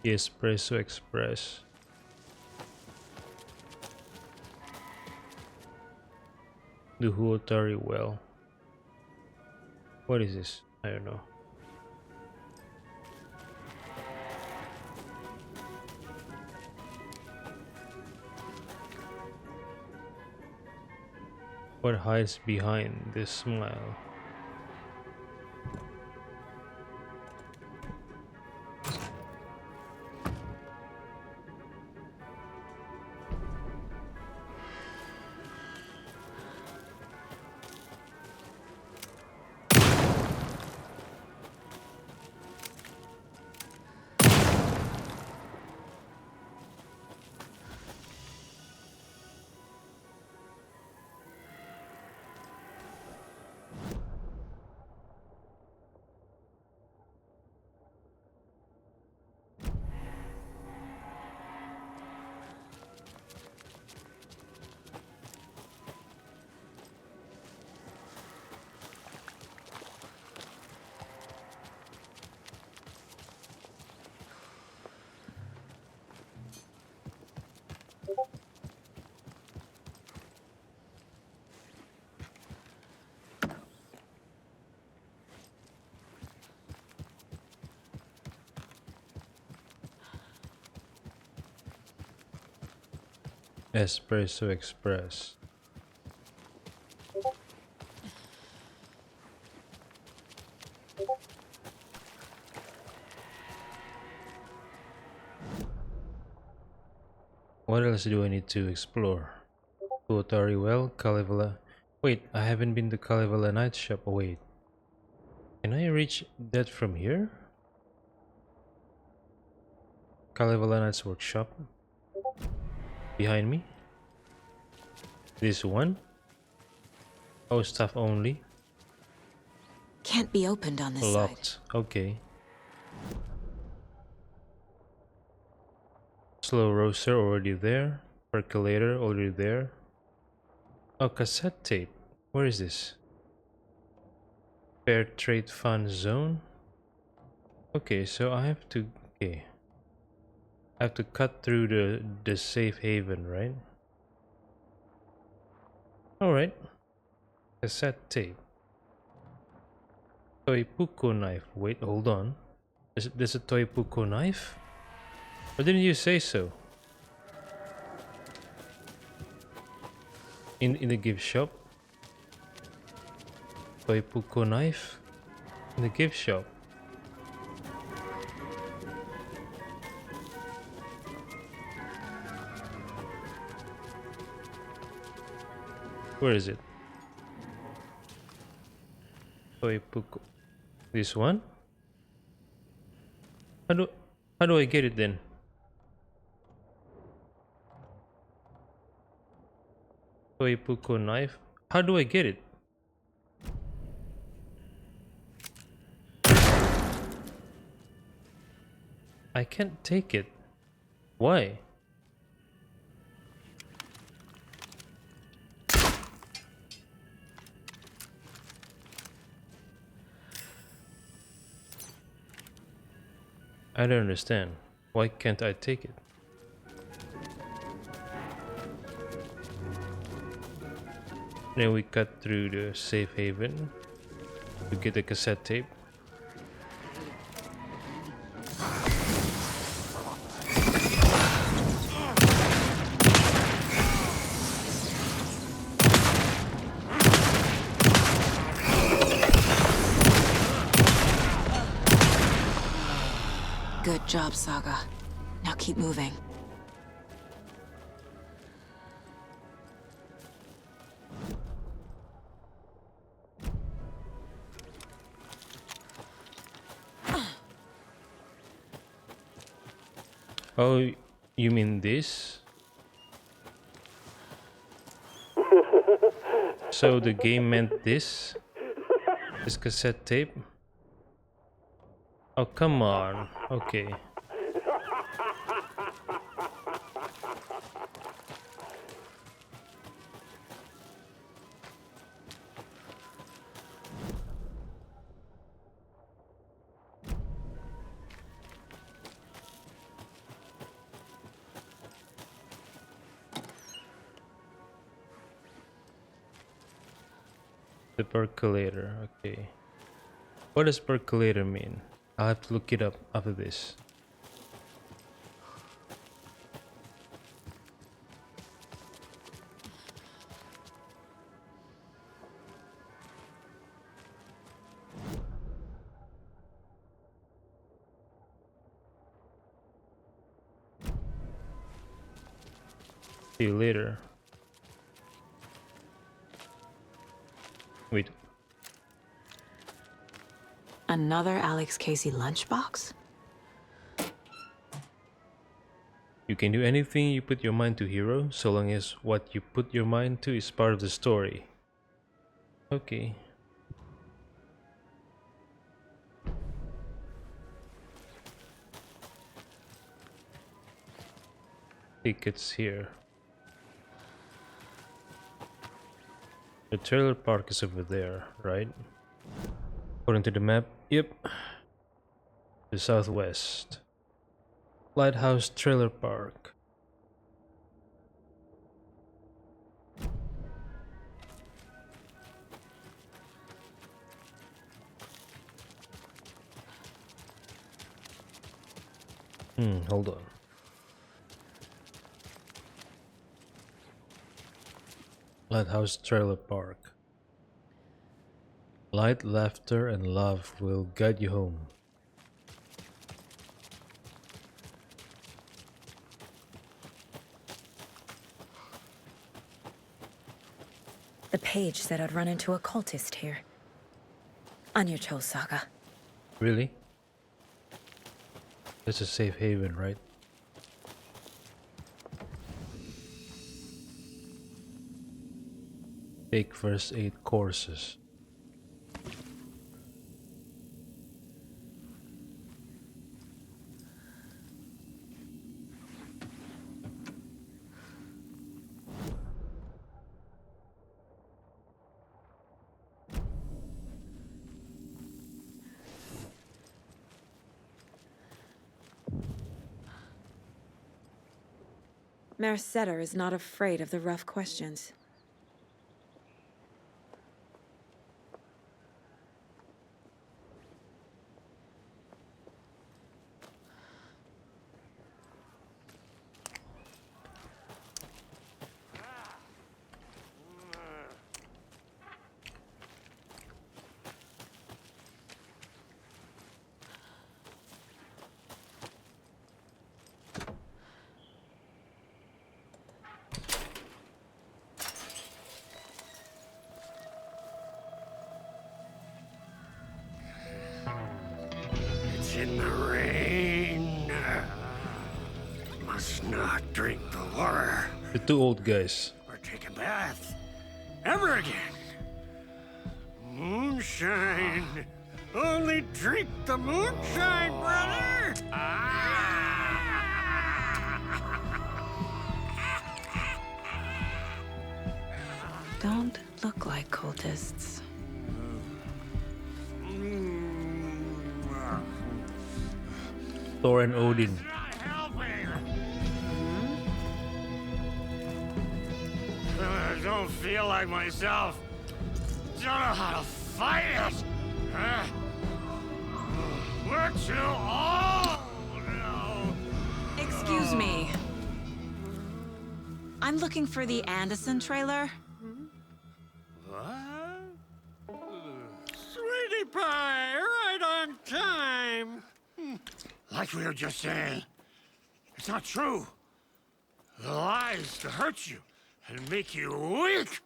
[SPEAKER 2] The Espresso Express. The Huotari Well. What is this? I don't know. What hides behind this smile? Espresso Express. What else do I need to explore? Huotari Well, Kalevala. Wait, I haven't been to Kalevala Night Shop. Oh, wait. Can I reach that from here? Kalevala Night's Workshop. Behind me? This one? Oh, staff only.
[SPEAKER 7] Can't be opened on this side.
[SPEAKER 2] Locked. Okay. Slow roaster already there. Percolator already there. Oh, cassette tape. Where is this? Fair trade fund zone. Okay, so I have to. Okay. I have to cut through the safe haven, right? All right. Cassette tape. Toipuko knife. Wait, hold on. There's a Toipuko knife? Or didn't you say so? In the gift shop? Toipuko knife? In the gift shop? Where is it? Toipuko. This one? How do I get it then? Toipuko knife. How do I get it? I can't take it. Why? I don't understand. Why can't I take it? Then we cut through the safe haven to get the cassette tape.
[SPEAKER 7] Good job, Saga. Now keep moving.
[SPEAKER 2] Oh, you mean this? So the game meant this? This cassette tape? Oh, come on. Okay. The percolator, okay. What does percolator mean? I'll have to look it up after this. See you later. Wait.
[SPEAKER 7] Another Alex Casey lunchbox?
[SPEAKER 2] You can do anything you put your mind to, hero, so long as what you put your mind to is part of the story. Okay. Tickets here. The trailer park is over there, right? According to the map, yep. The southwest. Lighthouse Trailer Park. Hold on. Lighthouse Trailer Park. Light, laughter, and love will guide you home.
[SPEAKER 7] The page said I'd run into a cultist here. On your Cho saga.
[SPEAKER 2] Really? It's a safe haven, right? Take first aid courses.
[SPEAKER 7] Mayor Setter is not afraid of the rough questions.
[SPEAKER 15] It's in the rain. Must not drink the water
[SPEAKER 2] The two old guys.
[SPEAKER 15] or take a bath ever again. Moonshine. Only drink the moonshine, brother.
[SPEAKER 7] Don't look like cultists.
[SPEAKER 2] Thor and Odin.
[SPEAKER 15] I don't feel like myself. Don't know how to fight it. We're too old now.
[SPEAKER 9] Excuse me. I'm looking for the Anderson trailer.
[SPEAKER 15] What? Sweetie pie, right on time. Like we were just saying, it's not true. The lies to hurt you and make you weak.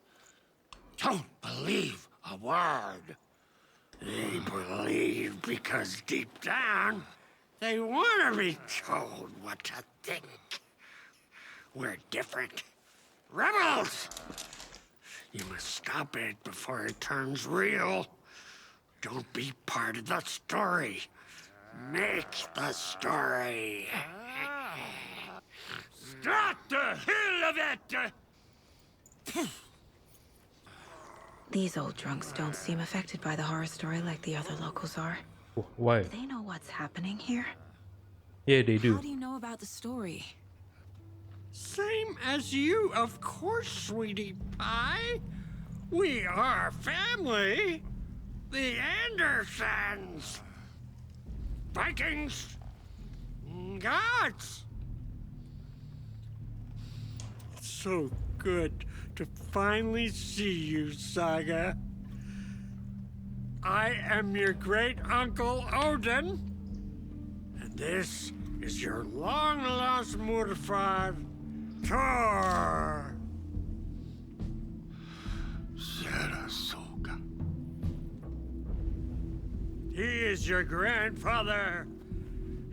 [SPEAKER 15] Don't believe a word. They believe because deep down, they want to be told what to think. We're different. Rebels! You must stop it before it turns real. Don't be part of the story. Make the story. Stop the hell of it!
[SPEAKER 7] These old drunks don't seem affected by the horror story like the other locals are.
[SPEAKER 2] Why?
[SPEAKER 7] Do they know what's happening here?
[SPEAKER 2] Yeah, they do.
[SPEAKER 7] How do you know about the story?
[SPEAKER 15] Same as you, of course, sweetie pie. We are family. The Andersons. Vikings. Gods. It's so good to finally see you, Saga. I am your great uncle Odin, and this is your long-lost mortified Thor. Sarasota. He is your grandfather,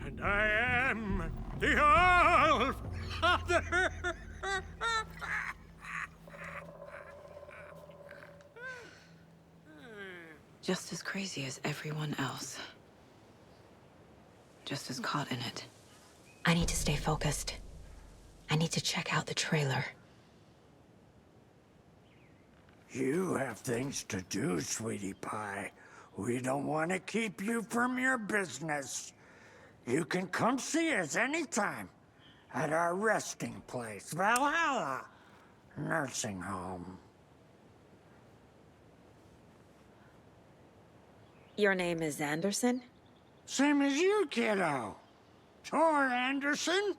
[SPEAKER 15] and I am the All-Father.
[SPEAKER 7] Just as crazy as everyone else. Just as caught in it. I need to stay focused. I need to check out the trailer.
[SPEAKER 15] You have things to do, sweetie pie. We don't want to keep you from your business. You can come see us anytime at our resting place, Valhalla Nursing Home.
[SPEAKER 7] Your name is Anderson?
[SPEAKER 15] Same as you, kiddo. Thor Anderson,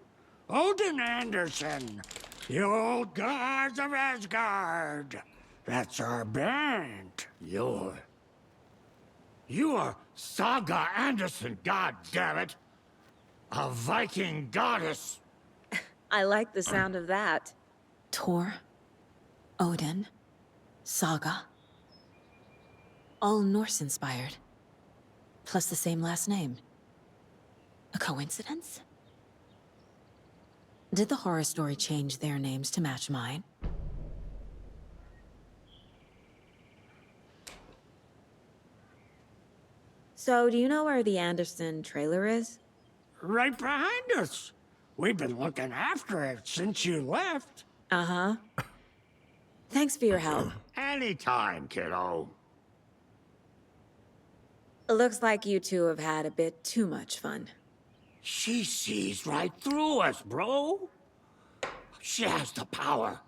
[SPEAKER 15] Odin Anderson, the old gods of Asgard. That's our band. You are Saga Anderson, goddammit. A Viking goddess.
[SPEAKER 7] I like the sound of that. Thor, Odin, Saga. All Norse-inspired. Plus the same last name. A coincidence? Did the horror story change their names to match mine? So, do you know where the Anderson trailer is?
[SPEAKER 15] Right behind us. We've been looking after it since you left.
[SPEAKER 7] Uh-huh. Thanks for your help.
[SPEAKER 15] Anytime, kiddo.
[SPEAKER 7] Looks like you two have had a bit too much fun.
[SPEAKER 15] She sees right through us, bro. She has the power.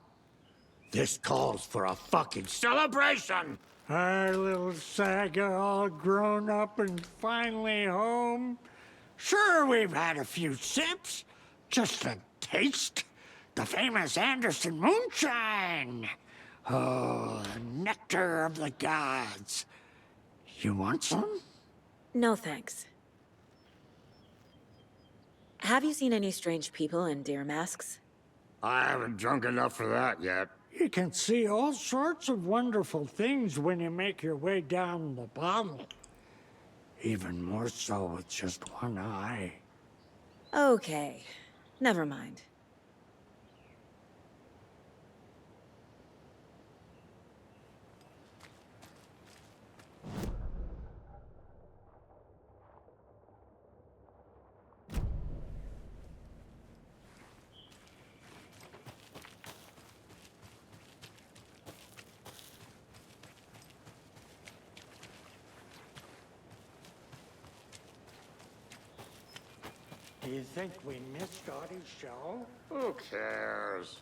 [SPEAKER 15] This calls for a fucking celebration. Our little Saga all grown up and finally home. Sure, we've had a few sips. Just a taste. The famous Anderson moonshine. Oh, the nectar of the gods. You want some?
[SPEAKER 7] No thanks. Have you seen any strange people in deer masks?
[SPEAKER 15] I haven't drunk enough for that yet. You can see all sorts of wonderful things when you make your way down the bottle. Even more so with just one eye.
[SPEAKER 7] Okay. Never mind.
[SPEAKER 15] Do you think we missed Dottie's show? Who cares?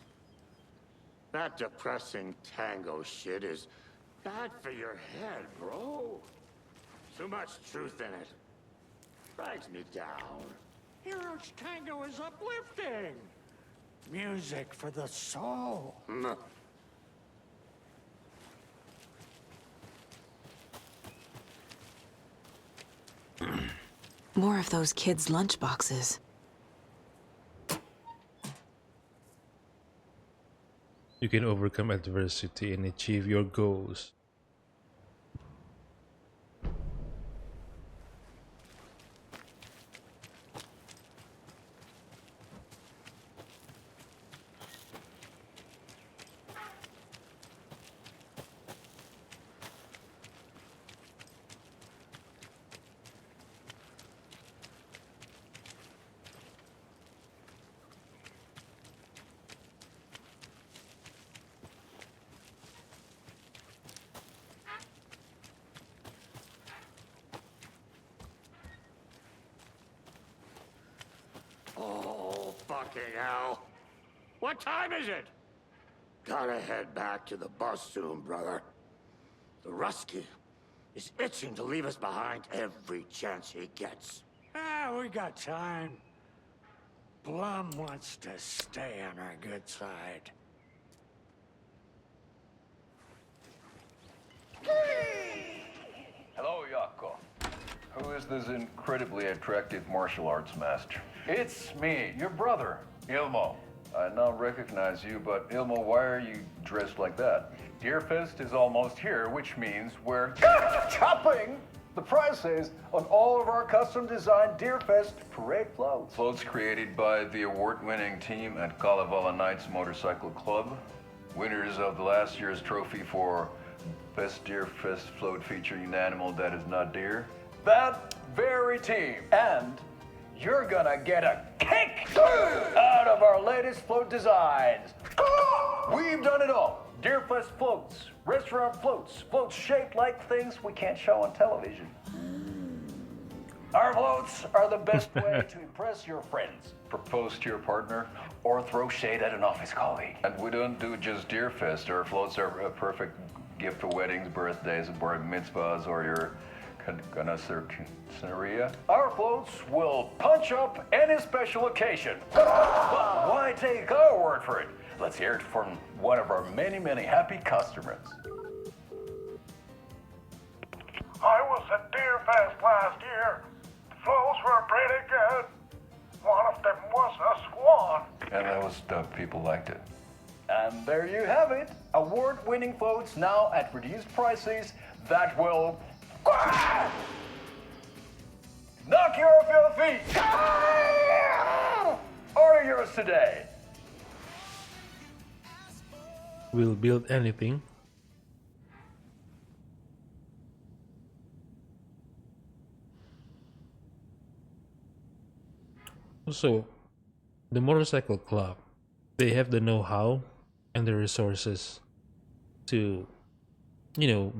[SPEAKER 15] That depressing tango shit is bad for your head, bro. Too much truth in it. Drags me down. Hero's tango is uplifting. Music for the soul.
[SPEAKER 7] More of those kids' lunchboxes.
[SPEAKER 2] You can overcome adversity and achieve your goals.
[SPEAKER 15] Oh, fucking hell. What time is it? Gotta head back to the bus soon, brother. Rusky is itching to leave us behind every chance he gets. We got time. Blum wants to stay on our good side.
[SPEAKER 5] Hello, Yako. Who is this incredibly attractive martial arts master? It's me, your brother, Ilmo. I now recognize you, but Ilmo, why are you dressed like that? Deerfest is almost here, which means we're chopping the prices on all of our custom-designed Deerfest parade floats. Floats created by the award-winning team at Kalevala Knights Motorcycle Club, winners of the last year's trophy for Best Deerfest float featuring an animal that is not deer. That very team. And you're gonna get a kick out of our latest float designs. We've done it all. Deerfest floats, restaurant floats, floats shaped like things we can't show on television. Our floats are the best way to impress your friends, propose to your partner, or throw shade at an office colleague. And we don't do just Deerfest. Our floats are a perfect gift for weddings, birthdays, bar mitzvahs, or your scenario. Our floats will punch up any special occasion. But why take our word for it? Let's hear it from one of our many, many happy customers.
[SPEAKER 10] I was at Deerfest last year. The floats were pretty good. One of them was a swan.
[SPEAKER 5] And those people liked it. And there you have it. Award-winning floats now at reduced prices that will knock you off your feet. Order yours today.
[SPEAKER 2] We'll build anything. Also, the motorcycle club, they have the know-how and the resources to,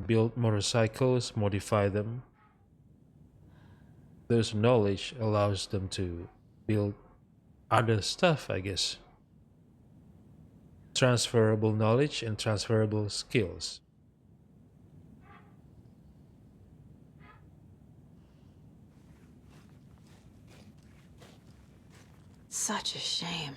[SPEAKER 2] build motorcycles, modify them. Those knowledge allows them to build other stuff, I guess. Transferable knowledge and transferable skills.
[SPEAKER 7] Such a shame.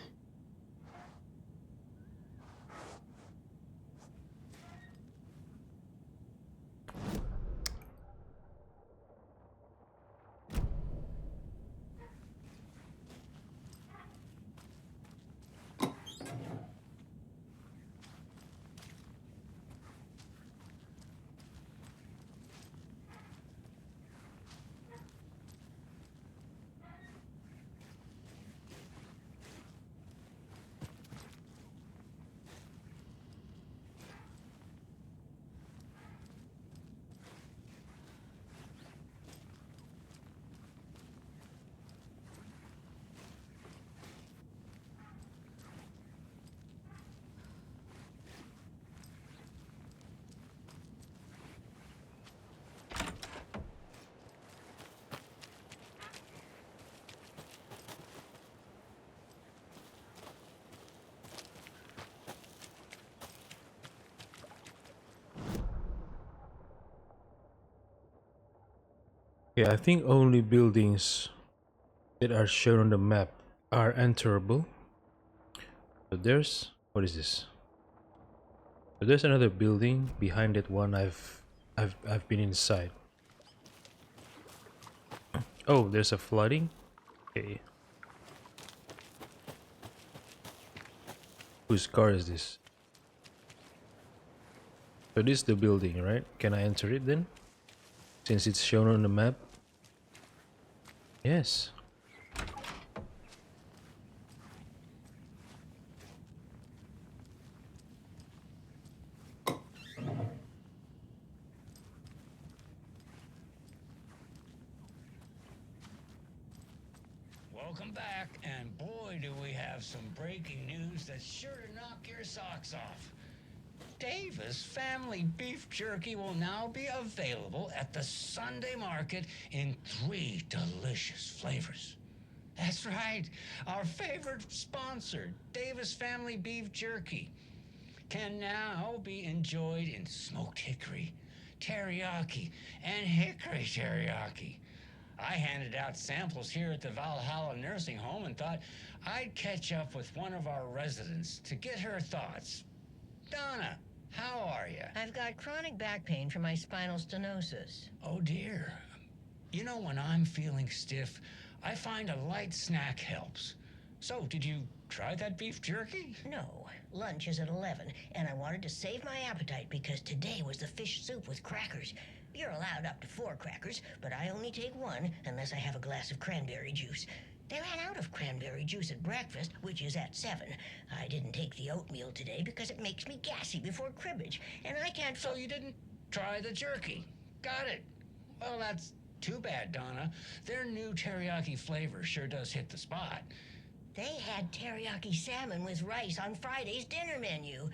[SPEAKER 2] Yeah, I think only buildings that are shown on the map are enterable. So what is this? So there's another building behind that one I've been inside. Oh, there's a flooding. Okay. Whose car is this? So this is the building, right? Can I enter it then? Since it's shown on the map? Yes.
[SPEAKER 8] Welcome back, and boy, do we have some breaking news that's sure to knock your socks off. Davis Family Beef Jerky will now be available at the Sunday market in 3 delicious flavors. That's right, our favorite sponsor, Davis Family Beef Jerky, can now be enjoyed in smoked hickory, teriyaki and hickory teriyaki. I handed out samples here at the Valhalla nursing home and thought I'd catch up with one of our residents to get her thoughts. Donna, how are you?
[SPEAKER 12] I've got chronic back pain from my spinal stenosis.
[SPEAKER 8] Oh dear. You know, when I'm feeling stiff, I find a light snack helps. So, did you try that beef jerky?
[SPEAKER 12] No, lunch is at 11, and I wanted to save my appetite because today was the fish soup with crackers. You're allowed up to 4 crackers, but I only take 1 unless I have a glass of cranberry juice. They ran out of cranberry juice at breakfast, which is at 7. I didn't take the oatmeal today because it makes me gassy before cribbage, and I can't...
[SPEAKER 8] So you didn't try the jerky? Got it. Well, that's too bad, Donna. Their new teriyaki flavor sure does hit the spot.
[SPEAKER 12] They had teriyaki salmon with rice on Friday's dinner menu.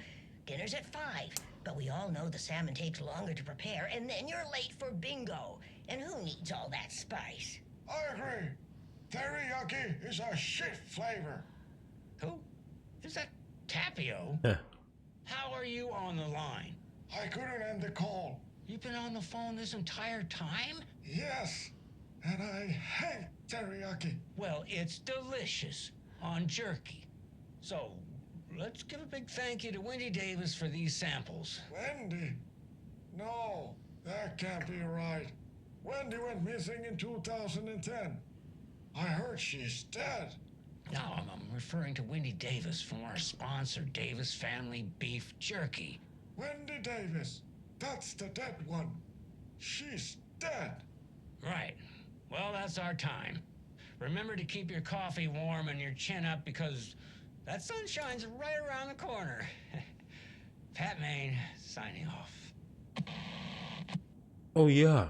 [SPEAKER 12] Dinner's at 5, but we all know the salmon takes longer to prepare, and then you're late for bingo. And who needs all that spice?
[SPEAKER 10] I agree. Teriyaki is a shit flavor.
[SPEAKER 8] Who? Is that Tapio?
[SPEAKER 2] Yeah.
[SPEAKER 8] How are you on the line?
[SPEAKER 10] I couldn't end the call.
[SPEAKER 8] You've been on the phone this entire time?
[SPEAKER 10] Yes, and I hate teriyaki.
[SPEAKER 8] Well, it's delicious on jerky. So, let's give a big thank you to Wendy Davis for these samples.
[SPEAKER 10] Wendy? No, that can't be right. Wendy went missing in 2010. I heard she's dead.
[SPEAKER 8] No, I'm referring to Wendy Davis from our sponsor, Davis Family Beef Jerky.
[SPEAKER 10] Wendy Davis. That's the dead one. She's dead.
[SPEAKER 8] Right. Well, that's our time. Remember to keep your coffee warm and your chin up because that sunshine's right around the corner. Pat Maine, signing off.
[SPEAKER 2] Oh yeah.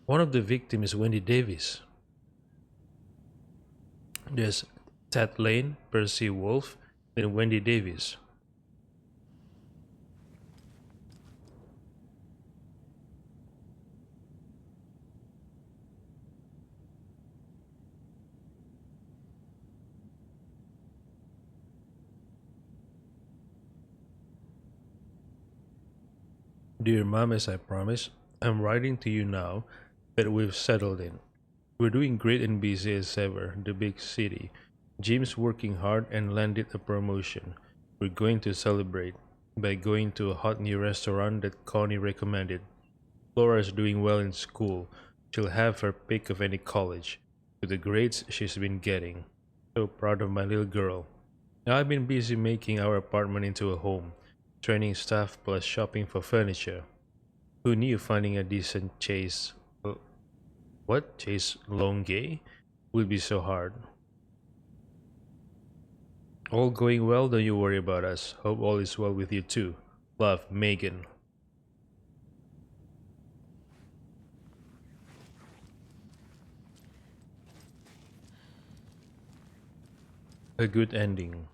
[SPEAKER 2] One of the victims is Wendy Davis. There's Ted Lane, Percy Wolf, and Wendy Davis. Dear Mom, as I promised, I'm writing to you now that we've settled in. We're doing great and busy as ever, the big city. Jim's working hard and landed a promotion. We're going to celebrate by going to a hot new restaurant that Connie recommended. Laura's doing well in school. She'll have her pick of any college, with the grades she's been getting. So proud of my little girl. Now I've been busy making our apartment into a home, training staff plus shopping for furniture. Who knew finding a decent Chase Longue would be so hard? All going well, don't you worry about us. Hope all is well with you too. Love, Megan. A good ending.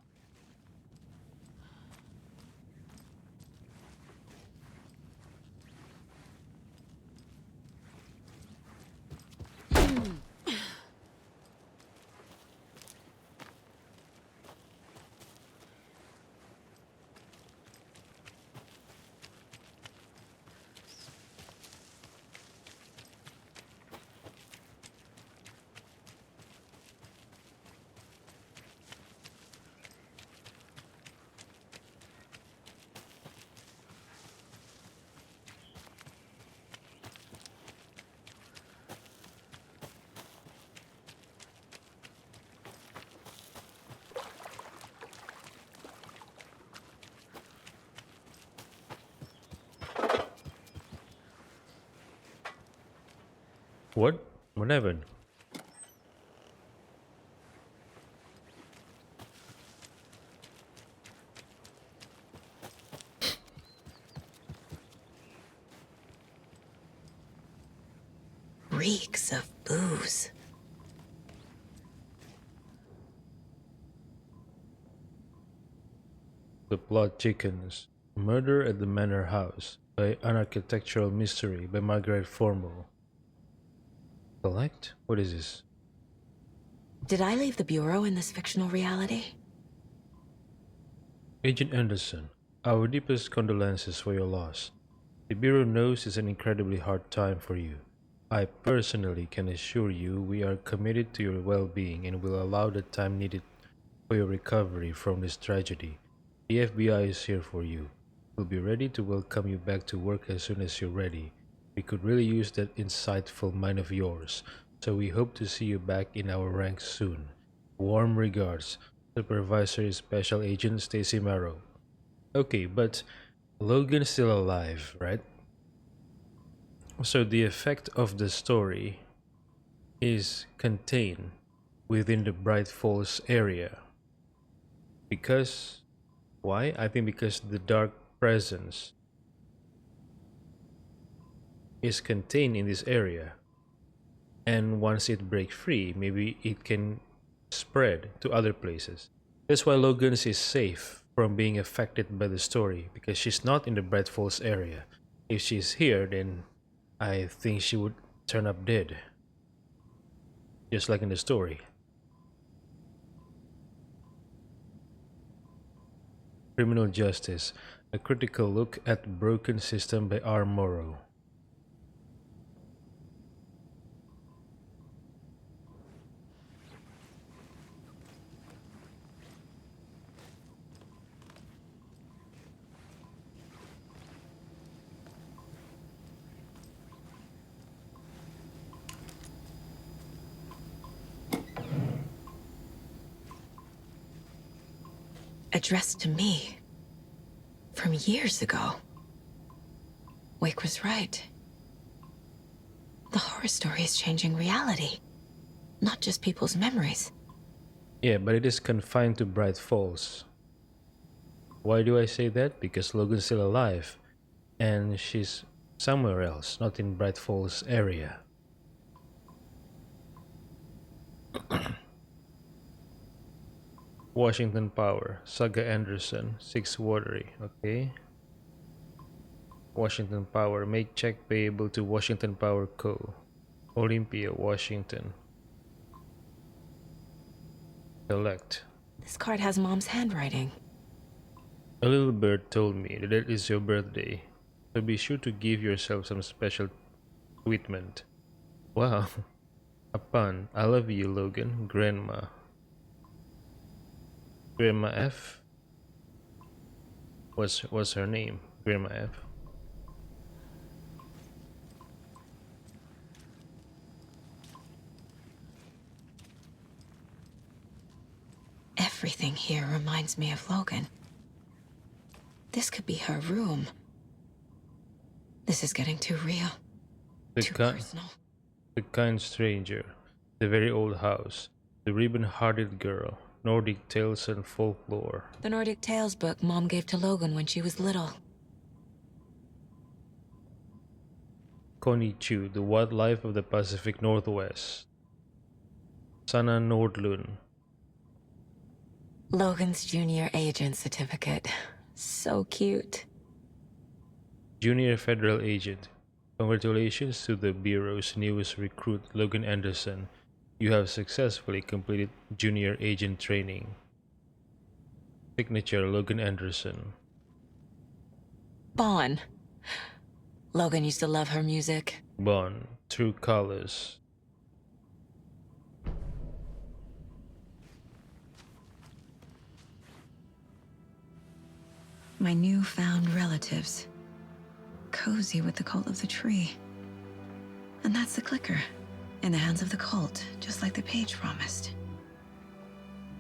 [SPEAKER 2] What? What happened?
[SPEAKER 7] Reeks of booze.
[SPEAKER 2] The Plot Chickens. Murder at the Manor House by An Architectural Mystery by Margaret Formal. Select? What is this?
[SPEAKER 7] Did I leave the Bureau in this fictional reality?
[SPEAKER 2] Agent Anderson, our deepest condolences for your loss. The Bureau knows it's an incredibly hard time for you. I personally can assure you we are committed to your well-being and will allow the time needed for your recovery from this tragedy. The FBI is here for you. We'll be ready to welcome you back to work as soon as you're ready. We could really use that insightful mind of yours, so we hope to see you back in our ranks soon. Warm regards, Supervisory Special Agent Stacy Marrow. Okay, but Logan's still alive, right? So the effect of the story is contained within the Bright Falls area. Because, why? I think because the dark presence is contained in this area. And once it breaks free, maybe it can spread to other places. That's why Logan's is safe from being affected by the story, because she's not in the Bright Falls area. If she's here, then I think she would turn up dead. Just like in the story. Criminal Justice, a critical look at Broken System by R. Morrow.
[SPEAKER 7] Addressed to me. From years ago. Wake was right. The horror story is changing reality. Not just people's memories.
[SPEAKER 2] Yeah, but it is confined to Bright Falls. Why do I say that? Because Logan's still alive. And she's somewhere else, not in Bright Falls area. Washington Power, Saga Anderson, 6 Watery, okay. Washington Power, make check payable to Washington Power Co. Olympia, Washington. Select.
[SPEAKER 7] This card has Mom's handwriting.
[SPEAKER 2] A little bird told me that it is your birthday, so be sure to give yourself some special treatment. Wow, a pun. I love you, Logan. Grandma. Grandma F? What's her name? Grandma F?
[SPEAKER 7] Everything here reminds me of Logan. This could be her room. This is getting too real. Too personal.
[SPEAKER 2] The kind stranger. The very old house. The ribbon-hearted girl. Nordic tales and folklore.
[SPEAKER 7] The Nordic Tales book Mom gave to Logan when she was little.
[SPEAKER 2] Connie Chu, The Wildlife of the Pacific Northwest. Sana Nordlund.
[SPEAKER 7] Logan's junior agent certificate. So cute.
[SPEAKER 2] Junior Federal Agent. Congratulations to the Bureau's newest recruit, Logan Anderson. You have successfully completed junior agent training. Signature, Logan Anderson.
[SPEAKER 7] Bon. Logan used to love her music.
[SPEAKER 2] Bon, True Colors.
[SPEAKER 7] My newfound relatives. Cozy with the cult of the tree. And that's the clicker. In the hands of the cult, just like the page promised.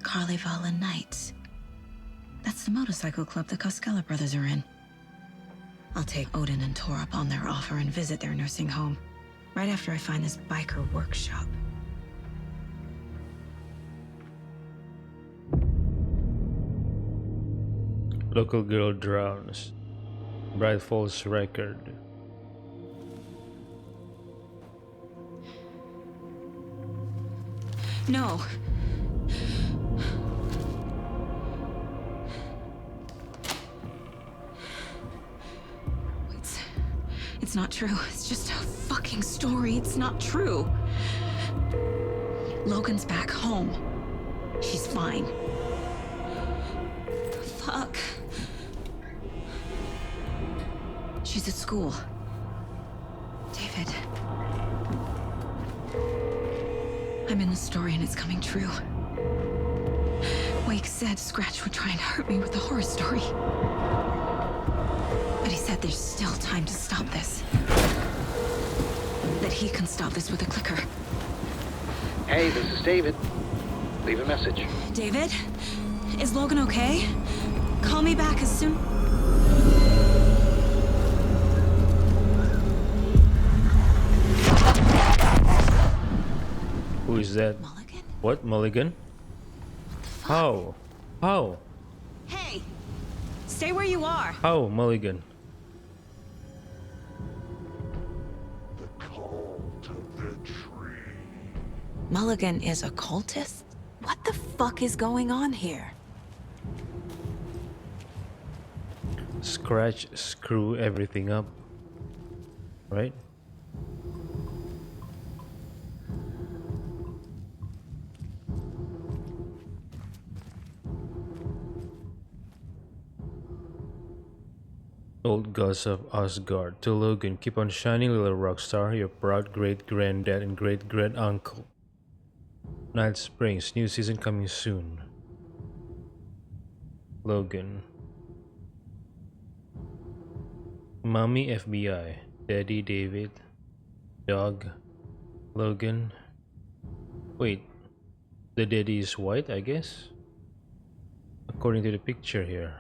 [SPEAKER 7] Carnival Knights. That's the motorcycle club the Koskela brothers are in. I'll take Odin and Tor up on their offer and visit their nursing home. Right after I find this biker workshop.
[SPEAKER 2] Local girl drowns. Bright Falls record.
[SPEAKER 7] No. It's not true. It's just a fucking story. It's not true. Logan's back home. She's fine. Fuck. She's at school. David. I'm in the story and it's coming true. Wake said Scratch would try and hurt me with a horror story. But he said there's still time to stop this. That he can stop this with a clicker.
[SPEAKER 14] Hey, this is David. Leave a message.
[SPEAKER 7] David? Is Logan okay? Call me back as soon...
[SPEAKER 2] Who is that?
[SPEAKER 7] Mulligan?
[SPEAKER 2] What? Mulligan? How? How?
[SPEAKER 9] Hey! Stay where you are.
[SPEAKER 2] How, Mulligan?
[SPEAKER 7] Mulligan is a cultist? What the fuck is going on here?
[SPEAKER 2] Scratch, screw everything up. Right? Old gods of Asgard, to Logan, keep on shining, little rock star, your proud great-granddad and great-grand-uncle. Night Springs, new season coming soon. Logan. Mommy FBI, Daddy David, Dog, Logan. Wait, the daddy is white, I guess? According to the picture here.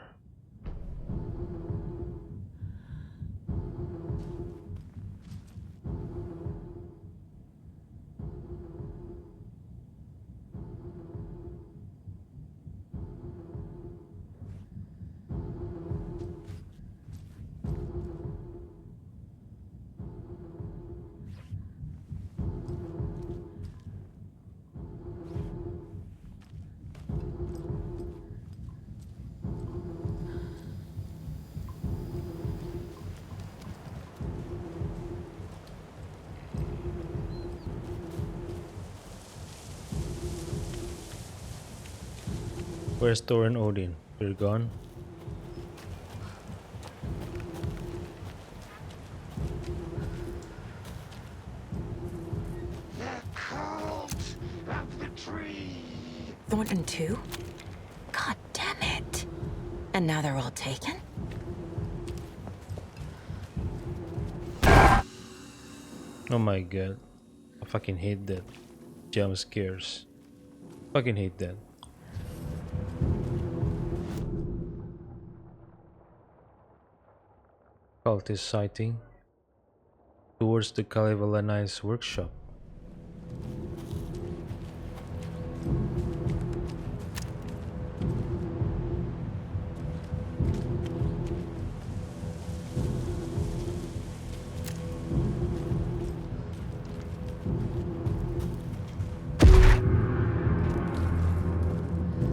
[SPEAKER 2] Where's Thor and Odin? They're gone.
[SPEAKER 15] The cult of the tree.
[SPEAKER 7] Thornton too? God damn it. And now they're all taken?
[SPEAKER 2] Oh my god. I fucking hate that. Jump scares. Fucking hate that. Cultist sighting towards the Kalevalanites workshop.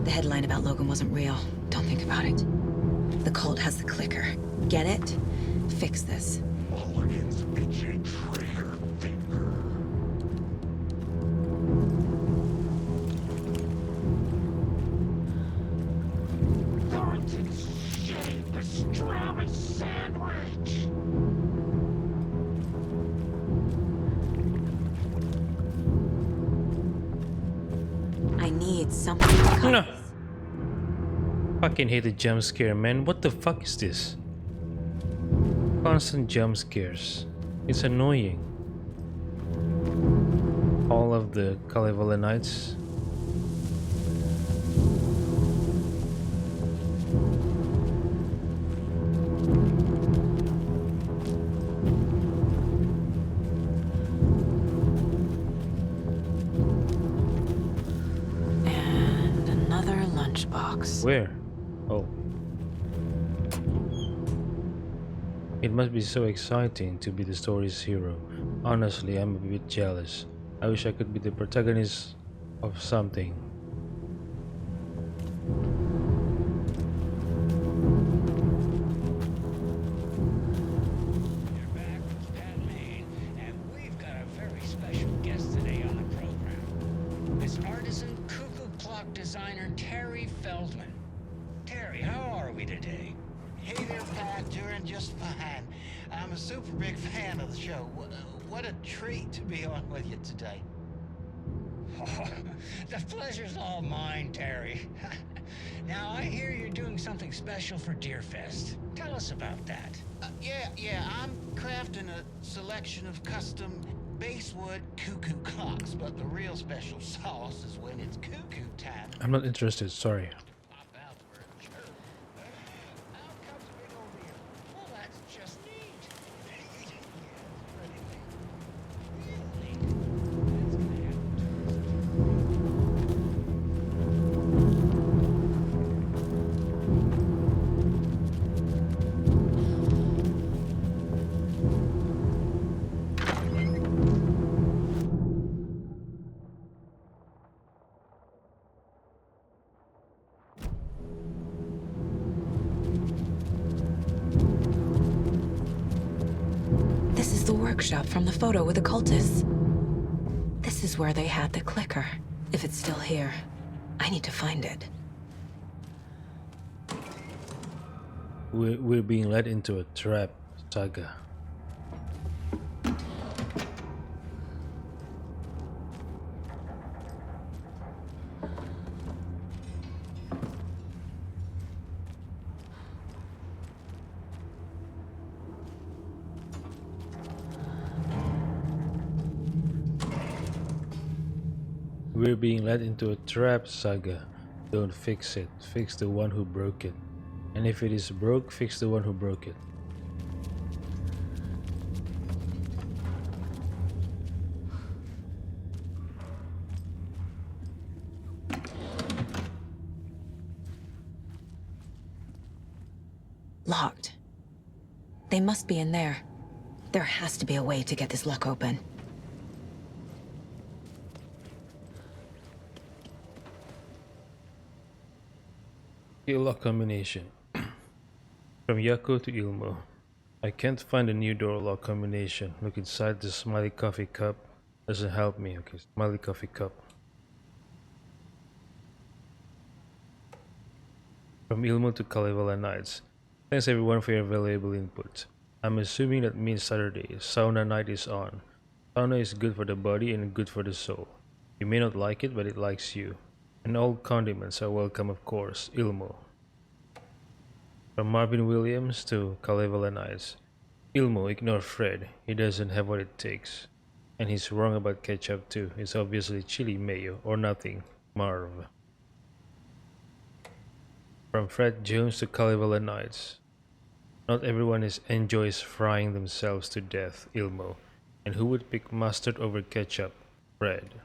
[SPEAKER 7] The headline about Logan wasn't real. Don't think about it. The cult has the clicker. Get it? Fix this.
[SPEAKER 15] Mulligan's itchy trigger finger. Thornton's shaped a strawberry sandwich.
[SPEAKER 7] I need something.
[SPEAKER 2] No. Fucking hate the jump scare, man. What the fuck is this? Constant jump scares. It's annoying. All of the Kalevalanites.
[SPEAKER 7] And another lunchbox.
[SPEAKER 2] Where? Oh. It must be so exciting to be the story's hero. Honestly, I'm a bit jealous. I wish I could be the protagonist of something.
[SPEAKER 8] We've got a very special guest today on the program. This artisan cuckoo clock designer, Terry Feldman. Terry, how are we today? Hey there, Pat. Doing just fine. I'm a super big fan of the show. What a treat to be on with you today. Oh, the pleasure's all mine, Terry. Now, I hear you're doing something special for Deerfest. Tell us about that. Yeah, I'm crafting a selection of custom basswood cuckoo clocks, but the real special sauce is when it's cuckoo time.
[SPEAKER 2] I'm not interested, sorry.
[SPEAKER 8] Well, that's just neat.
[SPEAKER 7] This is the workshop from the photo with the cultists. This is where they had the clicker. If it's still here, I need to find it.
[SPEAKER 2] We're being led into a trap, Saga. We're being led into a trap, Saga. Don't fix it. Fix the one who broke it. And if it is broke, fix the one who broke it.
[SPEAKER 7] Locked. They must be in there. There has to be a way to get this lock open.
[SPEAKER 2] Lock combination. From Yako to Ilmo. I can't find a new door lock combination. Look inside the smiley coffee cup. Doesn't help me. Okay, smiley coffee cup. From Ilmo to Kalevala Nights. Thanks everyone for your valuable input. I'm assuming that means Saturday. Sauna night is on. Sauna is good for the body and good for the soul. You may not like it, but it likes you. And all condiments are welcome, of course. Ilmo. From Marvin Williams to Kalevala Nights. Ilmo, ignore Fred. He doesn't have what it takes. And he's wrong about ketchup too. It's obviously chili mayo or nothing. Marv. From Fred Jones to Kalevala Nights. Not everyone enjoys frying themselves to death. Ilmo. And who would pick mustard over ketchup? Fred.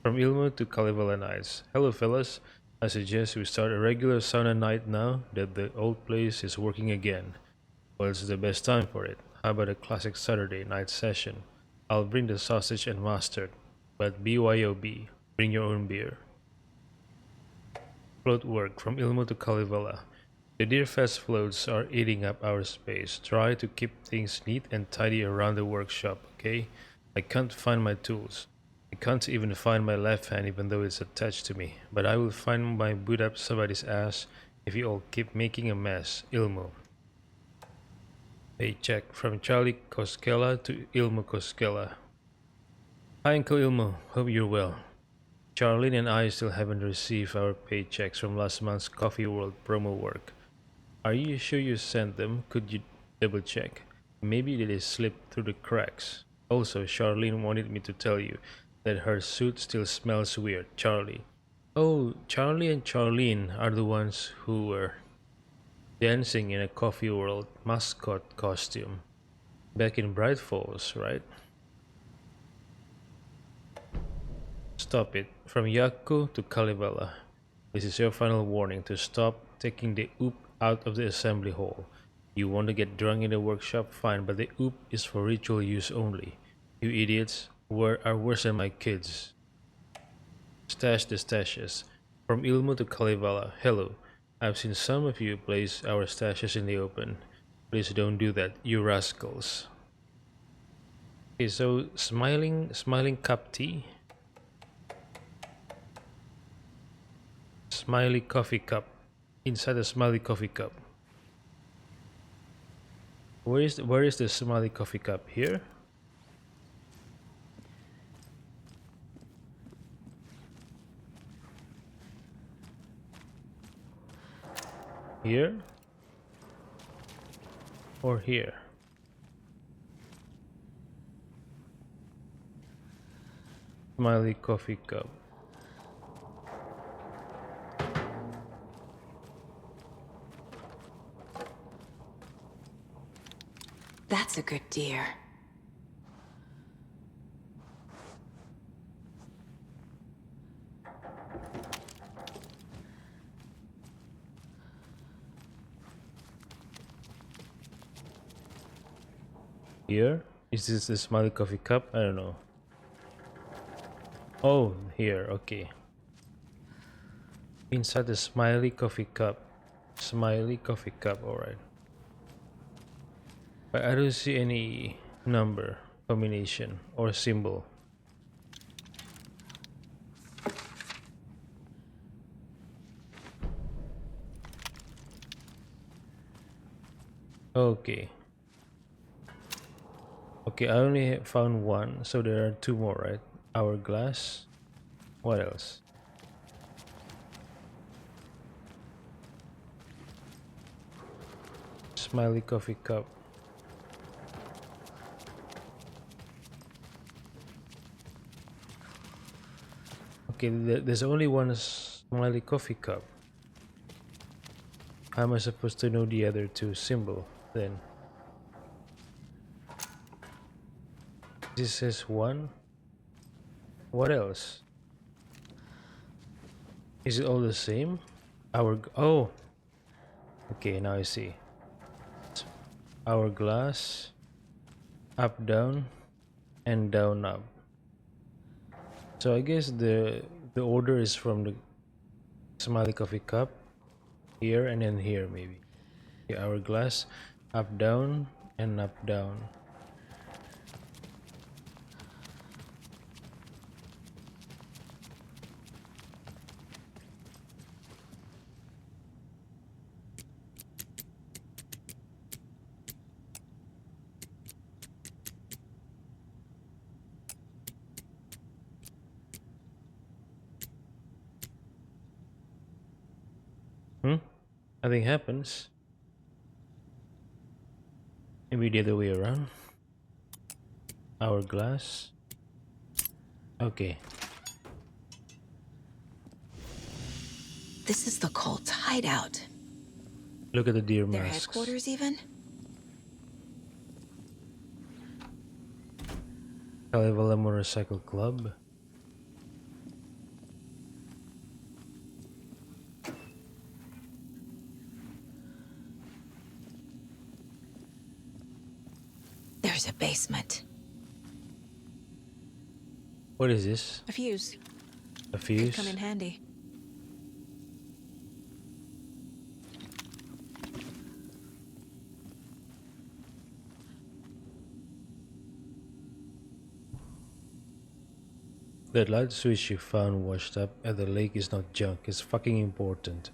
[SPEAKER 2] From Ilmo to Kalevala Nights. Hello fellas, I suggest we start a regular sauna night now that the old place is working again. Well, it's the best time for it. How about a classic Saturday night session? I'll bring the sausage and mustard, but BYOB, bring your own beer. Float work from Ilmo to Kalevala. The Deerfest floats are eating up our space. Try to keep things neat and tidy around the workshop, okay? I can't find my tools. I can't even find my left hand even though it's attached to me, but I will find my boot up somebody's ass if you all keep making a mess. Ilmo. Paycheck from Charlie Koskela to Ilmo Koskela. Hi Uncle Ilmo, hope you're well. Charlene and I still haven't received our paychecks from last month's Coffee World promo work. Are you sure you sent them? Could you double check? Maybe they slipped through the cracks. Also, Charlene wanted me to tell you that her suit still smells weird. Charlie. Oh, Charlie and Charlene are the ones who were dancing in a Coffee World mascot costume back in Bright Falls, right? Stop it. From Yako to Kalevala. This is your final warning to stop taking the oop out of the assembly hall. You want to get drunk in the workshop? Fine, but the oop is for ritual use only. You idiots are worse than my kids. Stash the stashes. From Ilmo to Kalevala. Hello. I've seen some of you place our stashes in the open. Please don't do that, you rascals. Okay, so smiling cup tea. Smiley coffee cup. Inside a smiley coffee cup. Where is the smiley coffee cup? Here? Here? Or here? Smiley coffee cup.
[SPEAKER 7] That's a good deer.
[SPEAKER 2] Here? Is this the smiley coffee cup? I don't know. Oh, here, okay. Inside the smiley coffee cup. Smiley coffee cup, alright. But I don't see any number, combination, or symbol. Okay. Okay, I only found one, so there are two more, right? Hourglass. What else? Smiley coffee cup. Okay, there's only one smiley coffee cup. How am I supposed to know the other two symbol then? This says one. What else? Is it all the same? Oh. Okay, now I see. Hourglass, up down, and down up. So I guess the order is from the smiley coffee cup here and then here maybe. The hourglass, up down and up down. Nothing happens. Maybe the other way around. Hourglass. Okay.
[SPEAKER 7] This is the cult's hideout.
[SPEAKER 2] Look at the deer
[SPEAKER 7] Their
[SPEAKER 2] masks.
[SPEAKER 7] headquarters, even?
[SPEAKER 2] Kalevala Motorcycle Club.
[SPEAKER 7] There's a basement.
[SPEAKER 2] What is this?
[SPEAKER 7] A fuse.
[SPEAKER 2] A fuse?
[SPEAKER 7] Could come in handy.
[SPEAKER 2] That light switch you found washed up at the lake is not junk, it's fucking important.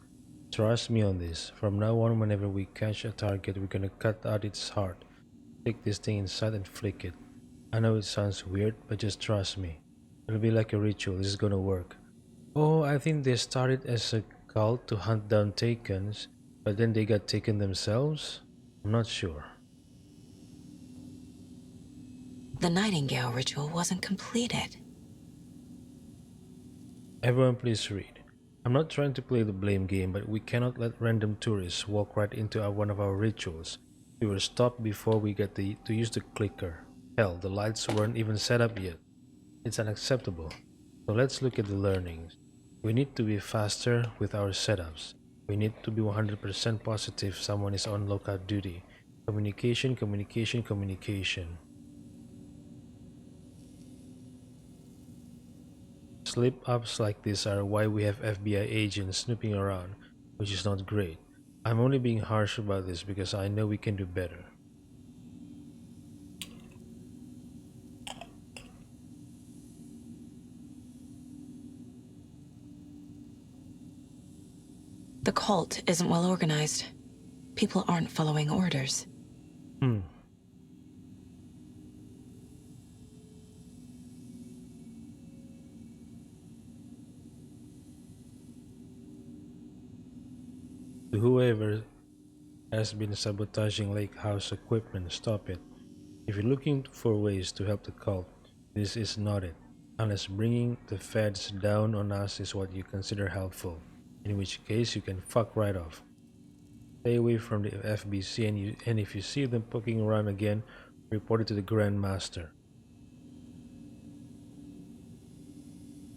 [SPEAKER 2] Trust me on this. From now on, whenever we catch a target, we're gonna cut out its heart. Take this thing inside and flick it. I know it sounds weird, but just trust me. It'll be like a ritual, this is gonna work. Oh, I think they started as a cult to hunt down Takens, but then they got taken themselves? I'm not sure.
[SPEAKER 7] The Nightingale ritual wasn't completed.
[SPEAKER 2] Everyone please read. I'm not trying to play the blame game, but we cannot let random tourists walk right into one of our rituals. We were stopped before we got to use the clicker. Hell, the lights weren't even set up yet. It's unacceptable. So let's look at the learnings. We need to be faster with our setups. We need to be 100% positive someone is on lookout duty. Communication, communication, communication. Slip-ups like this are why we have FBI agents snooping around, which is not great. I'm only being harsh about this because I know we can do better.
[SPEAKER 7] The cult isn't well organized. People aren't following orders.
[SPEAKER 2] Hmm. Whoever has been sabotaging Lake House equipment, stop it. If you're looking for ways to help the cult, this is not it. Unless bringing the feds down on us is what you consider helpful, in which case you can fuck right off. Stay away from the FBC, and if you see them poking around again, report it to the Grand Master.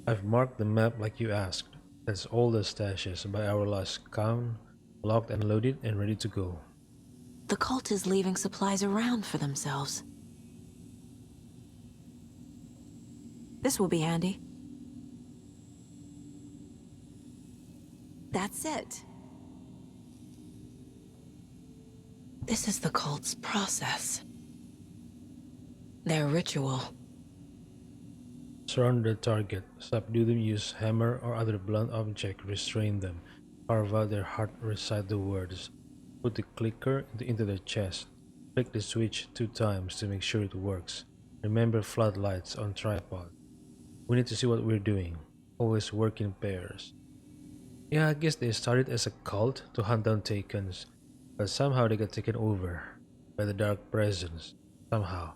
[SPEAKER 2] I've marked the map like you asked. That's all the stashes by our last count, locked and loaded and ready to go.
[SPEAKER 7] The cult is leaving supplies around for themselves. This will be handy. That's it. This is the cult's process. Their ritual.
[SPEAKER 2] Surround the target, subdue them, use hammer or other blunt object, restrain them, carve out their heart, recite the words. Put the clicker into their chest. Click the switch 2 times to make sure it works. Remember floodlights on tripod. We need to see what we're doing. Always work in pairs. Yeah, I guess they started as a cult to hunt down Takens, but somehow they got taken over by the dark presence. Somehow.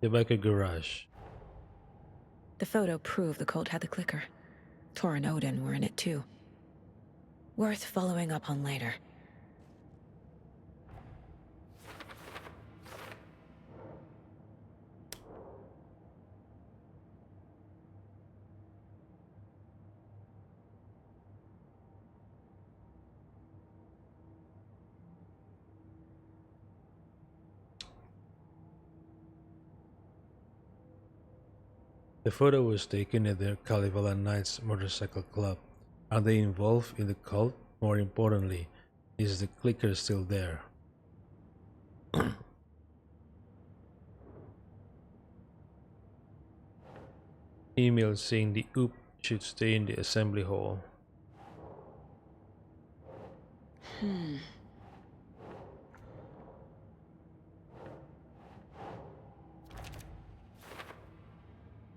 [SPEAKER 2] The biker garage.
[SPEAKER 7] The photo proved the cult had the clicker. Tor and Odin were in it too. Worth following up on later.
[SPEAKER 2] The photo was taken at their Kalevala Knights motorcycle club. Are they involved in the cult? More importantly, is the clicker still there? Email saying the OOP should stay in the assembly hall.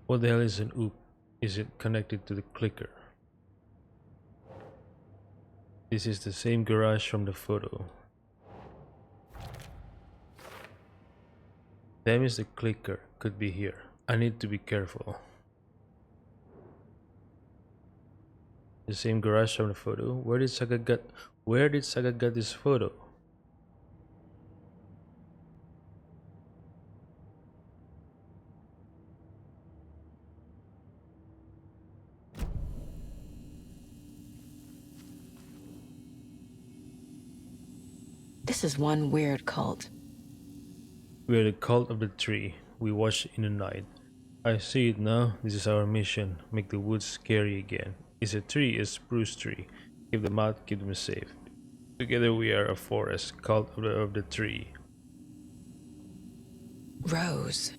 [SPEAKER 2] What the hell is an OOP? Is it connected to the clicker? This is the same garage from the photo. Damn, is the clicker could be here. I need to be careful. The same garage from the photo. Where did Saga get this photo?
[SPEAKER 7] This is one weird cult.
[SPEAKER 2] We are the cult of the tree. We watch in the night. I see it now. This is our mission. Make the woods scary again. Is a tree a spruce tree? Keep them out, keep them safe. Together we are a forest, cult of the tree.
[SPEAKER 7] Rose.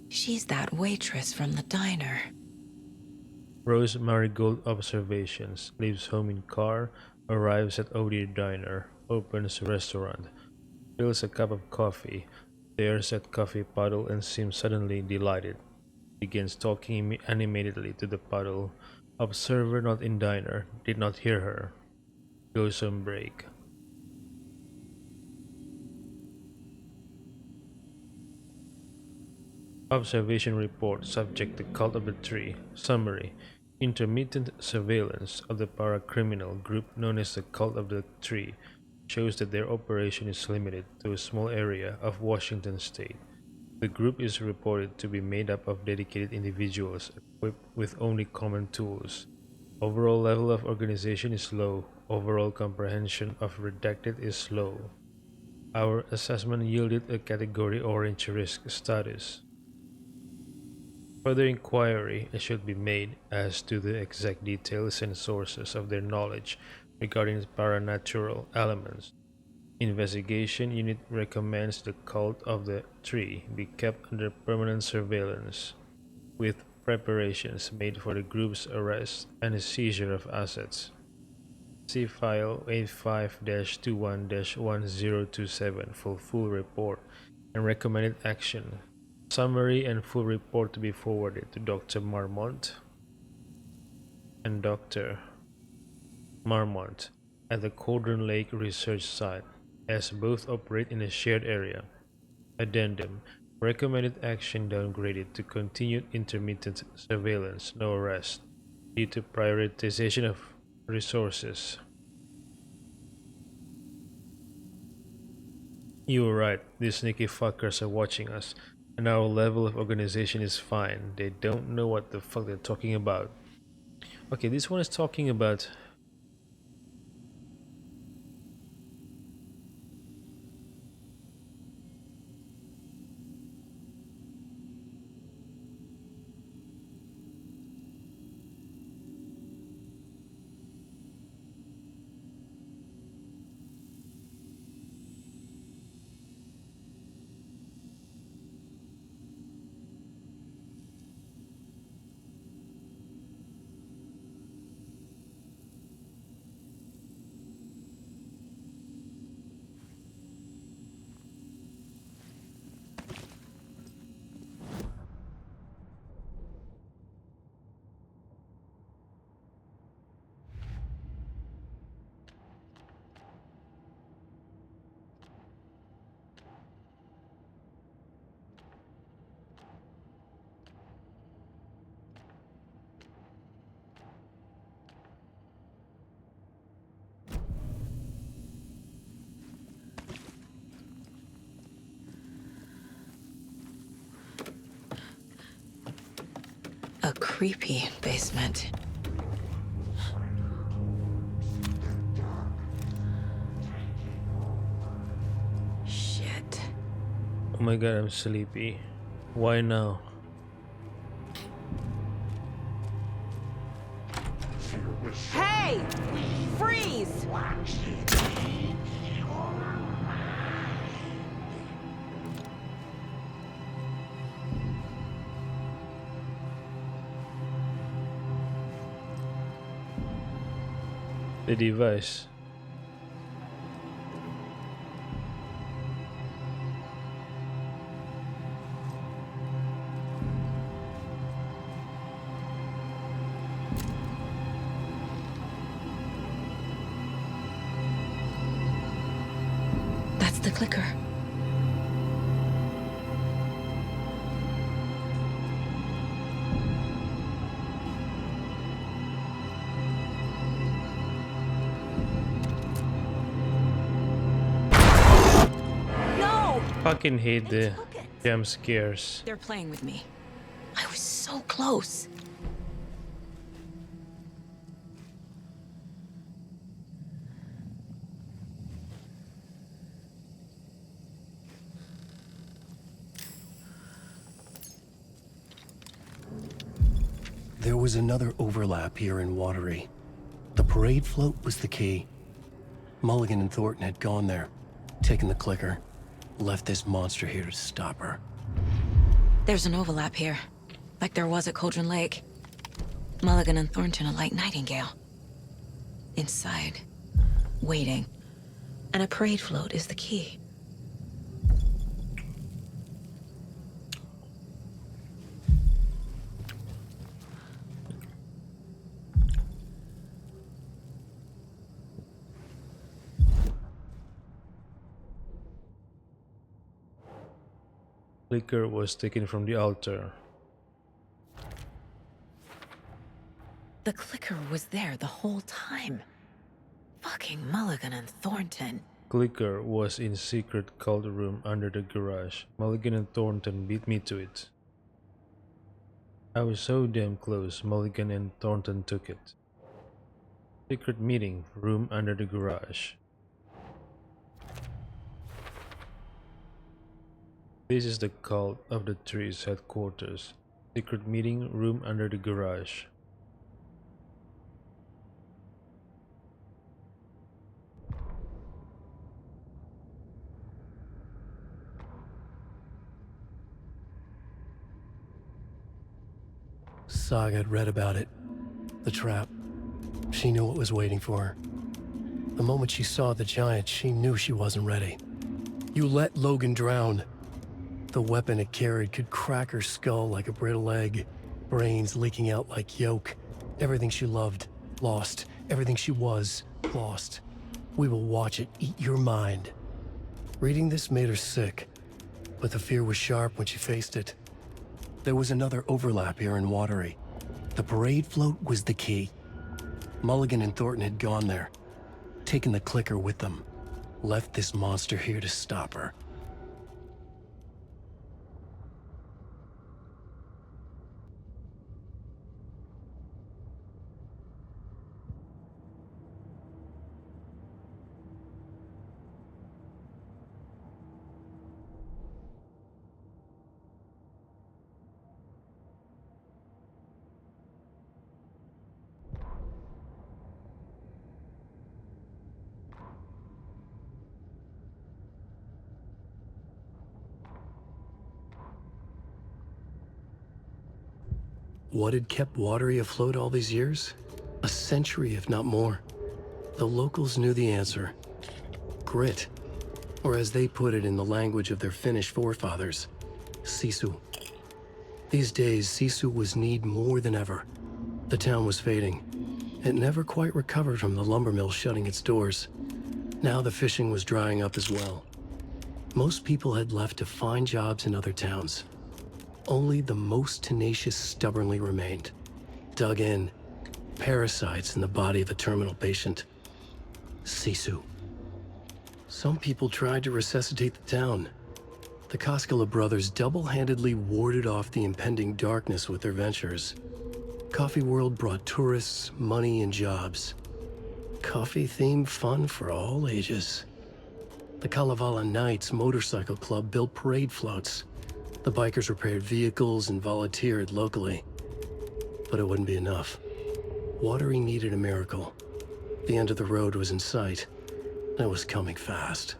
[SPEAKER 7] She's that waitress from the diner.
[SPEAKER 2] Rose Marigold observations. Leaves home in car. Arrives at Odie Diner. Opens restaurant. Fills a cup of coffee. Stares at coffee puddle and seems suddenly delighted. Begins talking animatedly to the puddle. Observer not in diner. Did not hear her. Goes on break. Observation report. Subject: the cult of the tree. Summary: intermittent surveillance of the paracriminal group known as the cult of the tree shows that their operation is limited to a small area of Washington state. The group is reported to be made up of dedicated individuals equipped with only common tools. Overall level of organization is low. Overall comprehension of redacted is low. Our assessment yielded a category orange risk status. Further inquiry should be made as to the exact details and sources of their knowledge regarding paranatural elements. Investigation Unit recommends the Cult of the Tree be kept under permanent surveillance, with preparations made for the group's arrest and seizure of assets. See File 85-21-1027 for full report and recommended action. Summary and full report to be forwarded to Dr. Marmont and Dr. Marmont at the Cauldron Lake Research Site, as both operate in a shared area. Addendum: recommended action downgraded to continued intermittent surveillance, no arrest, due to prioritization of resources. You were right, these sneaky fuckers are watching us, and our level of organization is fine. They don't know what the fuck they're talking about. Okay, this one is talking about
[SPEAKER 7] a creepy basement. Shit.
[SPEAKER 2] oh my god, I'm sleepy. Why now?
[SPEAKER 17] Hey! Freeze!
[SPEAKER 2] The device.
[SPEAKER 7] That's the clicker.
[SPEAKER 2] Fucking hate the jump scares.
[SPEAKER 7] They're playing with me. I was so close.
[SPEAKER 3] There was another overlap here in Watery. The parade float was the key. Mulligan and Thornton had gone there, taken the clicker, left this monster here to stop her.
[SPEAKER 7] There's an overlap here, like there was at Cauldron Lake. Mulligan and Thornton are like Nightingale. Inside, waiting. And a parade float is the key.
[SPEAKER 2] Liquor was taken from the altar.
[SPEAKER 7] The clicker was there the whole time. Fucking Mulligan and Thornton.
[SPEAKER 2] Clicker was in secret cult room under the garage. Mulligan and Thornton beat me to it. I was so damn close, Mulligan and Thornton took it. Secret meeting, room under the garage. This is the Cult of the Tree's headquarters. Secret meeting, room under the garage.
[SPEAKER 18] Saga had read about it. The trap. She knew what was waiting for her. The moment she saw the giant, she knew she wasn't ready. You let Logan drown. The weapon it carried could crack her skull like a brittle egg, brains leaking out like yolk. Everything she loved, lost. Everything she was, lost. We will watch it eat your mind. Reading this made her sick, but the fear was sharp when she faced it. There was another overlap here in Watery. The parade float was the key. Mulligan and Thornton had gone there, taken the clicker with them, left this monster here to stop her. What had kept Watery afloat all these years? A century, if not more. The locals knew the answer. Grit. Or as they put it in the language of their Finnish forefathers, sisu. These days, sisu was needed more than ever. The town was fading. It never quite recovered from the lumber mill shutting its doors. Now the fishing was drying up as well. Most people had left to find jobs in other towns. Only the most tenacious stubbornly remained. Dug in. Parasites in the body of a terminal patient. Sisu. Some people tried to resuscitate the town. The Koskela brothers double-handedly warded off the impending darkness with their ventures. Coffee World brought tourists, money, and jobs. Coffee-themed fun for all ages. The Kalevala Knights Motorcycle Club built parade floats. The bikers repaired vehicles and volunteered locally. But it wouldn't be enough. Watery needed a miracle. The end of the road was in sight, and it was coming fast.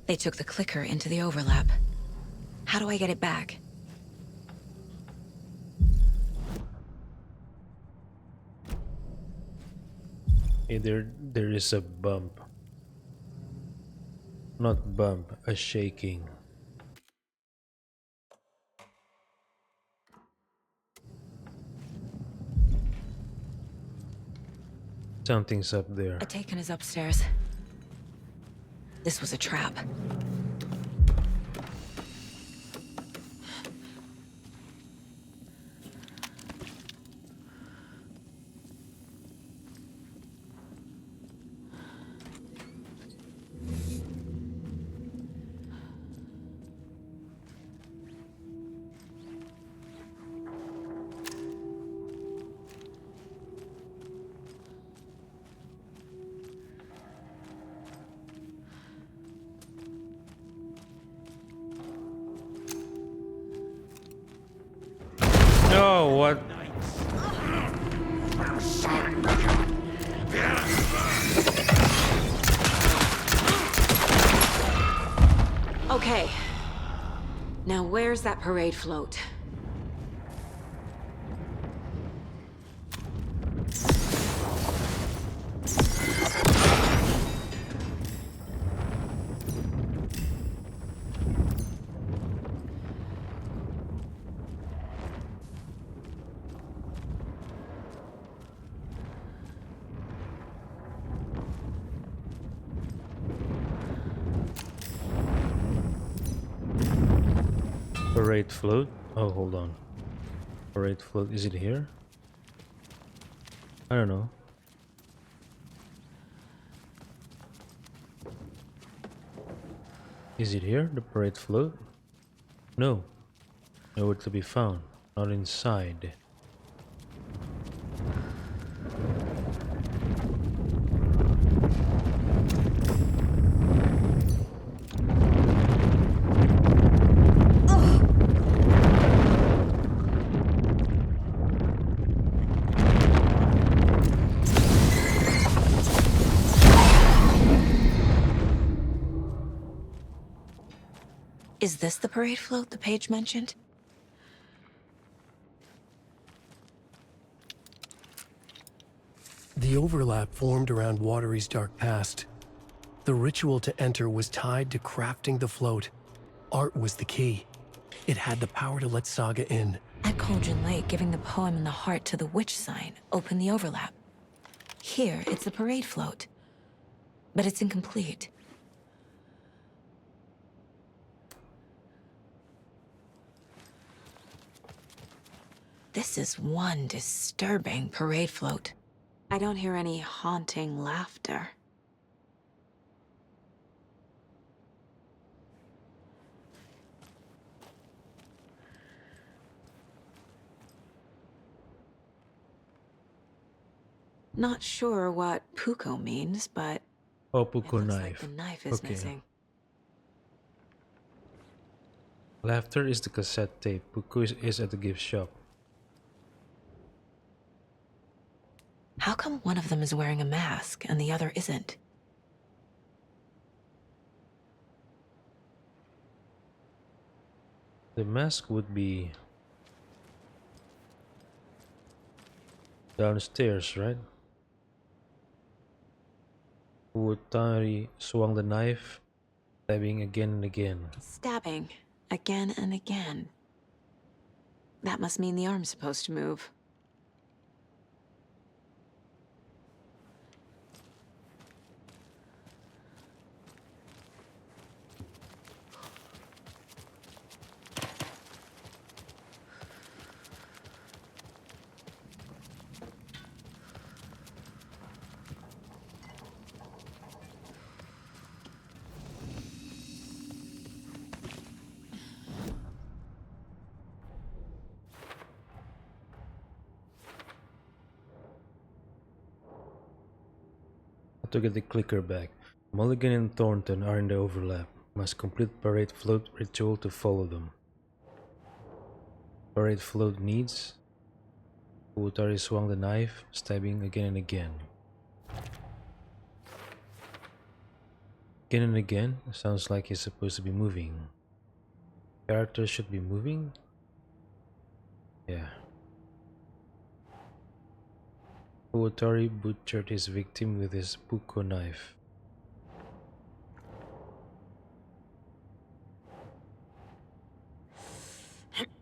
[SPEAKER 7] They took the clicker into the overlap. How do I get it back?
[SPEAKER 2] Hey, there is a bump. Not bump, a shaking. Something's up there.
[SPEAKER 7] Atakan is upstairs. This was a trap.
[SPEAKER 2] No, what?
[SPEAKER 7] Okay. Now where's that parade float?
[SPEAKER 2] Parade float? Oh, hold on. Parade float, is it here? I don't know. Is it here, the parade float? No. Nowhere to be found. Not inside.
[SPEAKER 7] Is this the parade float the page mentioned?
[SPEAKER 18] The overlap formed around Watery's dark past. The ritual to enter was tied to crafting the float. Art was the key. It had the power to let Saga in.
[SPEAKER 7] At Cauldron Lake, giving the poem and the heart to the witch sign opened the overlap. Here, it's the parade float. But it's incomplete. This is one disturbing parade float. I don't hear any haunting laughter. Not sure what Puko means, but
[SPEAKER 2] Oh, Puko
[SPEAKER 7] it looks
[SPEAKER 2] knife.
[SPEAKER 7] like the knife is
[SPEAKER 2] Okay.
[SPEAKER 7] missing.
[SPEAKER 2] Laughter is the cassette tape. Puko is at the gift shop.
[SPEAKER 7] How come one of them is wearing a mask and the other isn't?
[SPEAKER 2] The mask would be downstairs, right? Utari swung the knife, stabbing again and again.
[SPEAKER 7] Stabbing again and again. That must mean the arm's supposed to move.
[SPEAKER 2] To get the clicker back. Mulligan and Thornton are in the overlap. Must complete parade float ritual to follow them. Parade float needs. Utari swung the knife, stabbing again and again. Again and again sounds like he's supposed to be moving. Characters should be moving? Yeah. Utari butchered his victim with his Puko knife.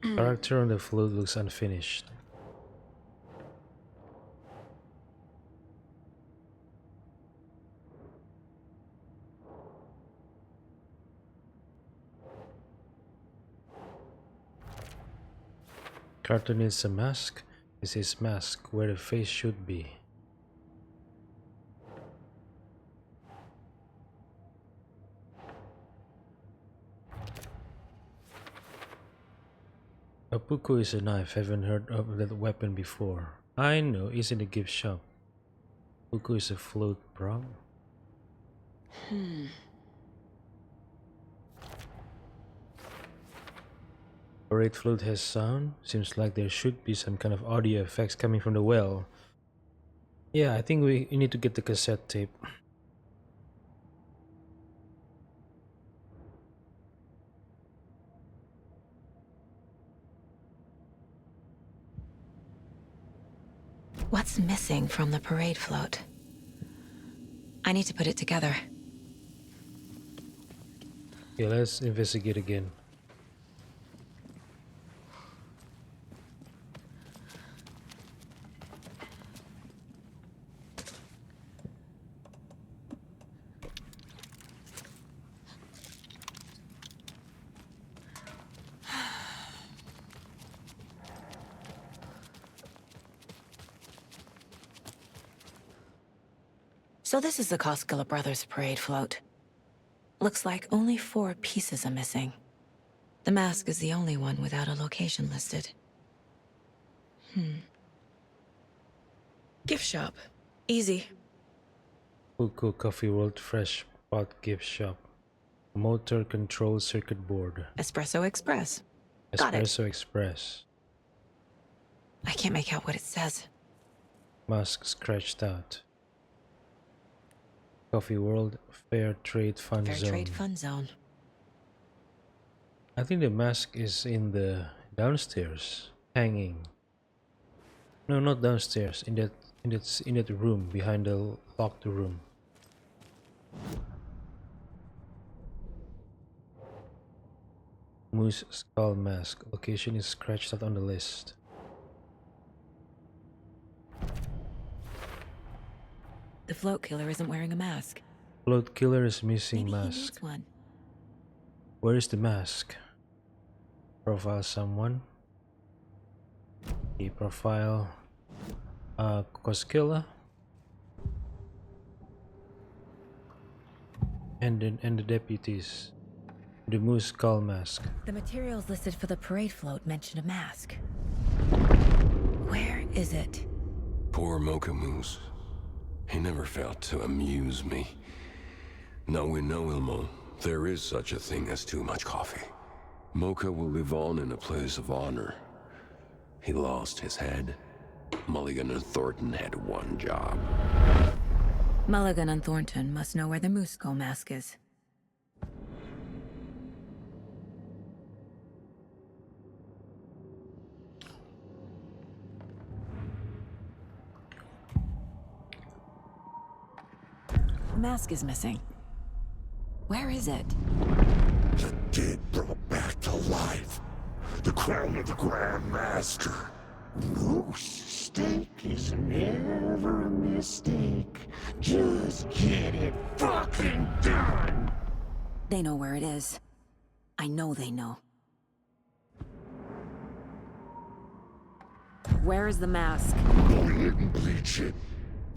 [SPEAKER 2] Character on the float looks unfinished. Character needs a mask. Is his mask where the face should be? A Puko is a knife. Haven't heard of that weapon before. I know, it's in the gift shop. Puko is a float prop. Parade float has sound. Seems like there should be some kind of audio effects coming from the well. Yeah, I think we need to get the cassette tape.
[SPEAKER 7] What's missing from the parade float? I need to put it together.
[SPEAKER 2] Yeah, let's investigate again.
[SPEAKER 7] So this is the Koskela Brothers parade float. Looks like only 4 pieces are missing. The mask is the only one without a location listed. Gift shop. Easy.
[SPEAKER 2] Puko Coffee World Fresh Pot Gift Shop. Motor control circuit board.
[SPEAKER 7] Espresso Express. Got it.
[SPEAKER 2] Espresso Express.
[SPEAKER 7] I can't make out what it says.
[SPEAKER 2] Mask scratched out. Coffee World Fair Trade Fund
[SPEAKER 7] Fair
[SPEAKER 2] Zone.
[SPEAKER 7] Trade Fund Zone.
[SPEAKER 2] I think the mask is in the downstairs, hanging. No, not downstairs. In that room behind the locked room. Moose skull mask. Location is scratched out on the list.
[SPEAKER 7] The float killer isn't wearing a mask.
[SPEAKER 2] Float killer is missing
[SPEAKER 7] Maybe he
[SPEAKER 2] mask.
[SPEAKER 7] needs one.
[SPEAKER 2] Where is the mask? Profile someone. The profile. Koskilla. And the deputies. The moose skull mask.
[SPEAKER 7] The materials listed for the parade float mention a mask. Where is it?
[SPEAKER 3] Poor Mocha Moose. He never failed to amuse me. Now we know, Ilmo, there is such a thing as too much coffee. Mocha will live on in a place of honor. He lost his head. Mulligan and Thornton had one job.
[SPEAKER 7] Mulligan and Thornton must know where the moose skull mask is. The mask is missing. Where is it?
[SPEAKER 10] The dead brought back to life. The crown of the Grand Master. Moose steak is never a mistake. Just get it fucking done.
[SPEAKER 7] They know where it is. I know they know. Where is the mask?
[SPEAKER 10] Go ahead and bleach it.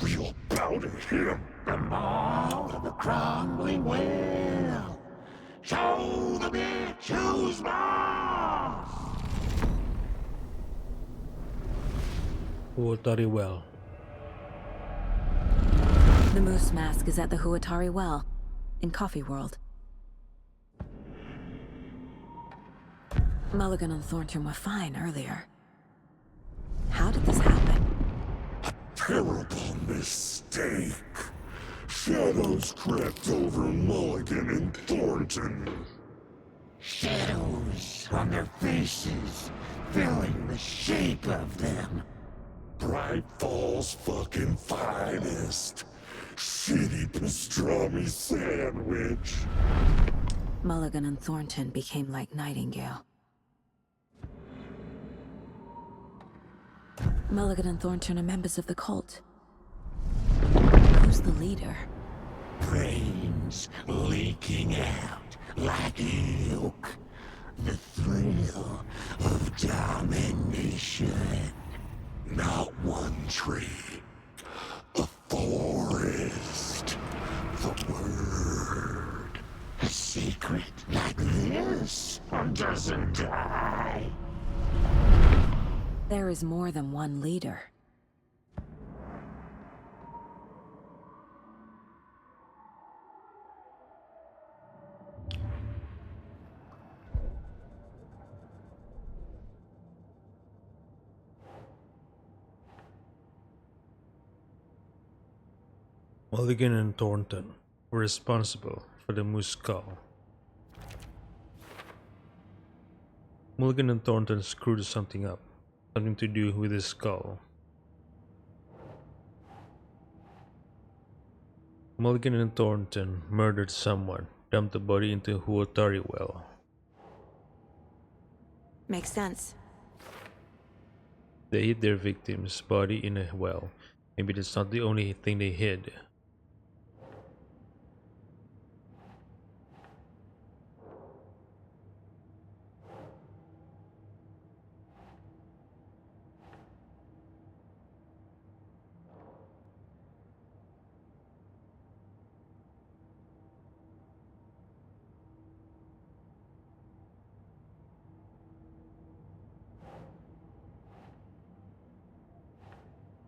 [SPEAKER 10] We'll powder him. The mall of the crumbling well. Show the bitch who's boss.
[SPEAKER 2] Huotari Well.
[SPEAKER 7] The moose mask is at the Huatari Well, in Coffee World. Mulligan and Thornton were fine earlier. How did this happen?
[SPEAKER 10] Terrible mistake. Shadows crept over Mulligan and Thornton. Shadows on their faces, filling the shape of them. Bright Falls fucking finest. Shitty pastrami sandwich.
[SPEAKER 7] Mulligan and Thornton became like Nightingale. Mulligan and Thornton are members of the cult. Who's the leader?
[SPEAKER 10] Brains leaking out like ilk. The thrill of domination. Not one tree. A forest. The word. A secret like this doesn't die.
[SPEAKER 7] There is more than one leader.
[SPEAKER 2] Mulligan and Thornton were responsible for the moose skull. Mulligan and Thornton screwed something up. Something to do with the skull. Mulligan and Thornton murdered someone, dumped the body into Huotari Well.
[SPEAKER 7] Makes sense.
[SPEAKER 2] They hid their victim's body in a well. Maybe that's not the only thing they hid.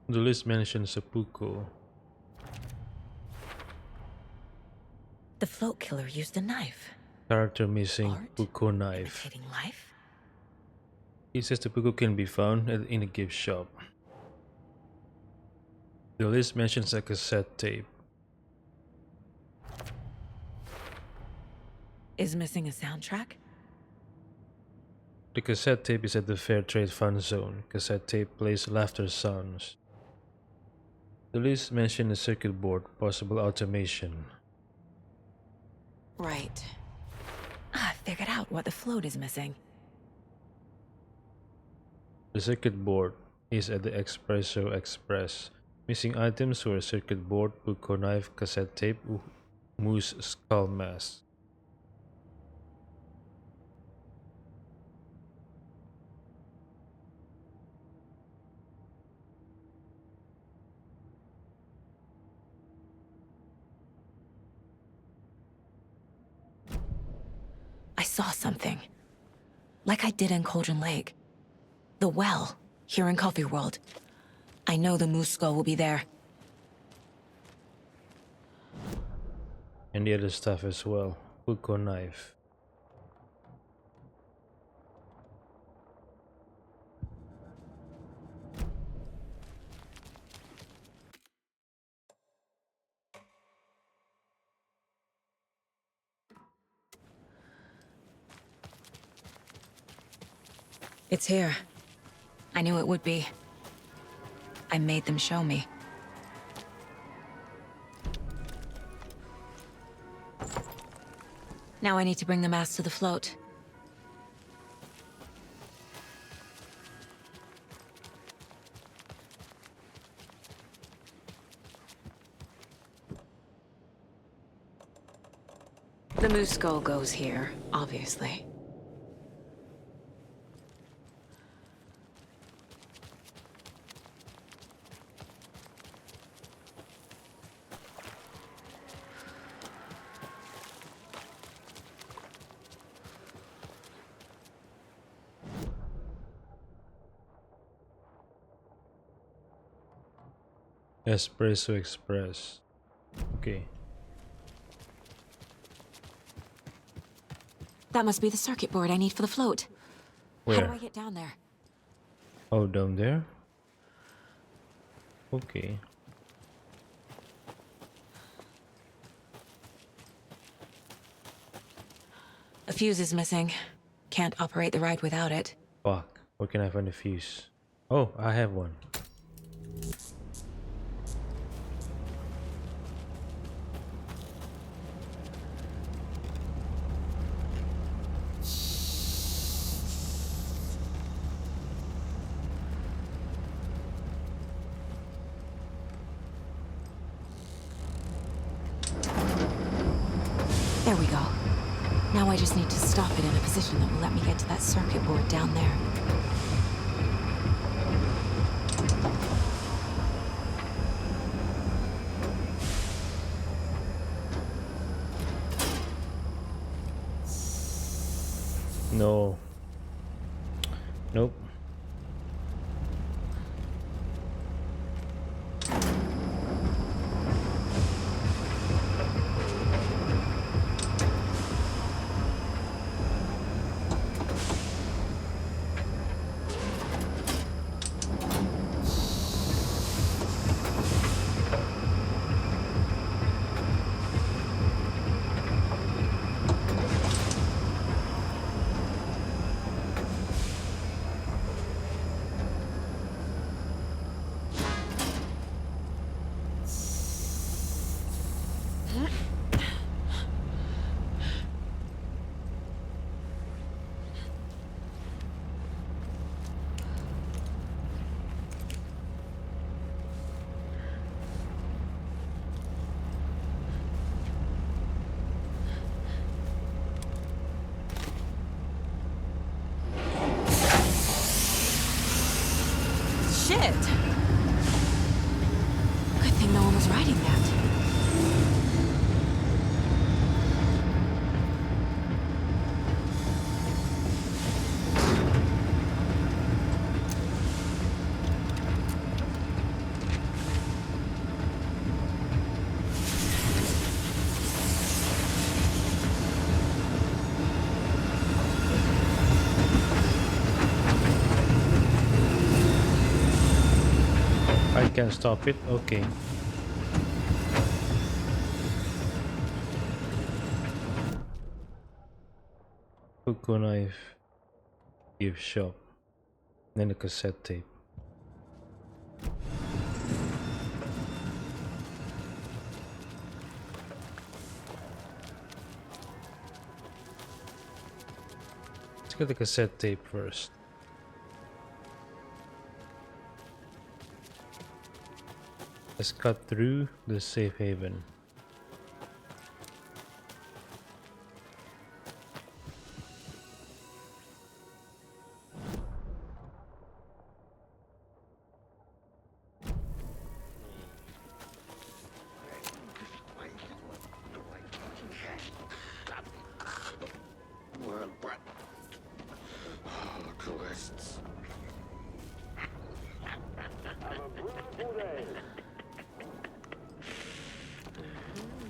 [SPEAKER 2] The list mentions seppuku.
[SPEAKER 7] The float killer used a knife.
[SPEAKER 2] Character missing seppuku knife.
[SPEAKER 7] Imitating life?
[SPEAKER 2] He says seppuku can be found in a gift shop. The list mentions a cassette tape.
[SPEAKER 7] Is missing a soundtrack?
[SPEAKER 2] The cassette tape is at the Fair Trade Fund Zone. Cassette tape plays laughter sounds. The list mentioned a circuit board, possible automation.
[SPEAKER 7] Right. I figured out what the float is missing.
[SPEAKER 2] The circuit board is at the Espresso Express. Missing items were a circuit board, Puko knife, cassette tape, moose skull mask.
[SPEAKER 7] I saw something. Like I did in Cauldron Lake. The well, here in Coffee World. I know the moose skull will be there.
[SPEAKER 2] And the other stuff as well. Puko knife.
[SPEAKER 7] It's here. I knew it would be. I made them show me. Now I need to bring the mask to the float. The moose skull goes here, obviously.
[SPEAKER 2] Espresso Express. Okay.
[SPEAKER 7] That must be the circuit board I need for the float. How
[SPEAKER 2] Where?
[SPEAKER 7] do I get down there?
[SPEAKER 2] Oh, down there? Okay.
[SPEAKER 7] A fuse is missing. Can't operate the ride without it.
[SPEAKER 2] Fuck. Where can I find a fuse? Oh, I have one.
[SPEAKER 7] There we go. Now I just need to stop it in a position that will let me get to that circuit board down there.
[SPEAKER 2] No. Nope.
[SPEAKER 7] Shit! Good thing no one was riding that.
[SPEAKER 2] I can stop it? Okay. Puko knife. Gift shop. Then a cassette tape. Let's get the cassette tape first. Let's cut through the safe haven.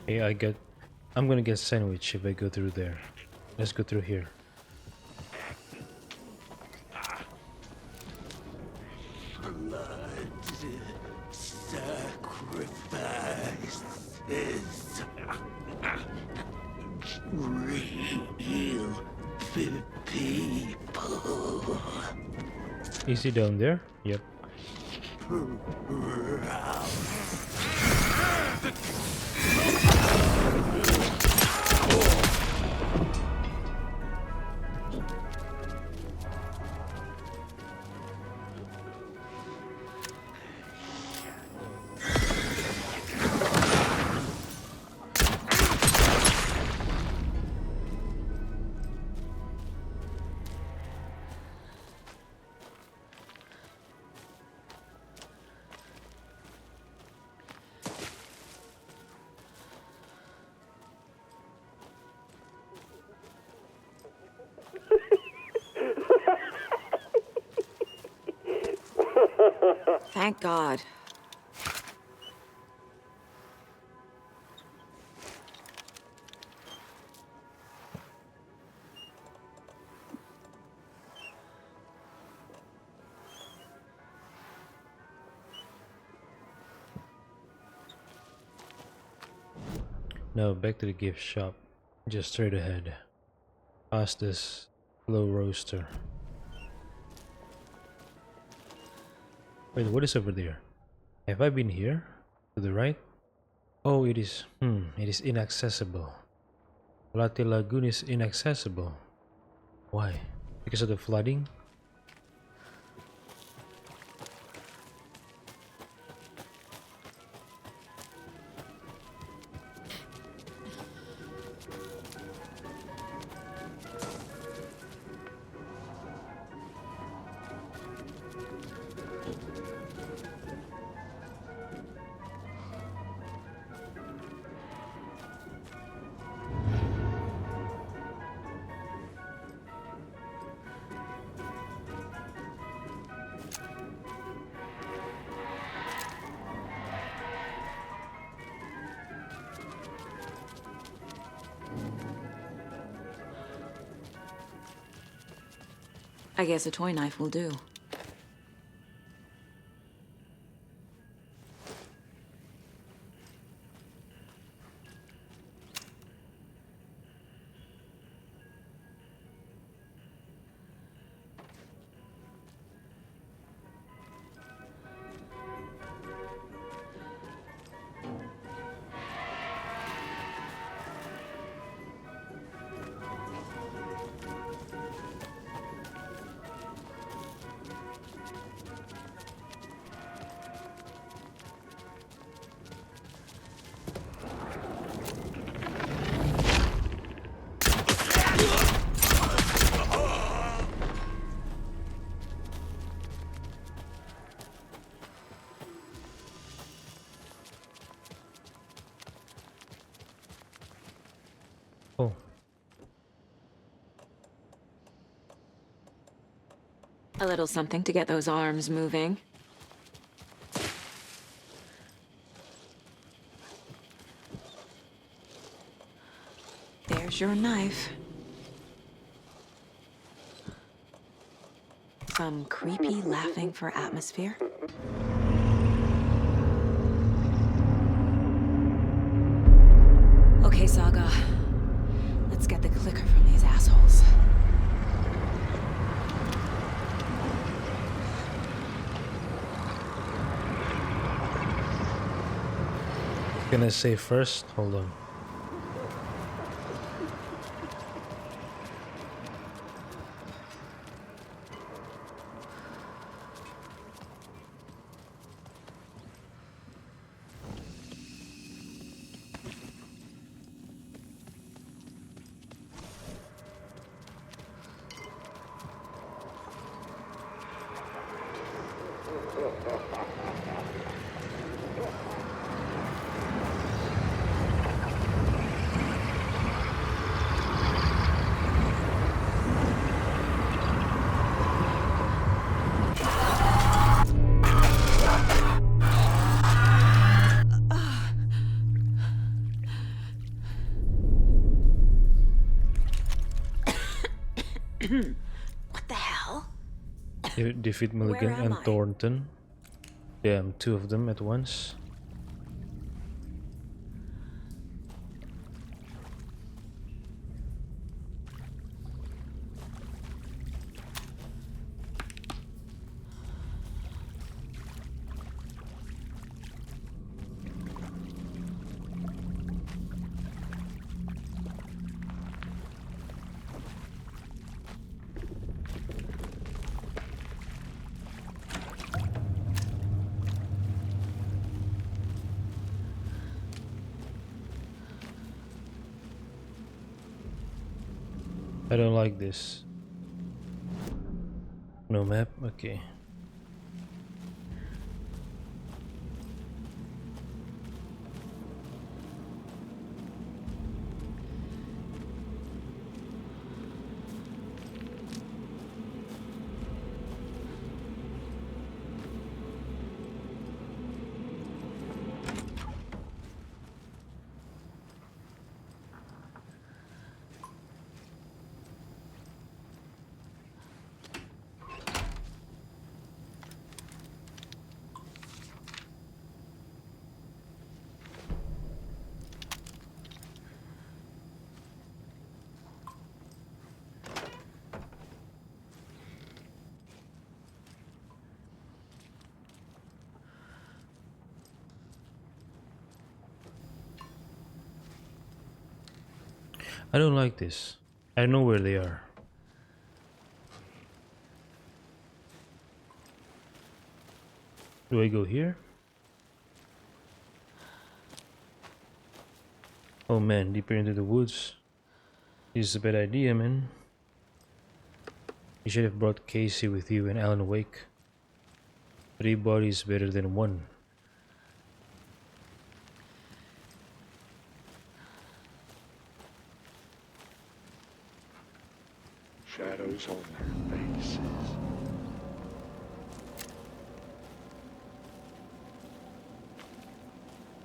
[SPEAKER 2] Hey, I'm gonna get sandwich if I go through there. Let's go through here.
[SPEAKER 15] Blood sacrifices real people.
[SPEAKER 2] Is he down there? Yep.
[SPEAKER 7] Thank God.
[SPEAKER 2] Now back to the gift shop. Just straight ahead. Past this low roaster. Wait, what is over there? Have I been here? To the right? Oh, it is. It is inaccessible. Lati Lagoon is inaccessible. Why? Because of the flooding?
[SPEAKER 7] I guess a toy knife will do. Oh. A little something to get those arms moving. There's your knife. Some creepy laughing for atmosphere. Okay, Saga. Let's get the clicker from these assholes.
[SPEAKER 2] Can I save first? Hold on.
[SPEAKER 7] What the hell?
[SPEAKER 2] Defeat Mulligan
[SPEAKER 7] Where am
[SPEAKER 2] and
[SPEAKER 7] I?
[SPEAKER 2] Thornton. Damn, two of them at once. I don't like this. No map? Okay. I don't like this. I know where they are. Do I go here? Oh man, deeper into the woods. This is a bad idea, man. You should have brought Casey with you and Alan Wake. 3 bodies better than 1.
[SPEAKER 10] Shadows on their faces.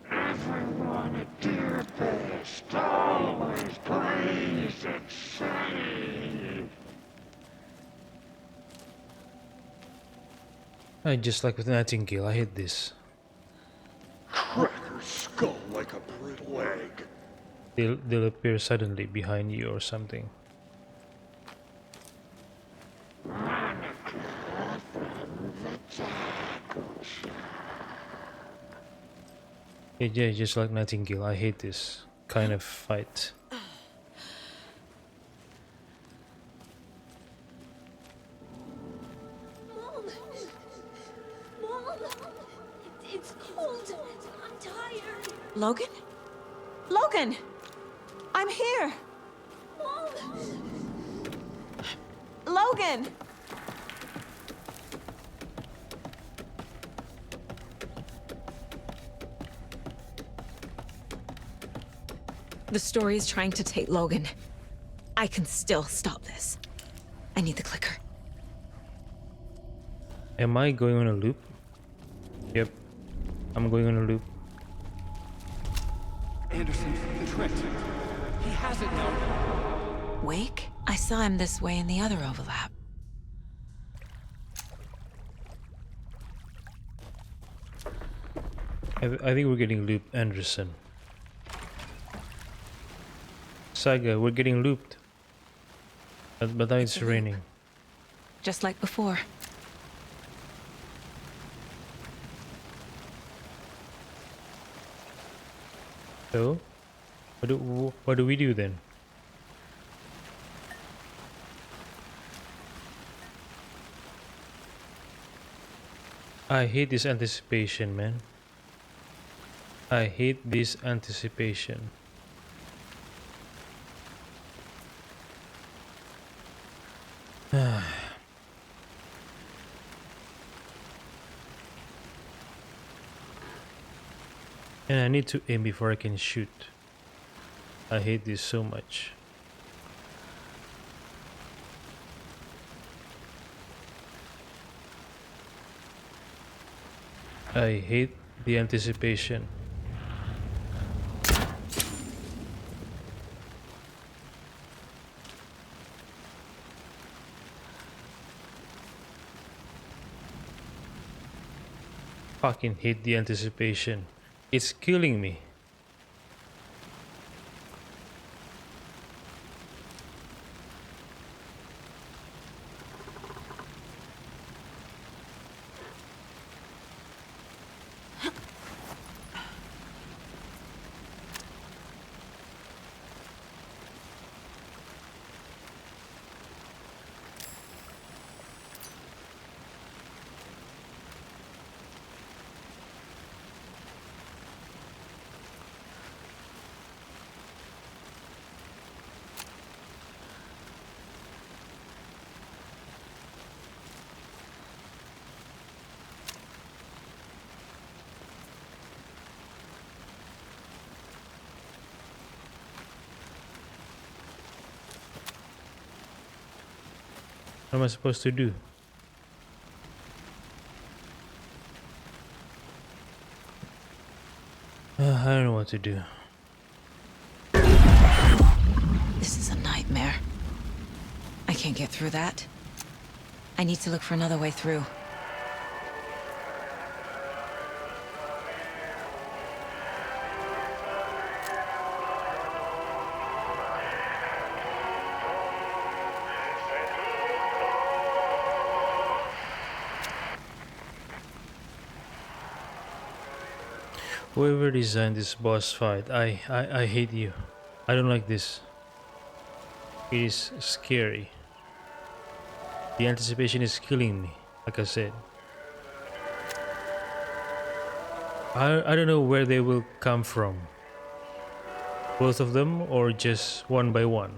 [SPEAKER 10] Everyone at Deer Fest always prays and sings.
[SPEAKER 2] I just like with Nightingale, I hate this.
[SPEAKER 10] Cracker's skull like a brittle egg.
[SPEAKER 2] They'll appear suddenly behind you or something. Yeah, just like Nightingale, I hate this kind of fight.
[SPEAKER 6] Mom! Mom! It's cold. I'm tired.
[SPEAKER 7] Logan? Logan! I'm here!
[SPEAKER 6] Mom!
[SPEAKER 7] Logan! The story is trying to take Logan. I can still stop this. I need the clicker.
[SPEAKER 2] Am I going on a loop? Yep, I'm going on a loop.
[SPEAKER 22] Anderson from the Trent. He has it now.
[SPEAKER 7] Wake? I saw him this way in the other overlap.
[SPEAKER 2] I think we're getting looped, Anderson. Saga, we're getting looped. But now it's raining.
[SPEAKER 7] Just like before.
[SPEAKER 2] So, what do we do then? I hate this anticipation, man. I hate this anticipation. And I need to aim before I can shoot. I hate this so much. I hate the anticipation. Fucking hate the anticipation. It's killing me. What am I supposed to do? I don't know what to do.
[SPEAKER 7] This is a nightmare. I can't get through that. I need to look for another way through.
[SPEAKER 2] Whoever designed this boss fight, I hate you. I don't like this. It is scary. The anticipation is killing me, like I said. I don't know where they will come from. Both of them or just one by one.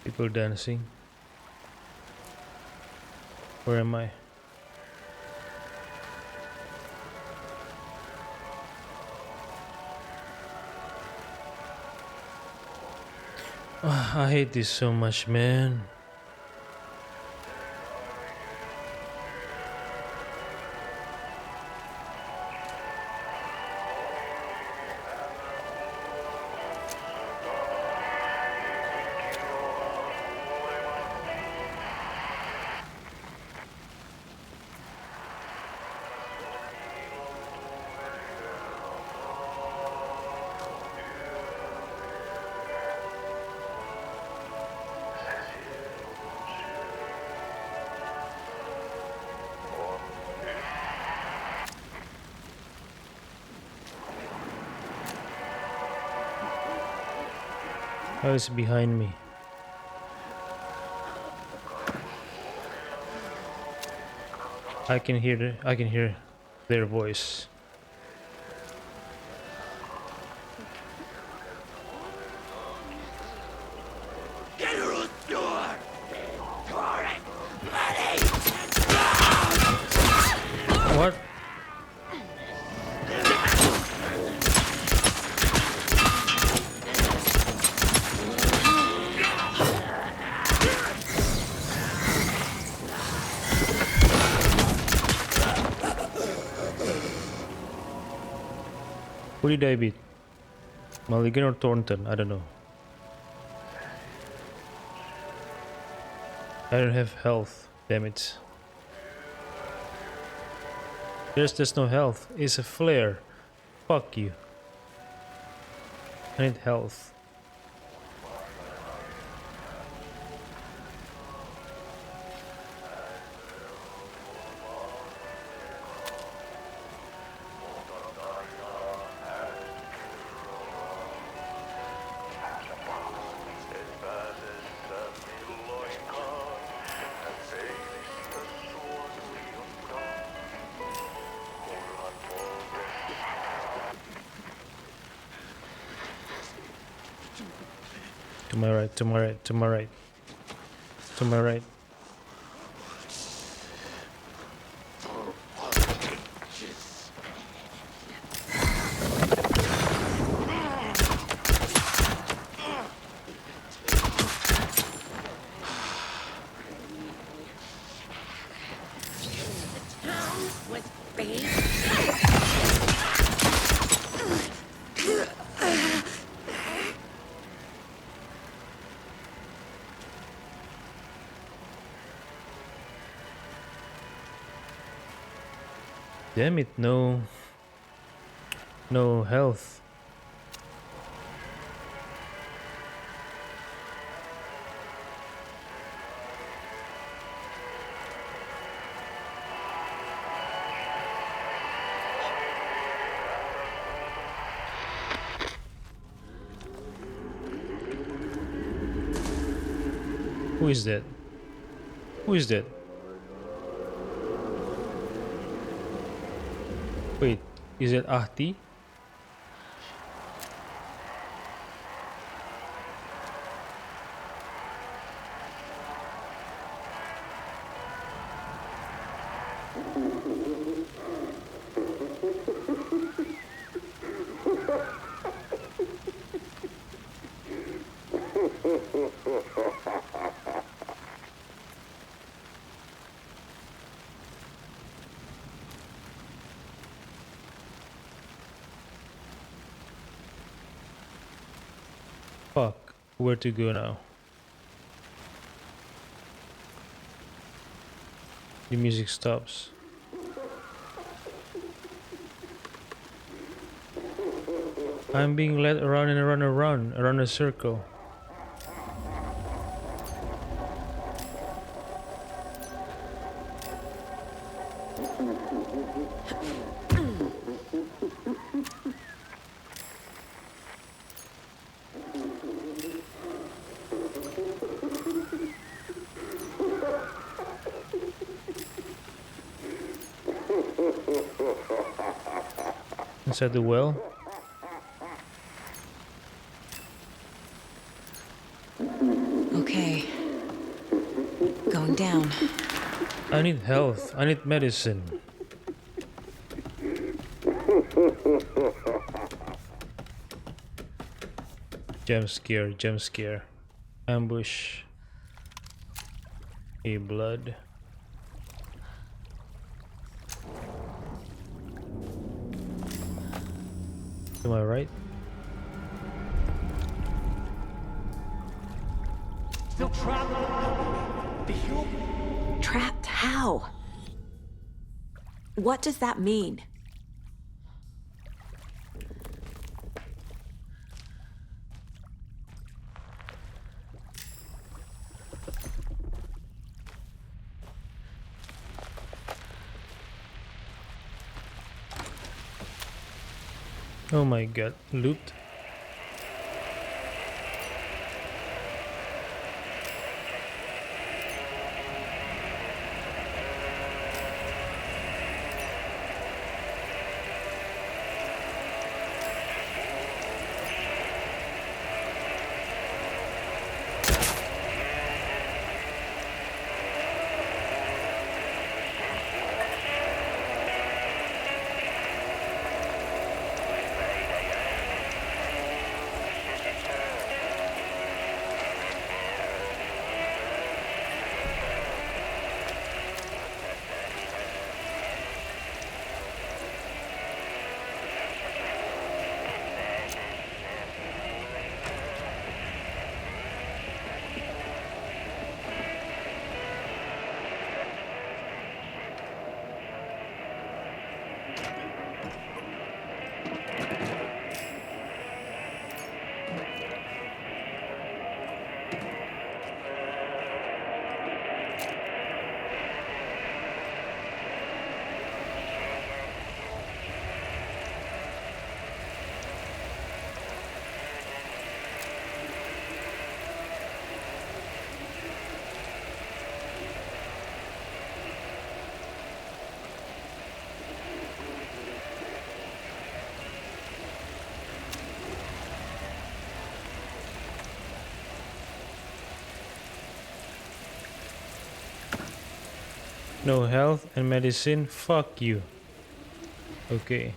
[SPEAKER 2] People dancing. Where am I? I hate this so much, man. Oh, it's behind me. I can hear their voice.
[SPEAKER 15] Get her a door! Torrent! Money!
[SPEAKER 2] What? Who did I beat? Mulligan or Thornton? I don't know. I don't have health. Damn it. There's no health. It's a flare. Fuck you. I need health. To my right, to my right, to my right. To my right. Damn it, no health. Who is that? Who is that? Wait, is it Ahti? Fuck, where to go now? The music stops. I'm being led around and around a circle. Inside the well?
[SPEAKER 7] Okay. Going down.
[SPEAKER 2] I need health. I need medicine. Jump scare, jump scare. Ambush. A blood. Am I right?
[SPEAKER 15] Still trapped. The human.
[SPEAKER 7] Trapped how? What does that mean?
[SPEAKER 2] Oh my god, loot. No health and medicine. Fuck you. Okay.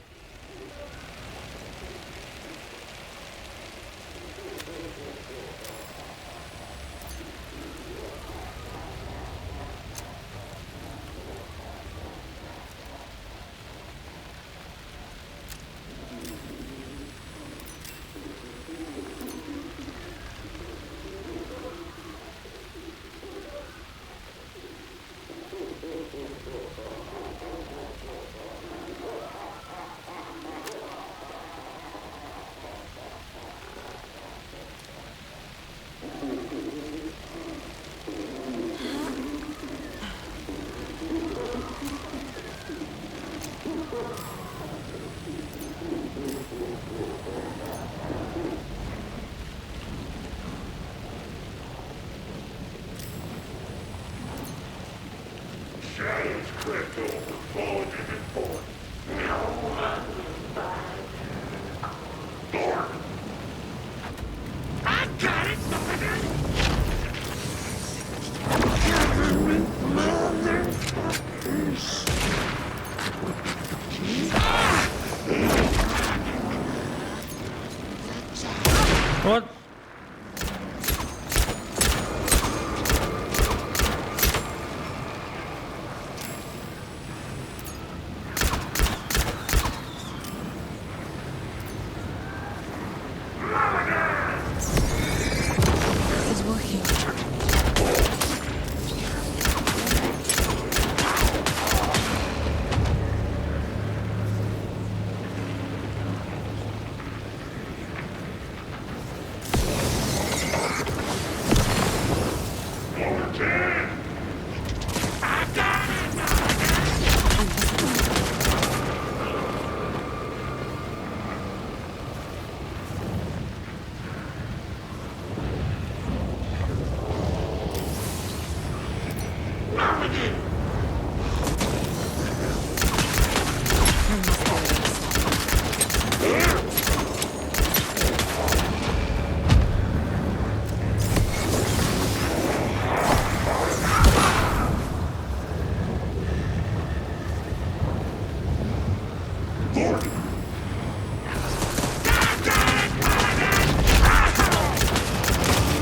[SPEAKER 2] What?
[SPEAKER 7] This is working.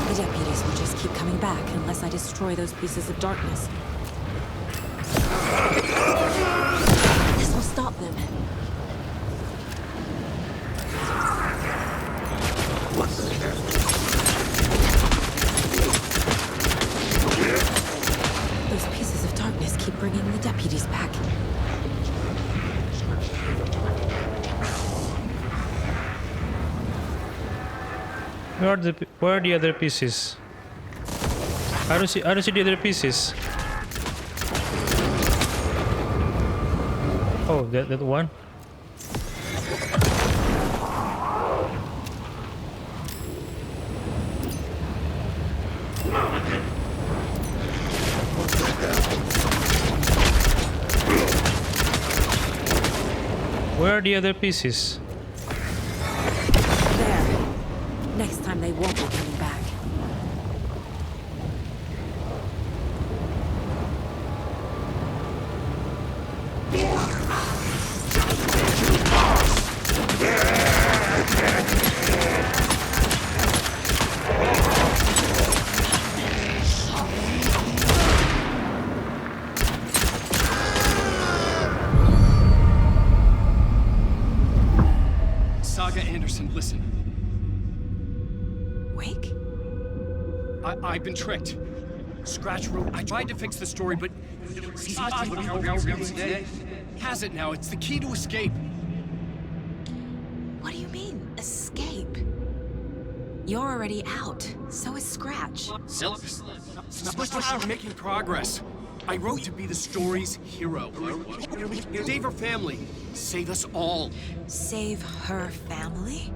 [SPEAKER 7] The deputies will just keep coming back unless I destroy those pieces of darkness. This will stop them. Those pieces of darkness keep bringing the deputies back.
[SPEAKER 2] Where are the other pieces? I don't see the other pieces. Oh, that one. Where are the other pieces?
[SPEAKER 7] There. Next time they won't be coming back.
[SPEAKER 11] Saga Anderson, listen.
[SPEAKER 7] Wake?
[SPEAKER 11] I've been tricked. Scratch wrote. I tried to fix the story, but has it now. It's the key to escape.
[SPEAKER 7] What do you mean, escape? You're already out. So is Scratch.
[SPEAKER 11] We're making progress. I wrote to be the story's hero. Save her family. Save us all.
[SPEAKER 7] Save her family?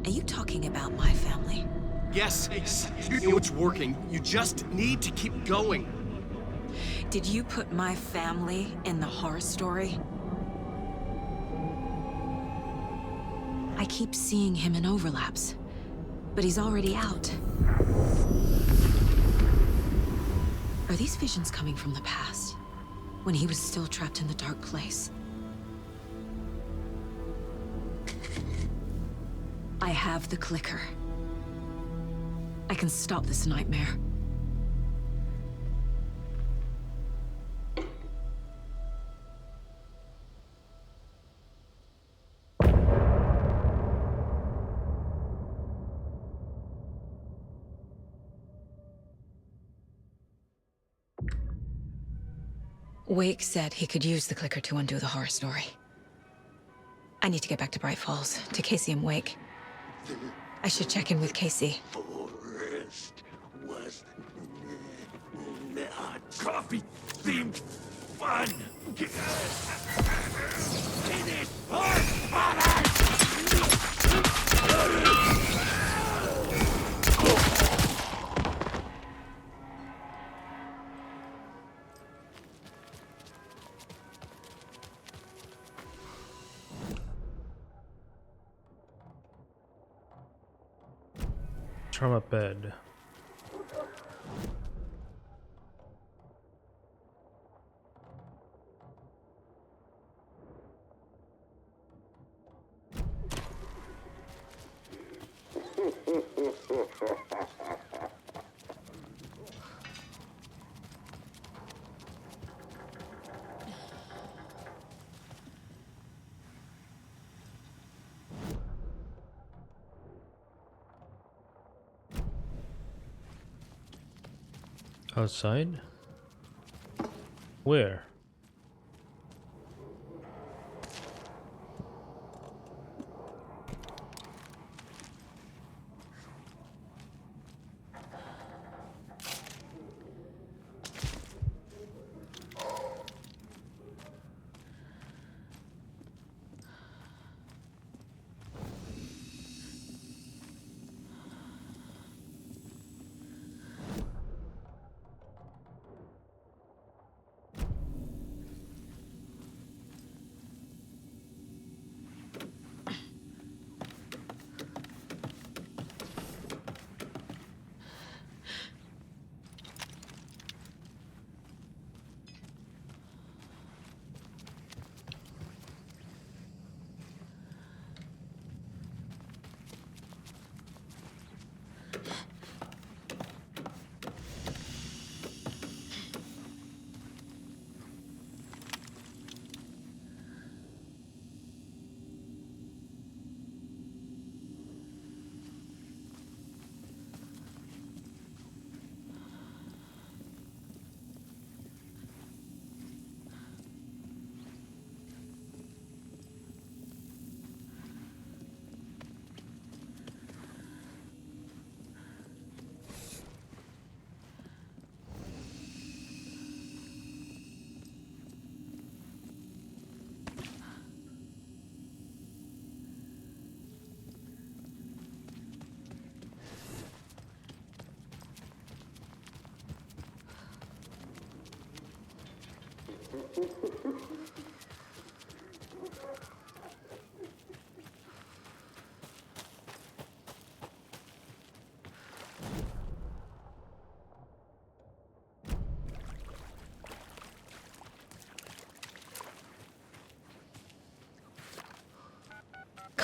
[SPEAKER 7] Are you talking about my family?
[SPEAKER 11] Yes, you know it's working. You just need to keep going.
[SPEAKER 7] Did you put my family in the horror story? I keep seeing him in overlaps, but he's already out. Are these visions coming from the past? When he was still trapped in the dark place? I have the clicker. I can stop this nightmare. Wake said he could use the clicker to undo the horror story. I need to get back to Bright Falls, to Casey and Wake. I should check in with Casey.
[SPEAKER 15] Forest was not coffee-themed fun. Finish
[SPEAKER 2] Trauma bed. Outside? Where?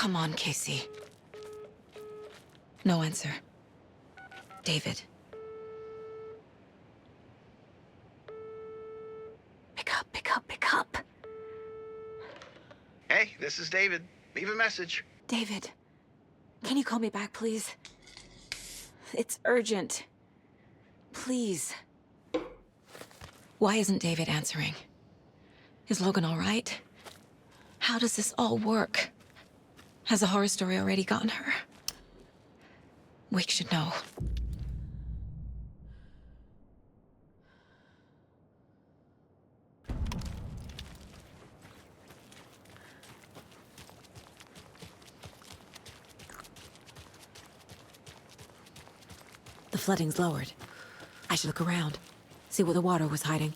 [SPEAKER 7] Come on, Casey. No answer. David. Pick up, pick up, pick up.
[SPEAKER 14] Hey, this is David. Leave a message.
[SPEAKER 7] David, can you call me back, please? It's urgent. Please. Why isn't David answering? Is Logan all right? How does this all work? Has the horror story already gotten her? Wake should know. The flooding's lowered. I should look around, see where the water was hiding.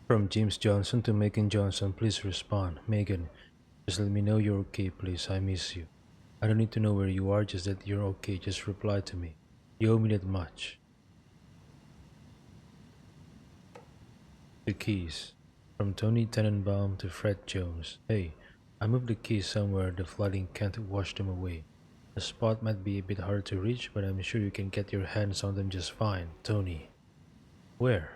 [SPEAKER 2] From James Johnson to Megan Johnson, please respond. Megan, just let me know you're okay, please. I miss you. I don't need to know where you are, just that you're okay. Just reply to me. You owe me that much. The keys. From Tony Tenenbaum to Fred Jones. Hey, I moved the keys somewhere the flooding can't wash them away. The spot might be a bit hard to reach, but I'm sure you can get your hands on them just fine. Tony. Where?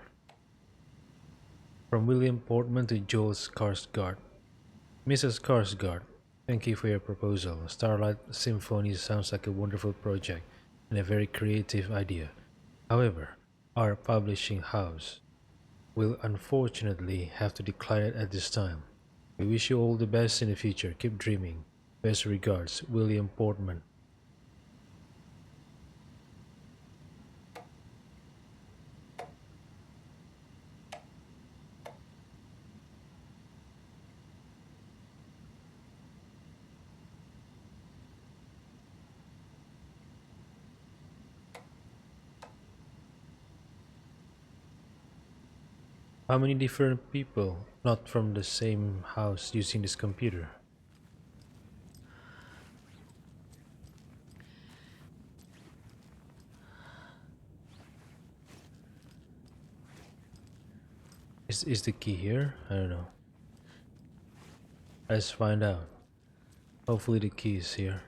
[SPEAKER 2] From William Portman to Joel Skarsgård. Mrs. Skarsgård, thank you for your proposal. Starlight Symphony sounds like a wonderful project and a very creative idea. However, our publishing house will unfortunately have to decline it at this time. We wish you all the best in the future. Keep dreaming. Best regards, William Portman. How many different people, not from the same house, using this computer? Is the key here? I don't know. Let's find out. Hopefully the key is here.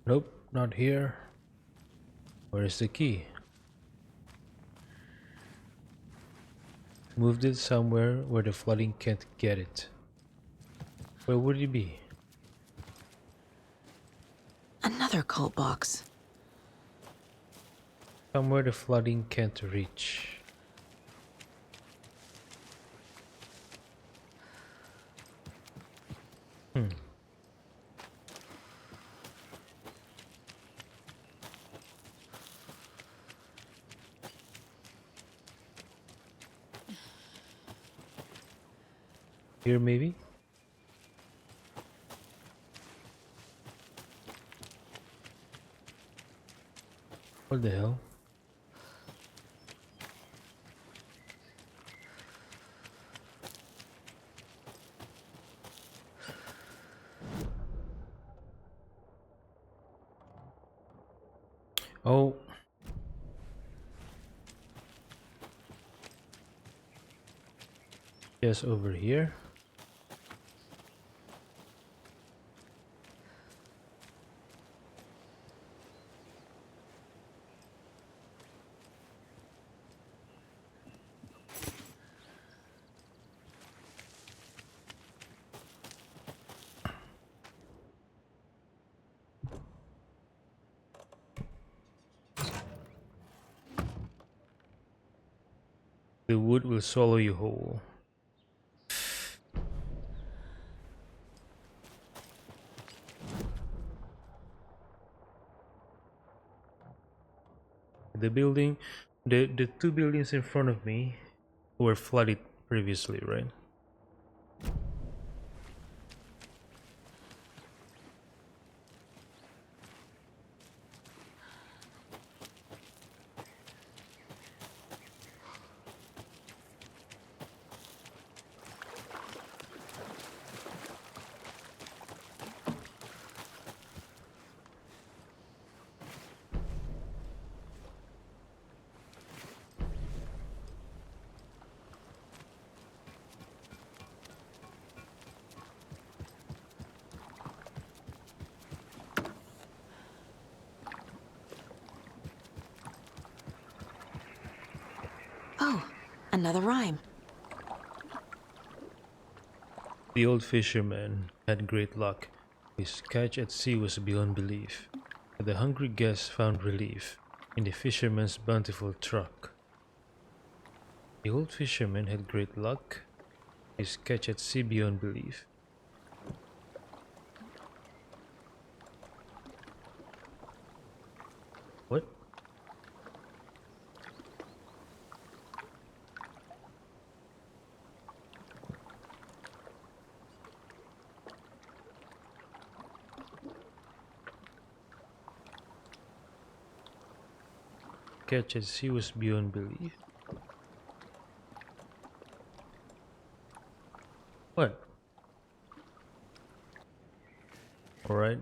[SPEAKER 2] Nope, not here. Where is the key? Moved it somewhere where the flooding can't get it. Where would it be?
[SPEAKER 7] Another cult box.
[SPEAKER 2] Somewhere the flooding can't reach. Here maybe? What the hell? Oh. Yes, over here. The wood will swallow you whole. The building, the two buildings in front of me were flooded previously, right?
[SPEAKER 7] Oh, another rhyme.
[SPEAKER 2] The old fisherman had great luck. His catch at sea was beyond belief. But the hungry guest found relief in the fisherman's bountiful truck. The old fisherman had great luck. His catch at sea beyond belief. What? Catch at sea was beyond belief. What? Alright.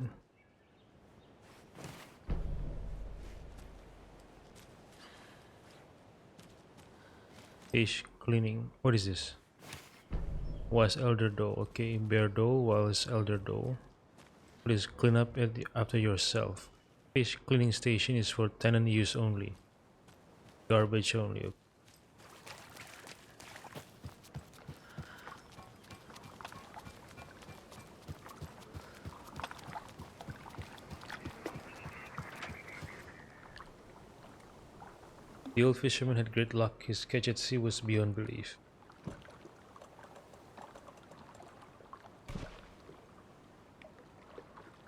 [SPEAKER 2] Fish cleaning. What is this? Was elder doe. Okay, bear doe was elder doe. Please clean up after yourself. Fish cleaning station is for tenant use only. Garbage only. The old fisherman had great luck. His catch at sea was beyond belief.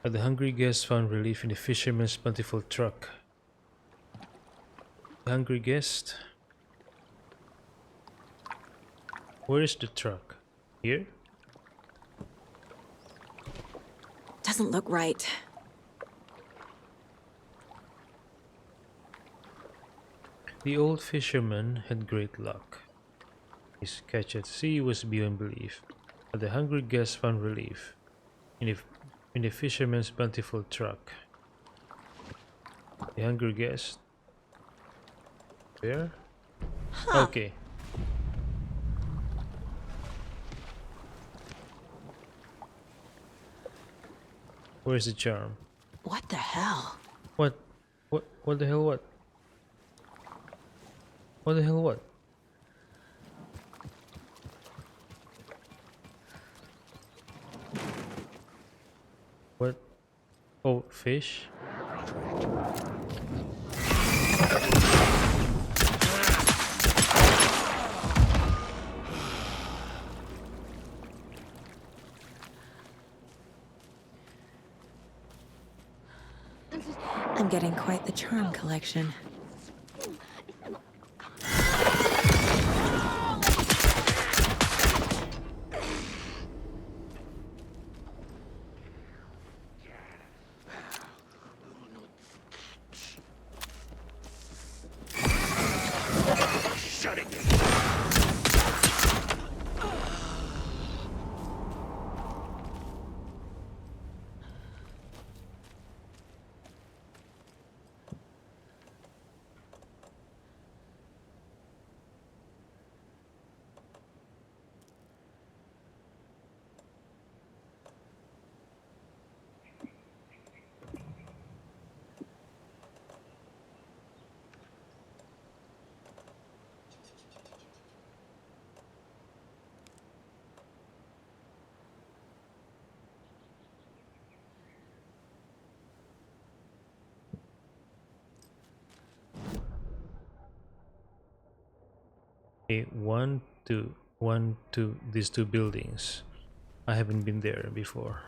[SPEAKER 2] But the hungry guest found relief in the fisherman's plentiful truck. The hungry guest? Where is the truck? Here?
[SPEAKER 7] Doesn't look right.
[SPEAKER 2] The old fisherman had great luck. His catch at sea was beyond belief, but the hungry guest found relief in the fisherman's plentiful truck. The hungry guest? Where?
[SPEAKER 7] Huh.
[SPEAKER 2] Okay. Where's the charm?
[SPEAKER 7] What the hell?
[SPEAKER 2] What the hell what? What the hell what? What? Oh, fish?
[SPEAKER 7] I'm getting quite the charm collection. Okay, one, two, these two buildings. I haven't been there before.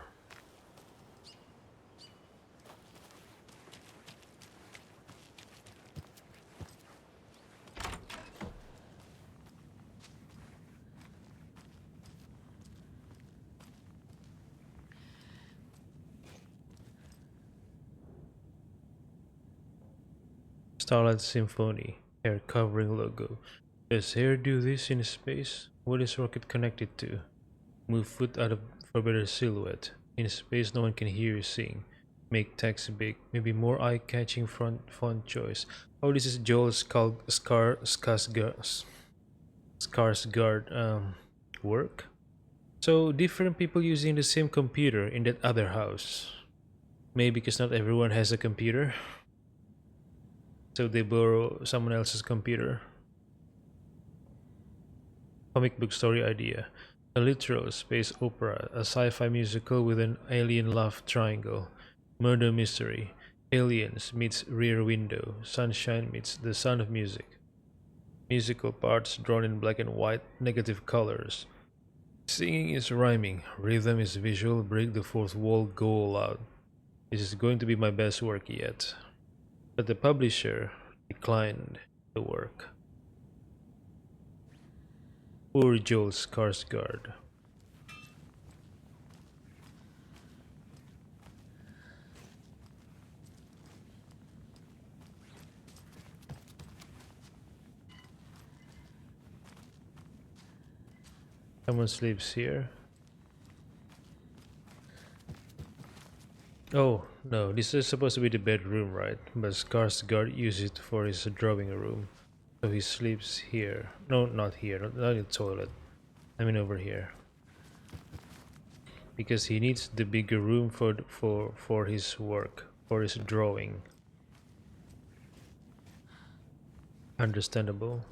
[SPEAKER 7] Starlight Symphony, hair covering logo. Does hair do this in space? What is rocket connected to? Move foot out of for better silhouette. In space no one can hear you sing. Make text big, maybe more eye-catching font choice. Oh, this is Joel's Skarsgård work. So different people using the same computer in that other house. Maybe because not everyone has a computer. So they borrow someone else's computer. Comic book story idea. A literal space opera, a sci-fi musical with an alien love triangle. Murder mystery. Aliens meets Rear Window. Sunshine meets The Sound of Music. Musical parts drawn in black and white, negative colors. Singing is rhyming, rhythm is visual, break the fourth wall, go all out. This is going to be my best work yet. But the publisher declined the work. Poor Joel Skarsgård. Someone sleeps here.
[SPEAKER 2] Oh, no, this is supposed to be the bedroom, right? But Skarsgård uses it for his drawing room. So he sleeps here. No, not here, not in the toilet. I mean over here. Because he needs the bigger room for his work, for his drawing. Understandable.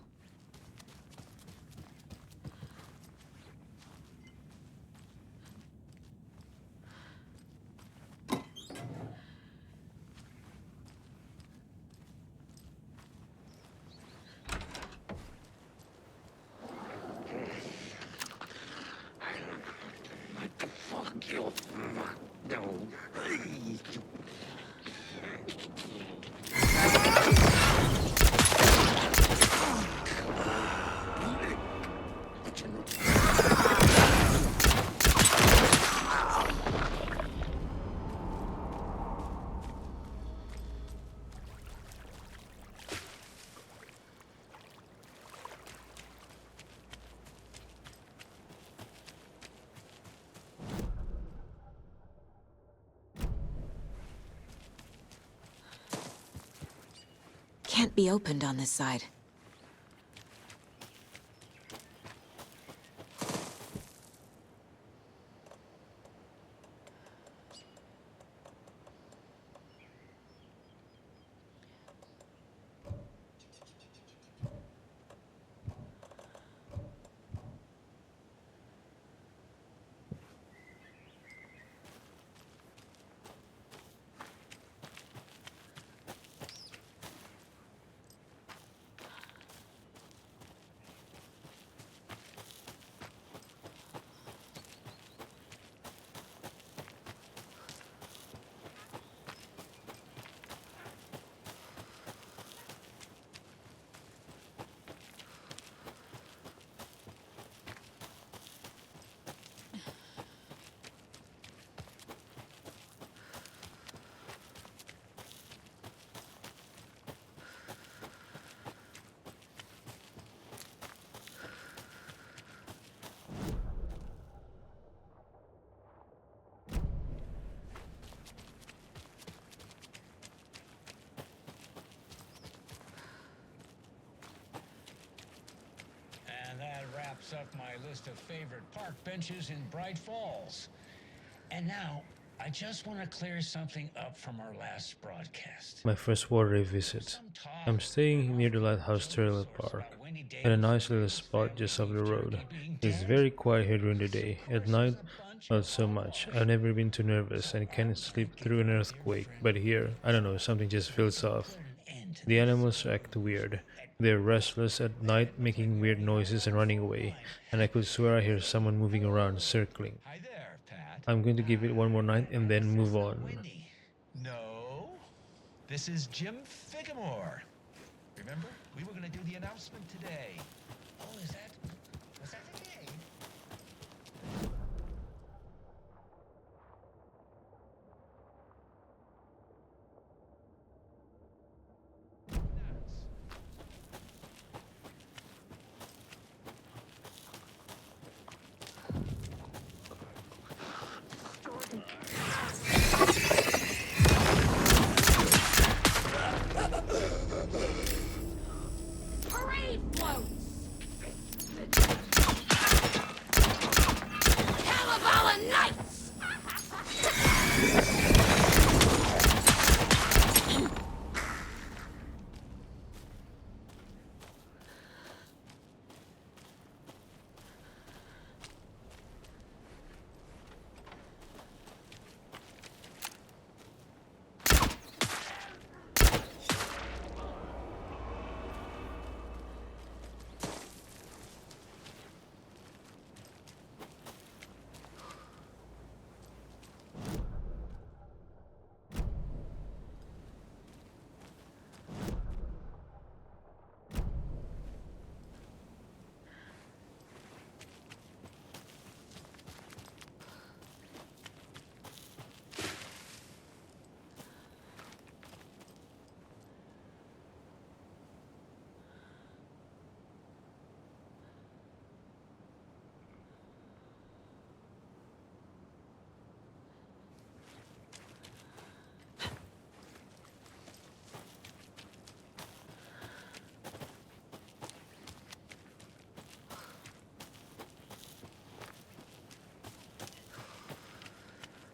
[SPEAKER 15] Fuck you. No.
[SPEAKER 7] Can't be opened on this side.
[SPEAKER 8] And that wraps up my list of favorite park benches in Bright Falls. And now, I just want to clear something up from our last broadcast.
[SPEAKER 2] My first water visit. I'm staying near the Lighthouse Trailer Park, at a nice little spot just off the road. It's very quiet here during the day. At night, not so much. I've never been too nervous and can't sleep through an earthquake, but here, I don't know, something just feels off. The animals act weird. They're restless at night, making weird noises and running away, and I could swear I hear someone moving around, circling. I'm going to give it one more night and then move on.
[SPEAKER 19] No, this is Jim Figamore. Remember, we were going to do the announcement today.
[SPEAKER 8] Oh, was that today?
[SPEAKER 6] Parade floats!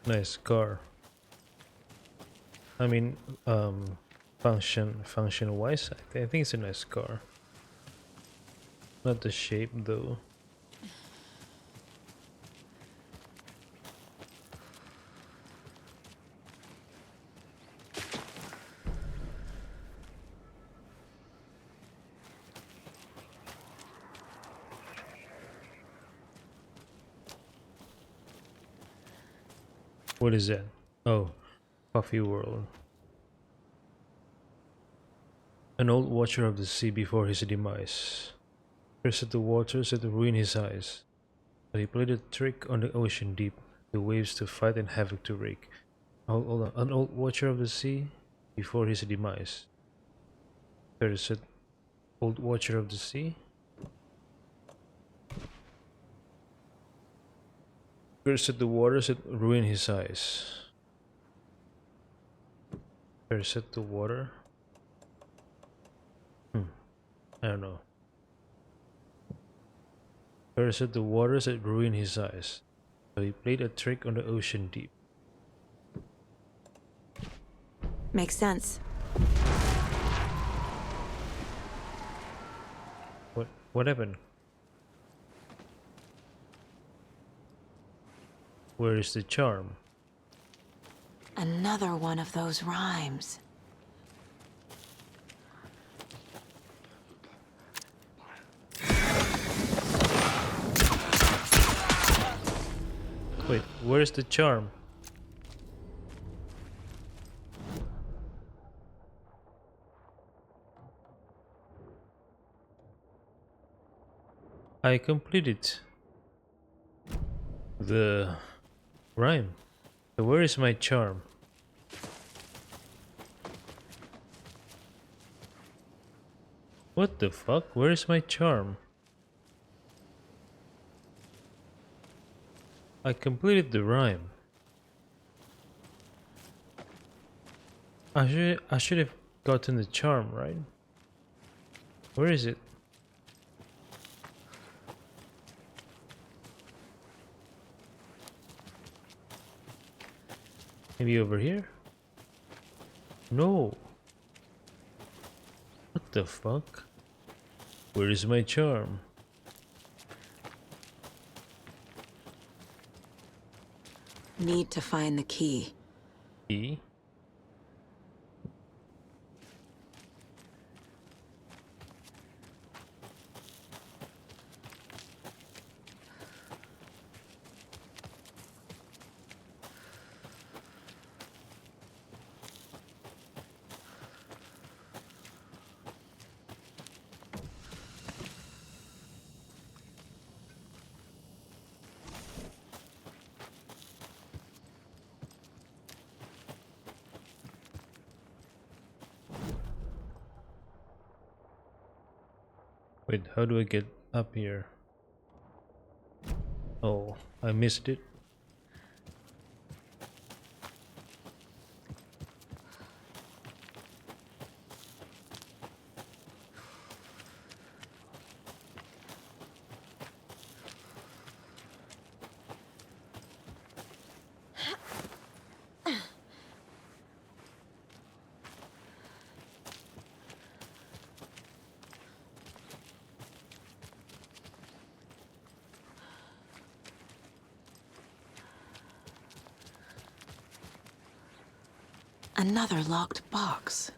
[SPEAKER 2] Nice car. I mean, function wise, I think it's a nice car. Not the shape though. What is that? Oh, Coffee World. An old watcher of the sea before his demise. Cursed the waters that ruin his eyes. But he played a trick on the ocean deep, the waves to fight and havoc to wreak. Hold on. An old watcher of the sea before his demise. Cursed old watcher of the sea? Cursed the waters that ruin his eyes. Cursed the water? I don't know. Cursed the waters that ruin his eyes. So he played a trick on the ocean deep.
[SPEAKER 7] Makes sense.
[SPEAKER 2] What happened? Where is the charm?
[SPEAKER 7] Another one of those rhymes.
[SPEAKER 2] Wait, where's the charm? I completed the rhyme. So where is my charm? What the fuck? Where is my charm? I completed the rhyme. I should have gotten the charm, right? Where is it? Maybe over here? No. What the fuck? Where is my charm?
[SPEAKER 7] Need to find the key.
[SPEAKER 2] Key? Wait, how do I get up here? Oh, I missed it.
[SPEAKER 7] Another locked box.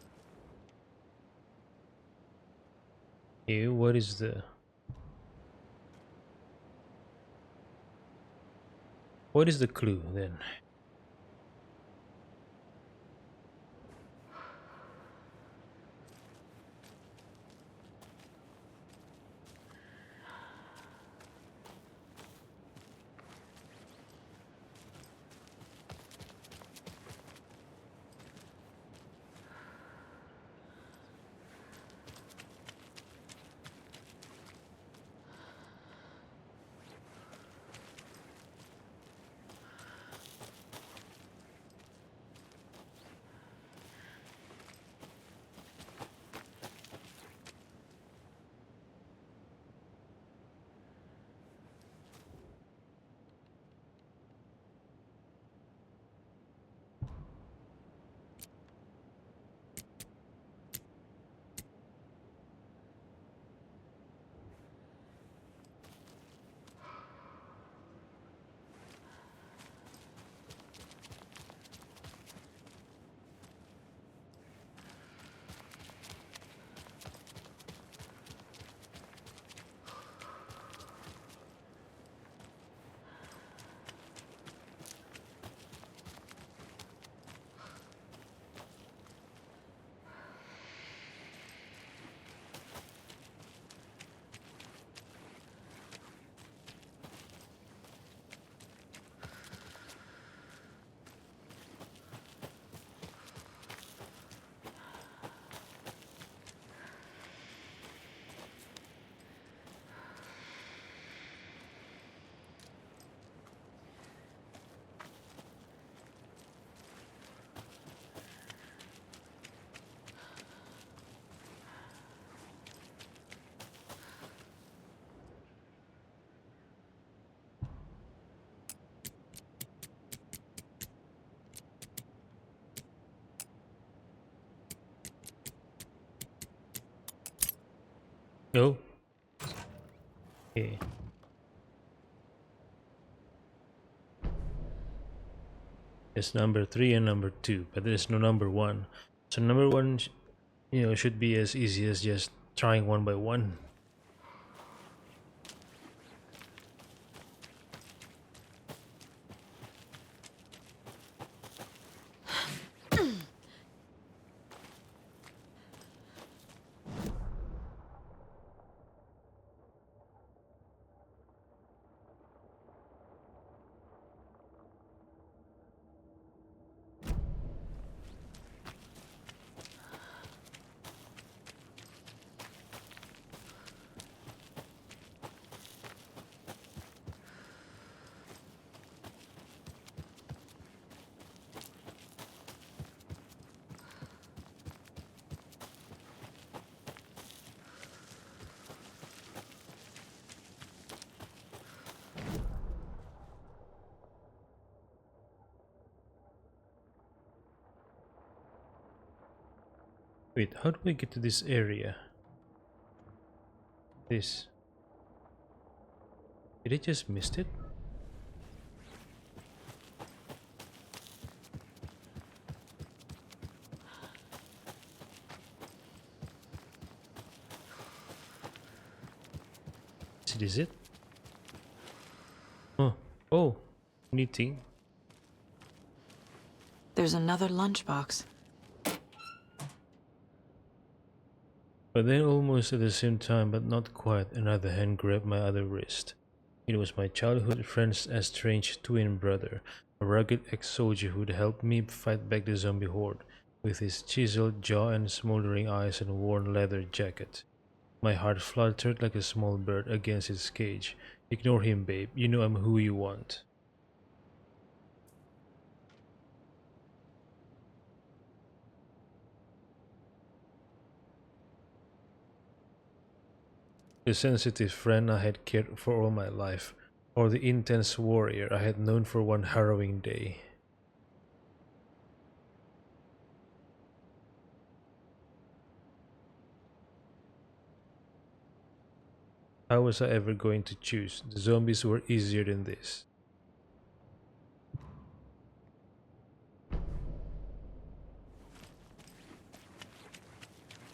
[SPEAKER 2] Ew, what is the... What is the clue then? Oh. Okay. It's number 3 and number 2, but there's no number 1. So number 1, should be as easy as just trying one by one. Wait, how do we get to this area? This. Did I just missed it? Is it? Oh, neat thing.
[SPEAKER 7] There's another lunchbox.
[SPEAKER 2] But then almost at the same time, but not quite, another hand grabbed my other wrist. It was my childhood friend's estranged twin brother, a rugged ex-soldier who'd helped me fight back the zombie horde, with his chiseled jaw and smoldering eyes and worn leather jacket. My heart fluttered like a small bird against its cage. Ignore him, babe. You know I'm who you want. The sensitive friend I had cared for all my life, or the intense warrior I had known for one harrowing day. How was I ever going to choose? The zombies were easier than this.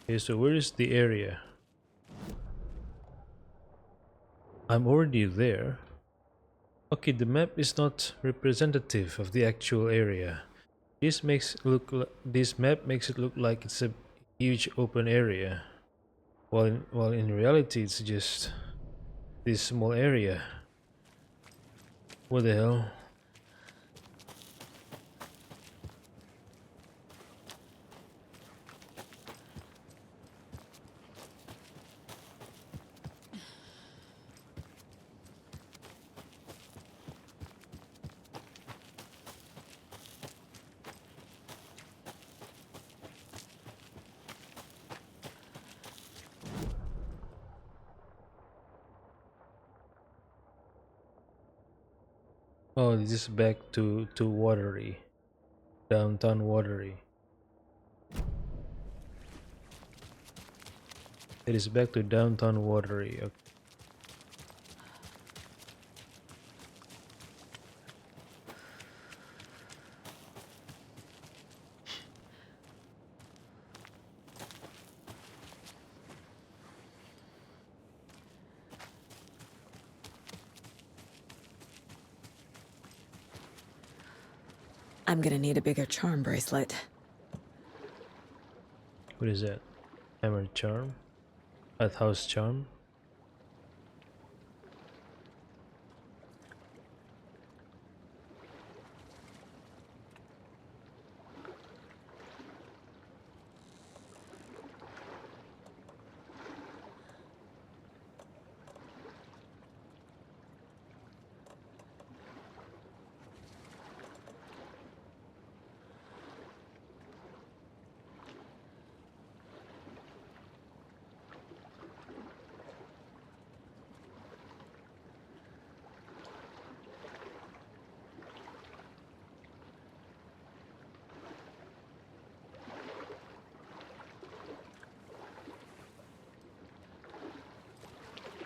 [SPEAKER 2] Okay, so where is the area? I'm already there. Okay, the map is not representative of the actual area. This map makes it look like it's a huge open area, while in reality it's just this small area. What the hell? Oh, this is back to Watery, downtown Watery. It is back to downtown Watery. Okay.
[SPEAKER 7] I'm gonna need a bigger charm bracelet.
[SPEAKER 2] What is that? Hammer charm? House charm?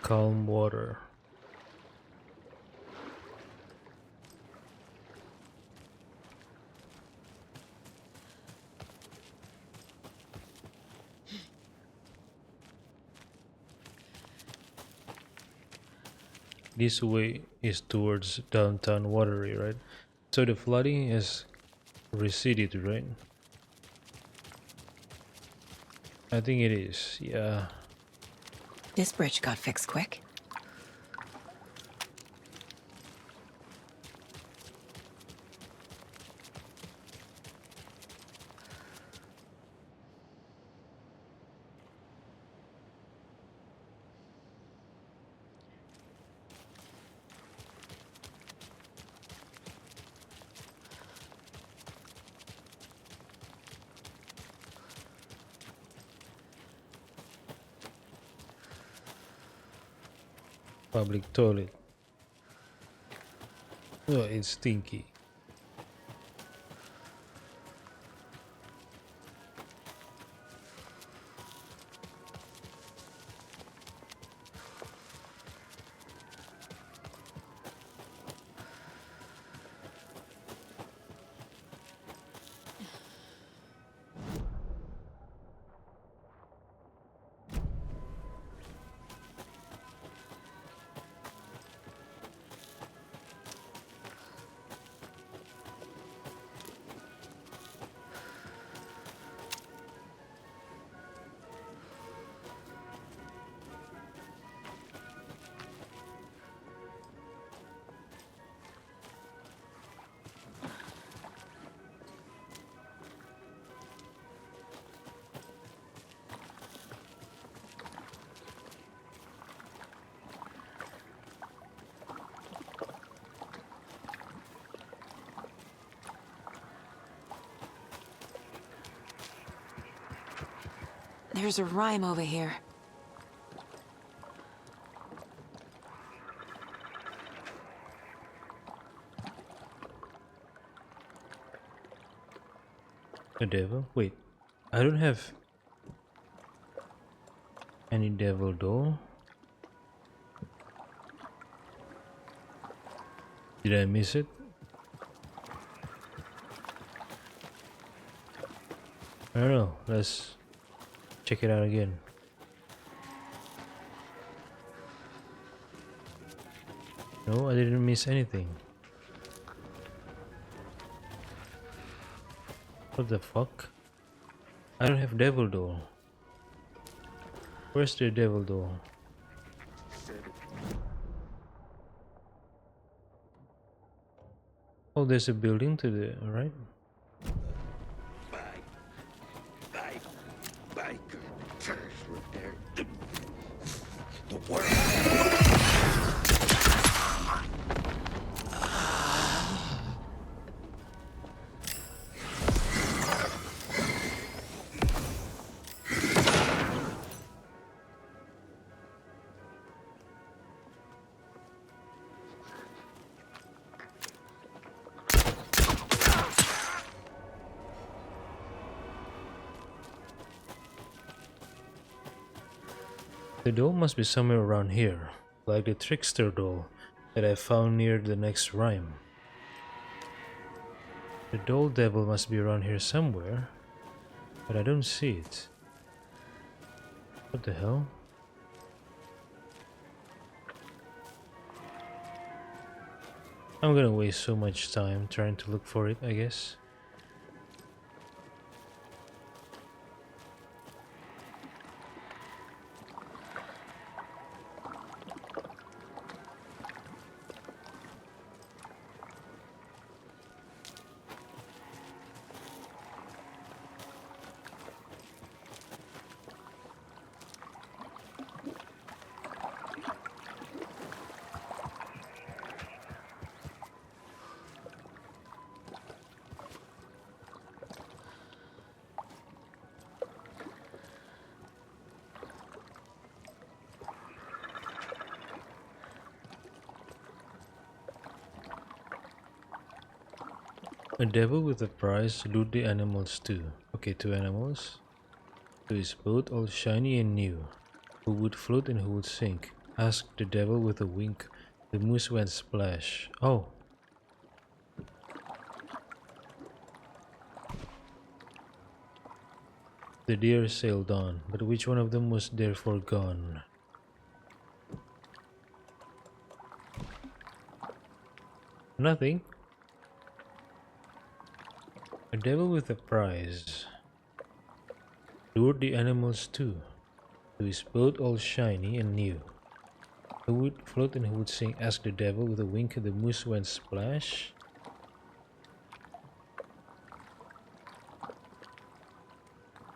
[SPEAKER 2] calm water. This way is towards downtown Watery, right? So the flooding has receded, right? I think it is, yeah.
[SPEAKER 7] This bridge got fixed quick.
[SPEAKER 2] Public toilet. Oh, it's stinky.
[SPEAKER 7] There's a rhyme over here.
[SPEAKER 2] A devil? Wait, I don't have any devil doll. Did I miss it? I don't know. Let's check it out again. No, I didn't miss anything. What the fuck? I don't have devil doll. Where's the devil doll? Oh, there's a building to the right. The doll must be somewhere around here, like the trickster doll that I found near the next rhyme. The doll devil must be around here somewhere, but I don't see it. What the hell? I'm gonna waste so much time trying to look for it, I guess. A devil with a prize, loot the animals too. Okay, 2 animals. 2 is boat, all shiny and new. Who would float and who would sink? Ask the devil with a wink. The moose went splash. Oh. The deer sailed on, but which one of them was therefore gone? Nothing. A devil with a prize. Lured the animals too, to his boat all shiny and new. Who would float and who would sing? Ask the devil with a wink. The moose went splash.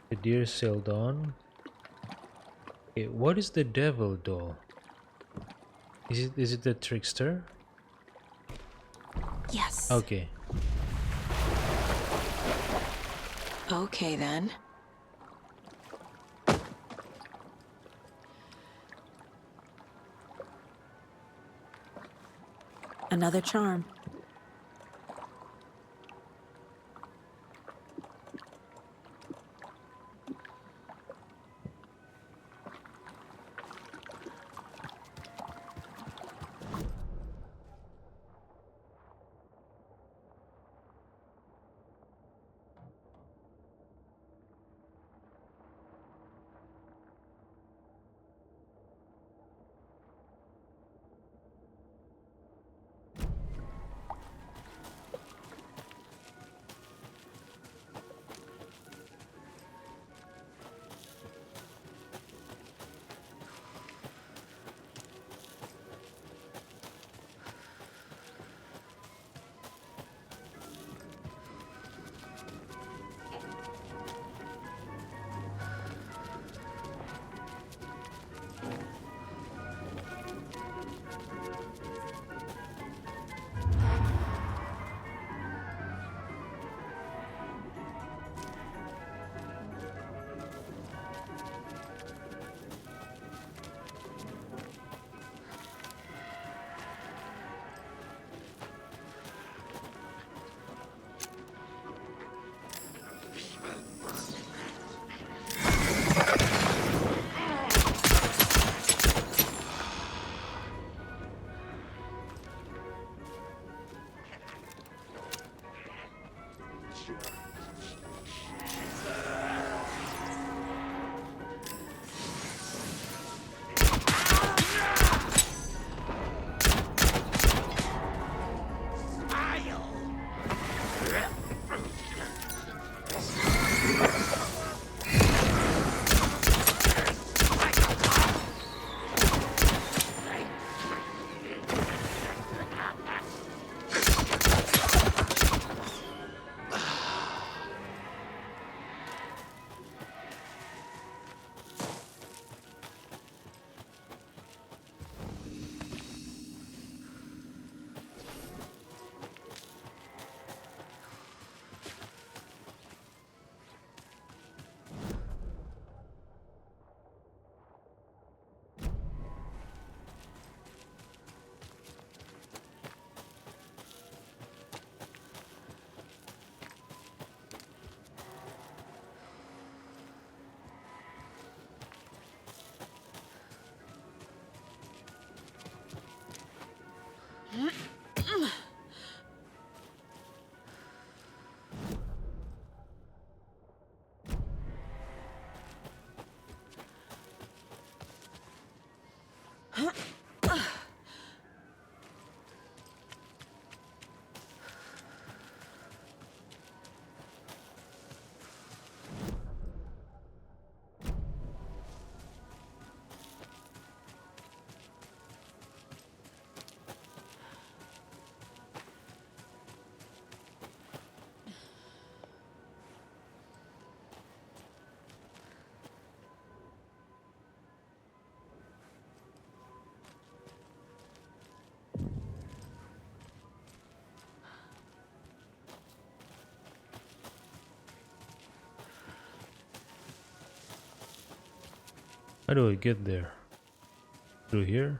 [SPEAKER 2] The deer sailed on. Okay, what is the devil doll? Is it the trickster?
[SPEAKER 7] Yes.
[SPEAKER 2] Okay.
[SPEAKER 7] Okay then. Another charm.
[SPEAKER 2] How do I get there? Through here?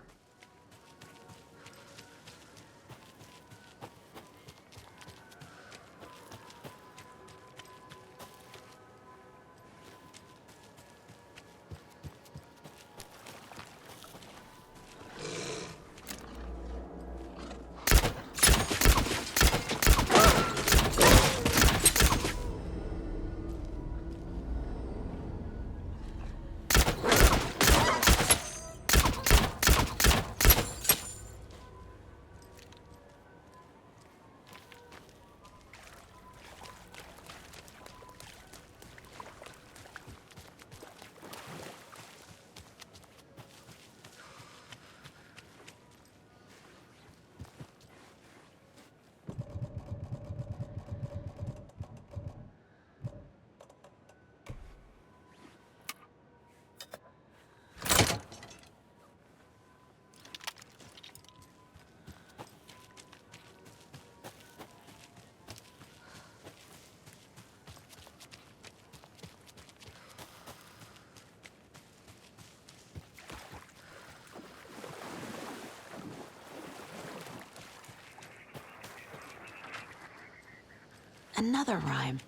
[SPEAKER 7] Another rhyme.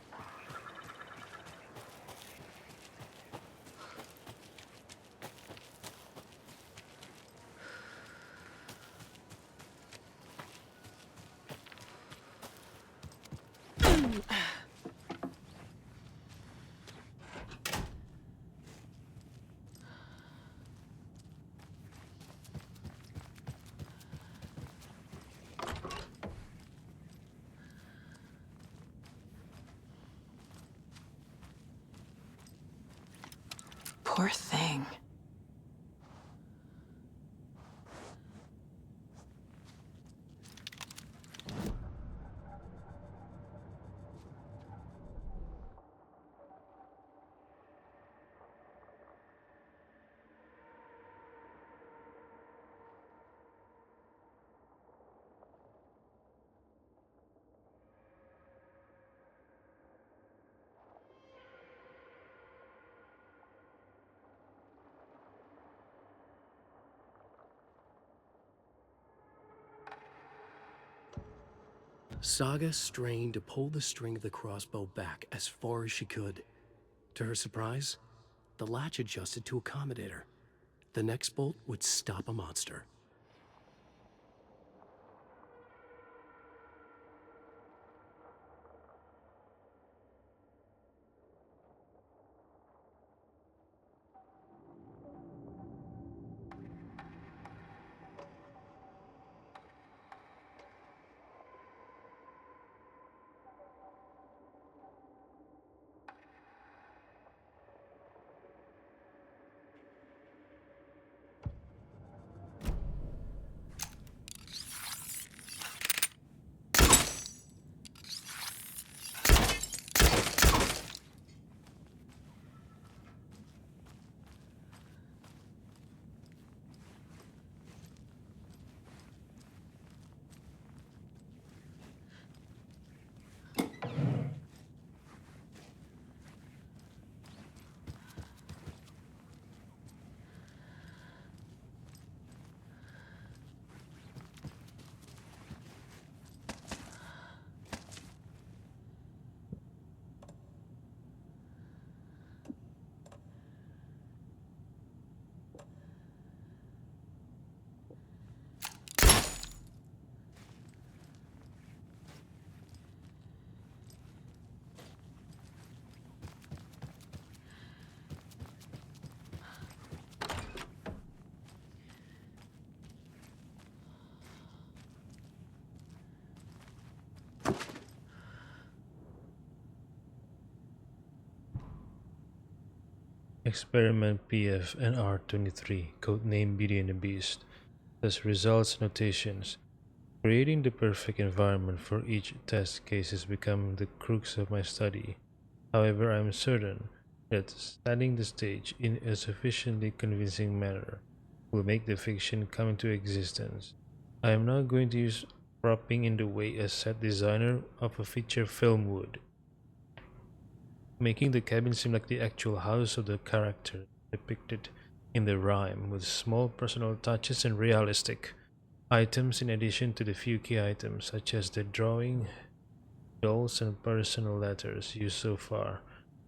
[SPEAKER 7] Poor thing.
[SPEAKER 18] Saga strained to pull the string of the crossbow back as far as she could. To her surprise, the latch adjusted to accommodate her. The next bolt would stop a monster.
[SPEAKER 2] Experiment PF and R23, codename Beauty and the Beast. Thus results notations. Creating the perfect environment for each test case has become the crux of my study. However, I am certain that setting the stage in a sufficiently convincing manner will make the fiction come into existence. I am now going to use propping in the way a set designer of a feature film would, making the cabin seem like the actual house of the character depicted in the rhyme, with small personal touches and realistic items in addition to the few key items such as the drawing, dolls, and personal letters used so far.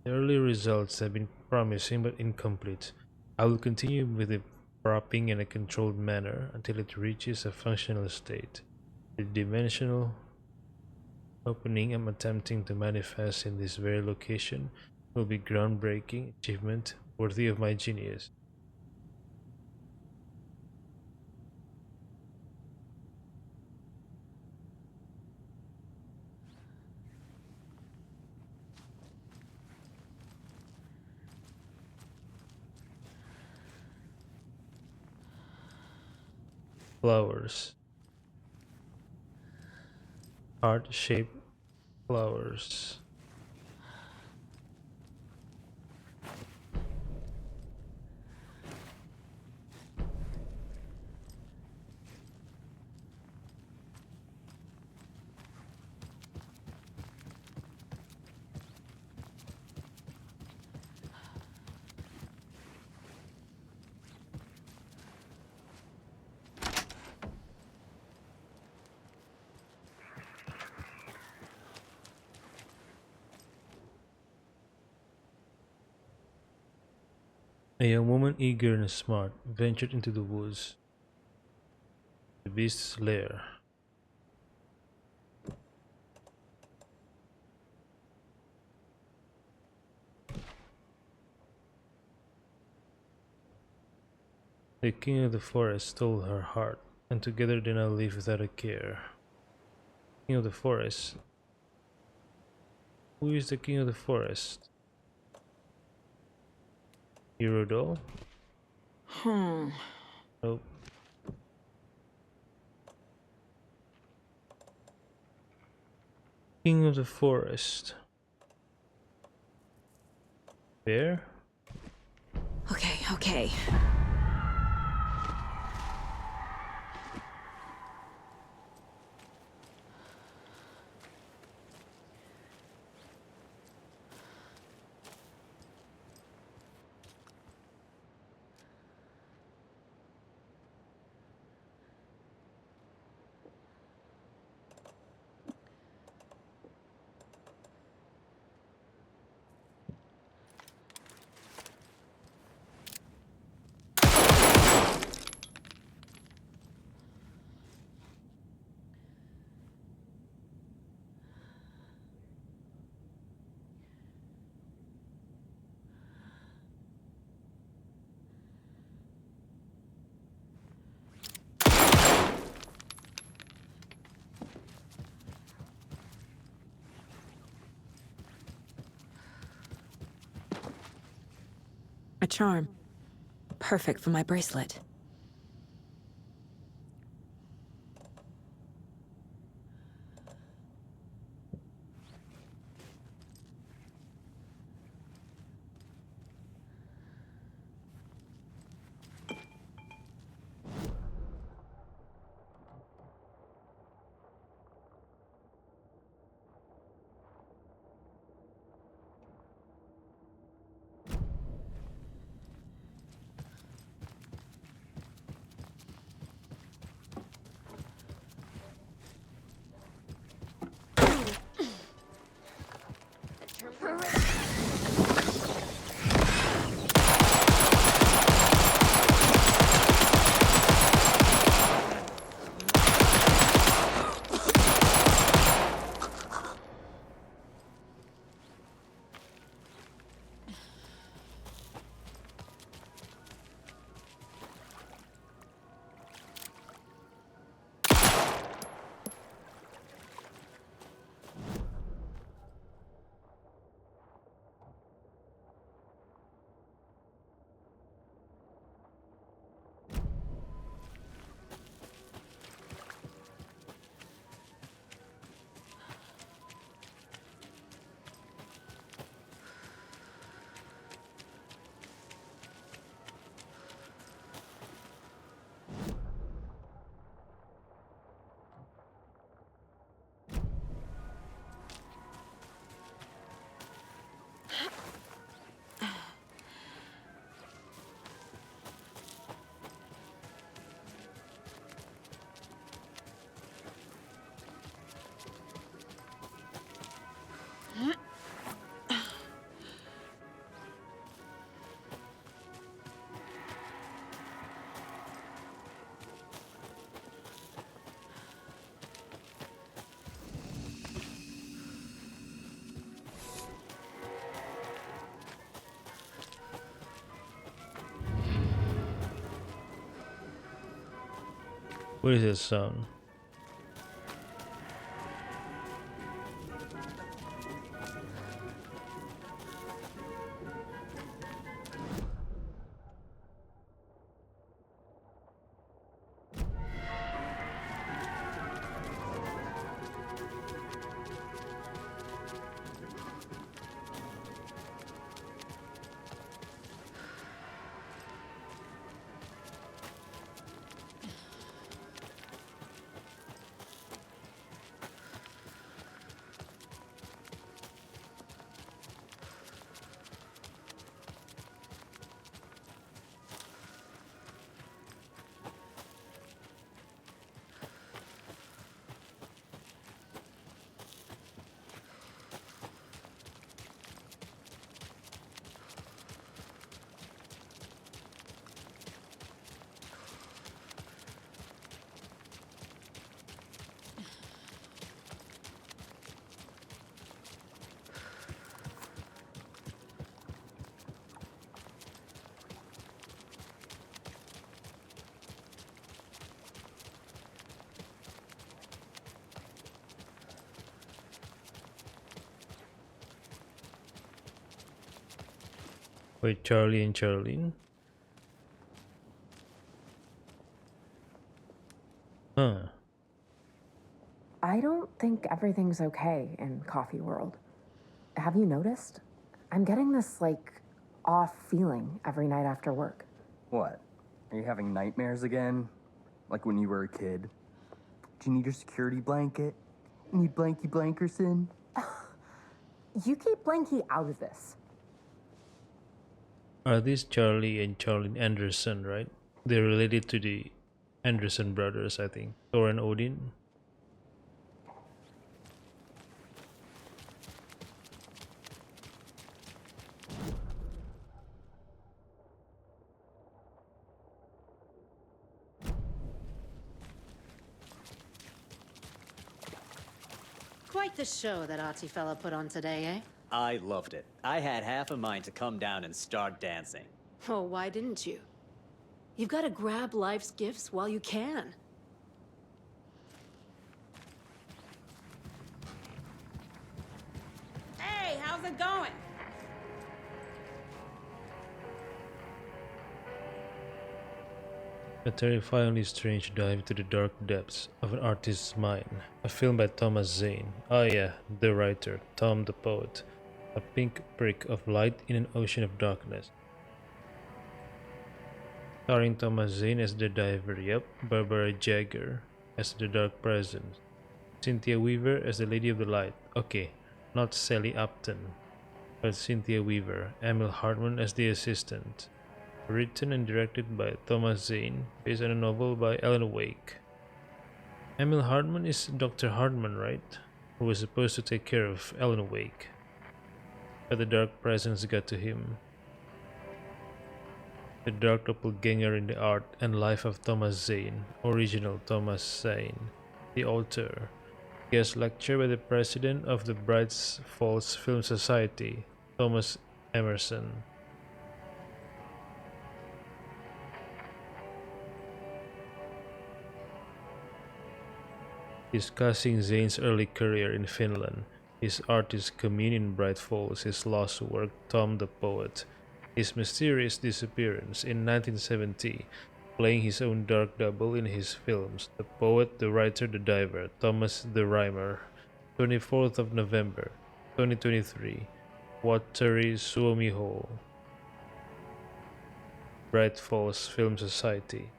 [SPEAKER 2] The early results have been promising but incomplete. I will continue with the propping in a controlled manner until it reaches a functional state. The dimensional opening I'm attempting to manifest in this very location will be groundbreaking achievement worthy of my genius. Flowers. Heart-shaped flowers. A young woman, eager and smart, ventured into the woods, the beast's lair. The king of the forest stole her heart, and together they now live without a care. King of the forest? Who is the king of the forest? Hero doll? Nope. King of the forest. Bear?
[SPEAKER 7] Okay. A charm. Perfect for my bracelet.
[SPEAKER 2] What is this sound? Wait, Charlie and Charlene? Huh.
[SPEAKER 20] I don't think everything's okay in Coffee World. Have you noticed? I'm getting this, like, off feeling every night after work.
[SPEAKER 21] What? Are you having nightmares again? Like when you were a kid? Do you need your security blanket? Need Blanky Blankerson?
[SPEAKER 20] You keep Blanky out of this.
[SPEAKER 2] Are these Charlie and Charlene Anderson, right? They're related to the Anderson brothers, I think. Thor and Odin.
[SPEAKER 23] Quite the show that artsy fella put on today, eh?
[SPEAKER 24] I loved it. I had half a mind to come down and start dancing.
[SPEAKER 23] Oh, why didn't you? You've got to grab life's gifts while you can.
[SPEAKER 17] Hey, how's it going?
[SPEAKER 2] A terrifyingly strange dive into the dark depths of an artist's mind. A film by Thomas Zane. Oh yeah, the writer, Tom the poet. A pink prick of light in an ocean of darkness. Starring Thomas Zane as the diver, yep. Barbara Jagger as the dark presence. Cynthia Weaver as the Lady of the Light. Okay, not Sally Upton, but Cynthia Weaver. Emil Hartman as the assistant. Written and directed by Thomas Zane, based on a novel by Ellen Wake. Emil Hartman is Dr. Hartman, right? Who was supposed to take care of Ellen Wake. But the dark presence got to him. The dark doppelganger in the art and life of Thomas Zane, original Thomas Zane, the author. Guest lecture by the president of the Bright Falls Film Society, Thomas Emerson. Discussing Zane's early career in Finland, his artist commune in Bright Falls, his lost work Tom the Poet, his mysterious disappearance in 1970, playing his own dark double in his films, The Poet, The Writer, The Diver, Thomas the Rhymer, 24th of November, 2023, Watery Suomi Hall, Bright Falls Film Society.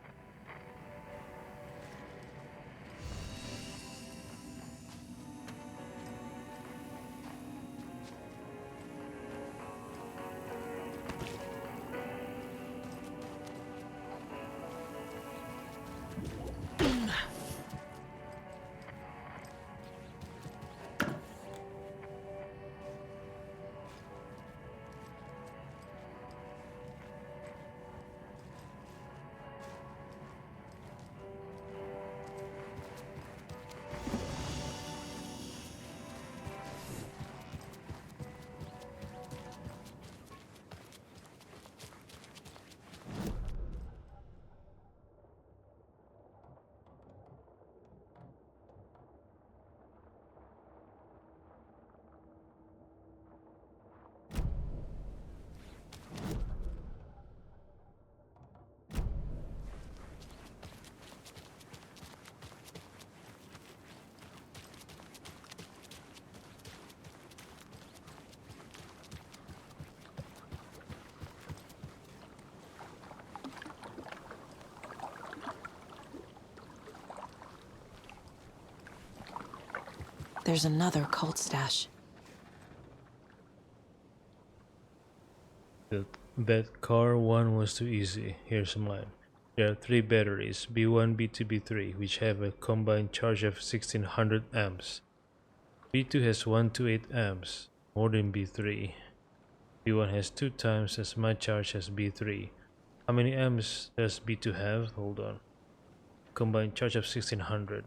[SPEAKER 7] There's another cult stash.
[SPEAKER 2] That car one was too easy. Here's mine. There are 3 batteries, B1, B2, B3, which have a combined charge of 1600 amps. B2 has 1 to 8 amps, more than B3. B1 has 2 times as much charge as B3. How many amps does B2 have? Hold on. Combined charge of 1600.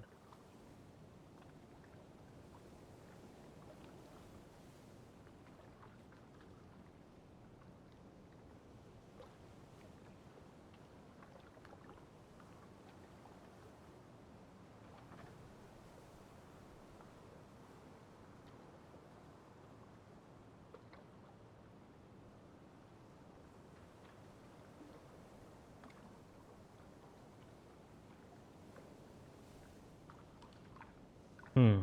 [SPEAKER 2] Hmm.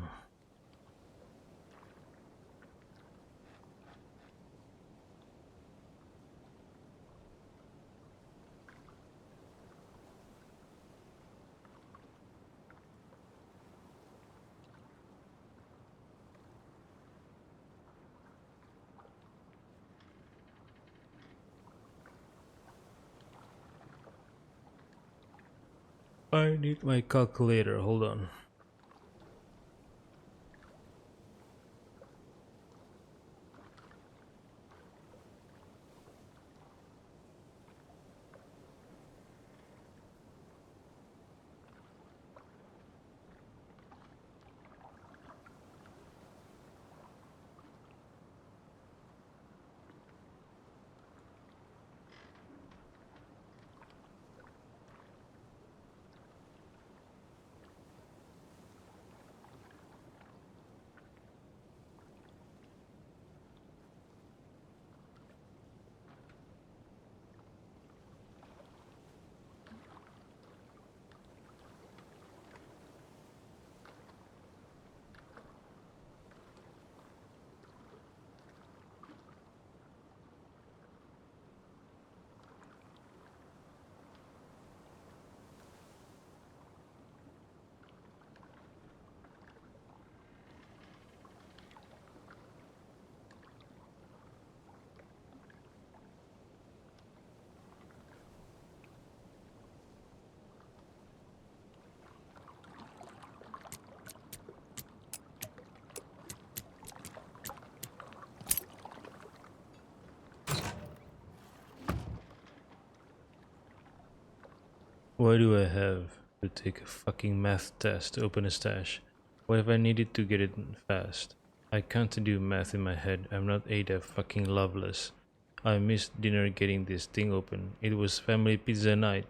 [SPEAKER 2] I need my calculator. Hold on. Why do I have to take a fucking math test to open a stash? What if I needed to get it fast? I can't do math in my head. I'm not Ada fucking Loveless. I missed dinner getting this thing open. It was family pizza night.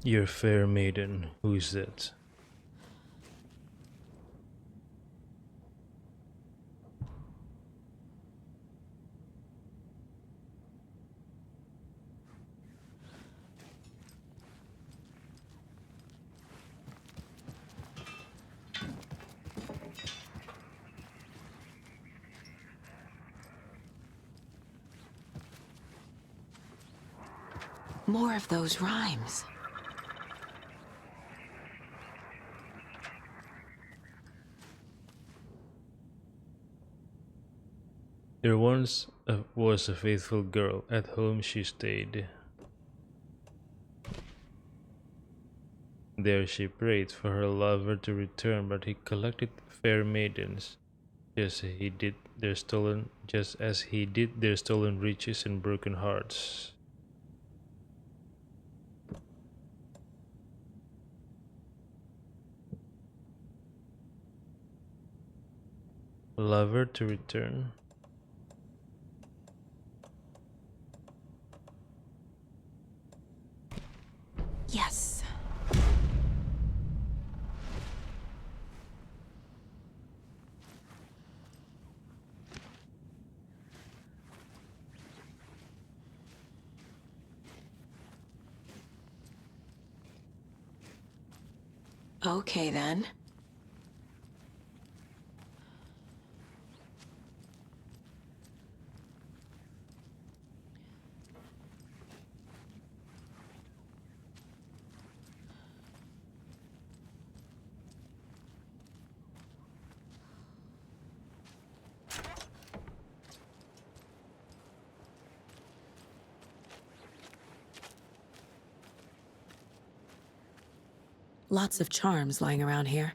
[SPEAKER 2] Your fair maiden. Who's that?
[SPEAKER 7] More of those rhymes.
[SPEAKER 2] There once was a faithful girl. At home she stayed. There she prayed for her lover to return, but he collected fair maidens, just as he did their stolen riches and broken hearts. Lever to return.
[SPEAKER 7] Yes. Okay then. Lots of charms lying around here.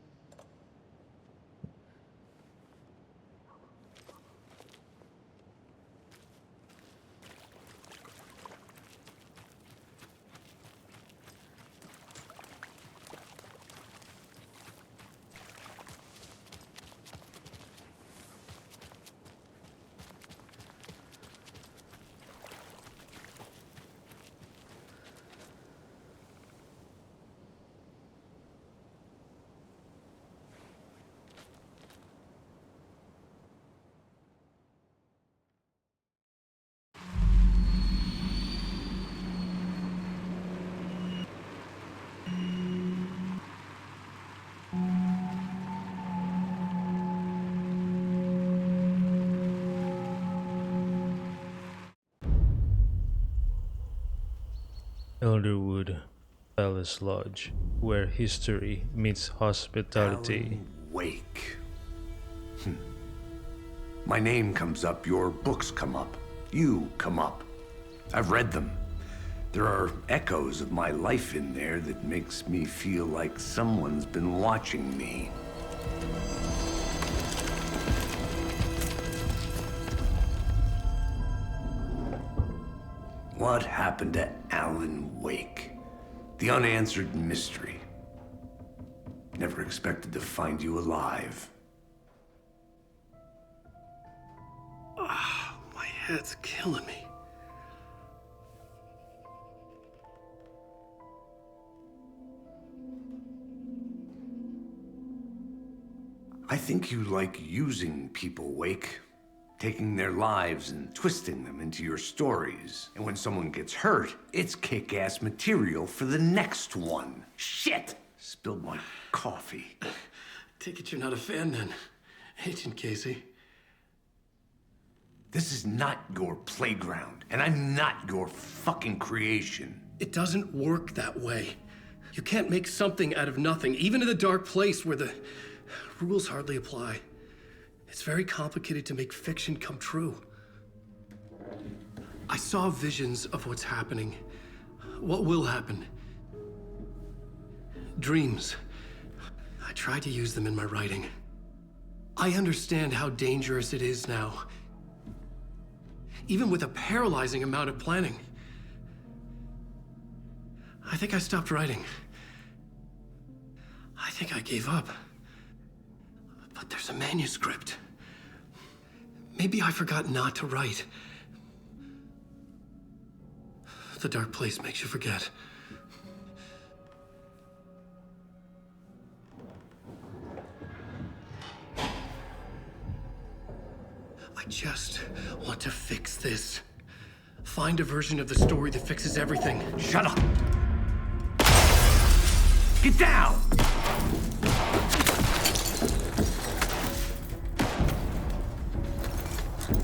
[SPEAKER 2] Elderwood Palace Lodge, where history meets hospitality.
[SPEAKER 1] Alan Wake. My name comes up, your books come up, you come up. I've read them. There are echoes of my life in there that makes me feel like someone's been watching me. What happened to Alan Wake? The unanswered mystery. Never expected to find you alive.
[SPEAKER 18] My head's killing me.
[SPEAKER 1] I think you like using people, Wake. Taking their lives and twisting them into your stories. And when someone gets hurt, it's kick-ass material for the next one. Shit! Spilled my coffee.
[SPEAKER 18] Take it you're not a fan then, Agent Casey.
[SPEAKER 1] This is not your playground, and I'm not your fucking creation.
[SPEAKER 18] It doesn't work that way. You can't make something out of nothing, even in the dark place where the rules hardly apply. It's very complicated to make fiction come true. I saw visions of what's happening, what will happen. Dreams. I tried to use them in my writing. I understand how dangerous it is now, even with a paralyzing amount of planning. I think I stopped writing. I think I gave up. But there's a manuscript. Maybe I forgot not to write. The dark place makes you forget. I just want to fix this. Find a version of the story that fixes everything.
[SPEAKER 1] Shut up! Get down!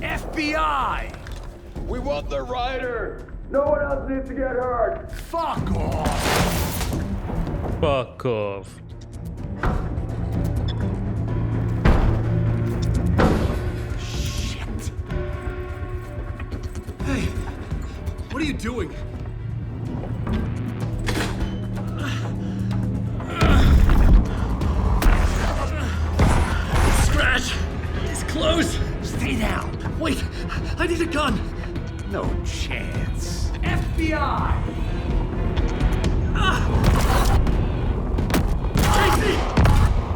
[SPEAKER 1] FBI!
[SPEAKER 15] We want the rider! No one else needs to get hurt!
[SPEAKER 1] Fuck off!
[SPEAKER 2] Fuck off.
[SPEAKER 1] Shit!
[SPEAKER 18] Hey, what are you doing? Scratch! It's close!
[SPEAKER 1] Stay down!
[SPEAKER 18] Wait, I need a gun!
[SPEAKER 1] No chance. FBI!
[SPEAKER 18] Tracy!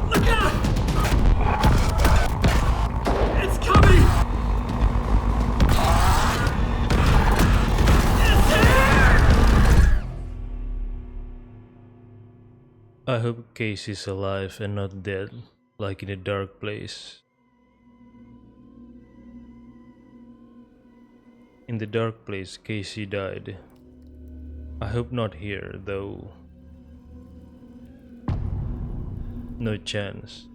[SPEAKER 18] Look out!
[SPEAKER 2] I hope Casey's alive and not dead, like in a dark place. In the dark place, Casey died. I hope not here, though. No chance.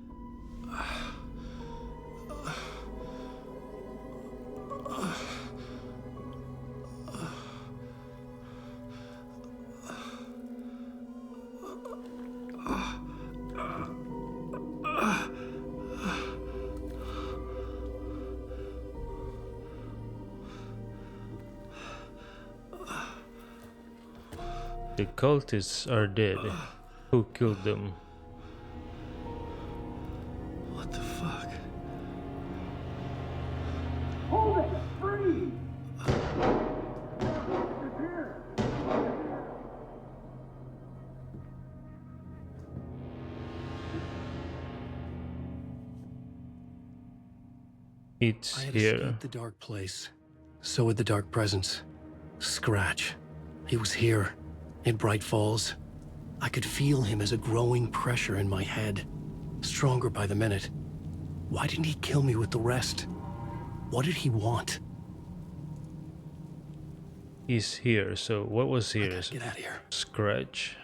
[SPEAKER 2] The cultists are dead. Who killed them?
[SPEAKER 18] What the fuck?
[SPEAKER 10] Hold it! Free!
[SPEAKER 2] It's
[SPEAKER 18] I had
[SPEAKER 2] here.
[SPEAKER 18] escaped the dark place. So had the dark presence. Scratch. He was here, in Bright Falls. I could feel him as a growing pressure in my head, stronger by the minute. Why didn't he kill me with the rest? What did he want?
[SPEAKER 2] He's here, so what was here?
[SPEAKER 18] Get out of here.
[SPEAKER 2] Scratch.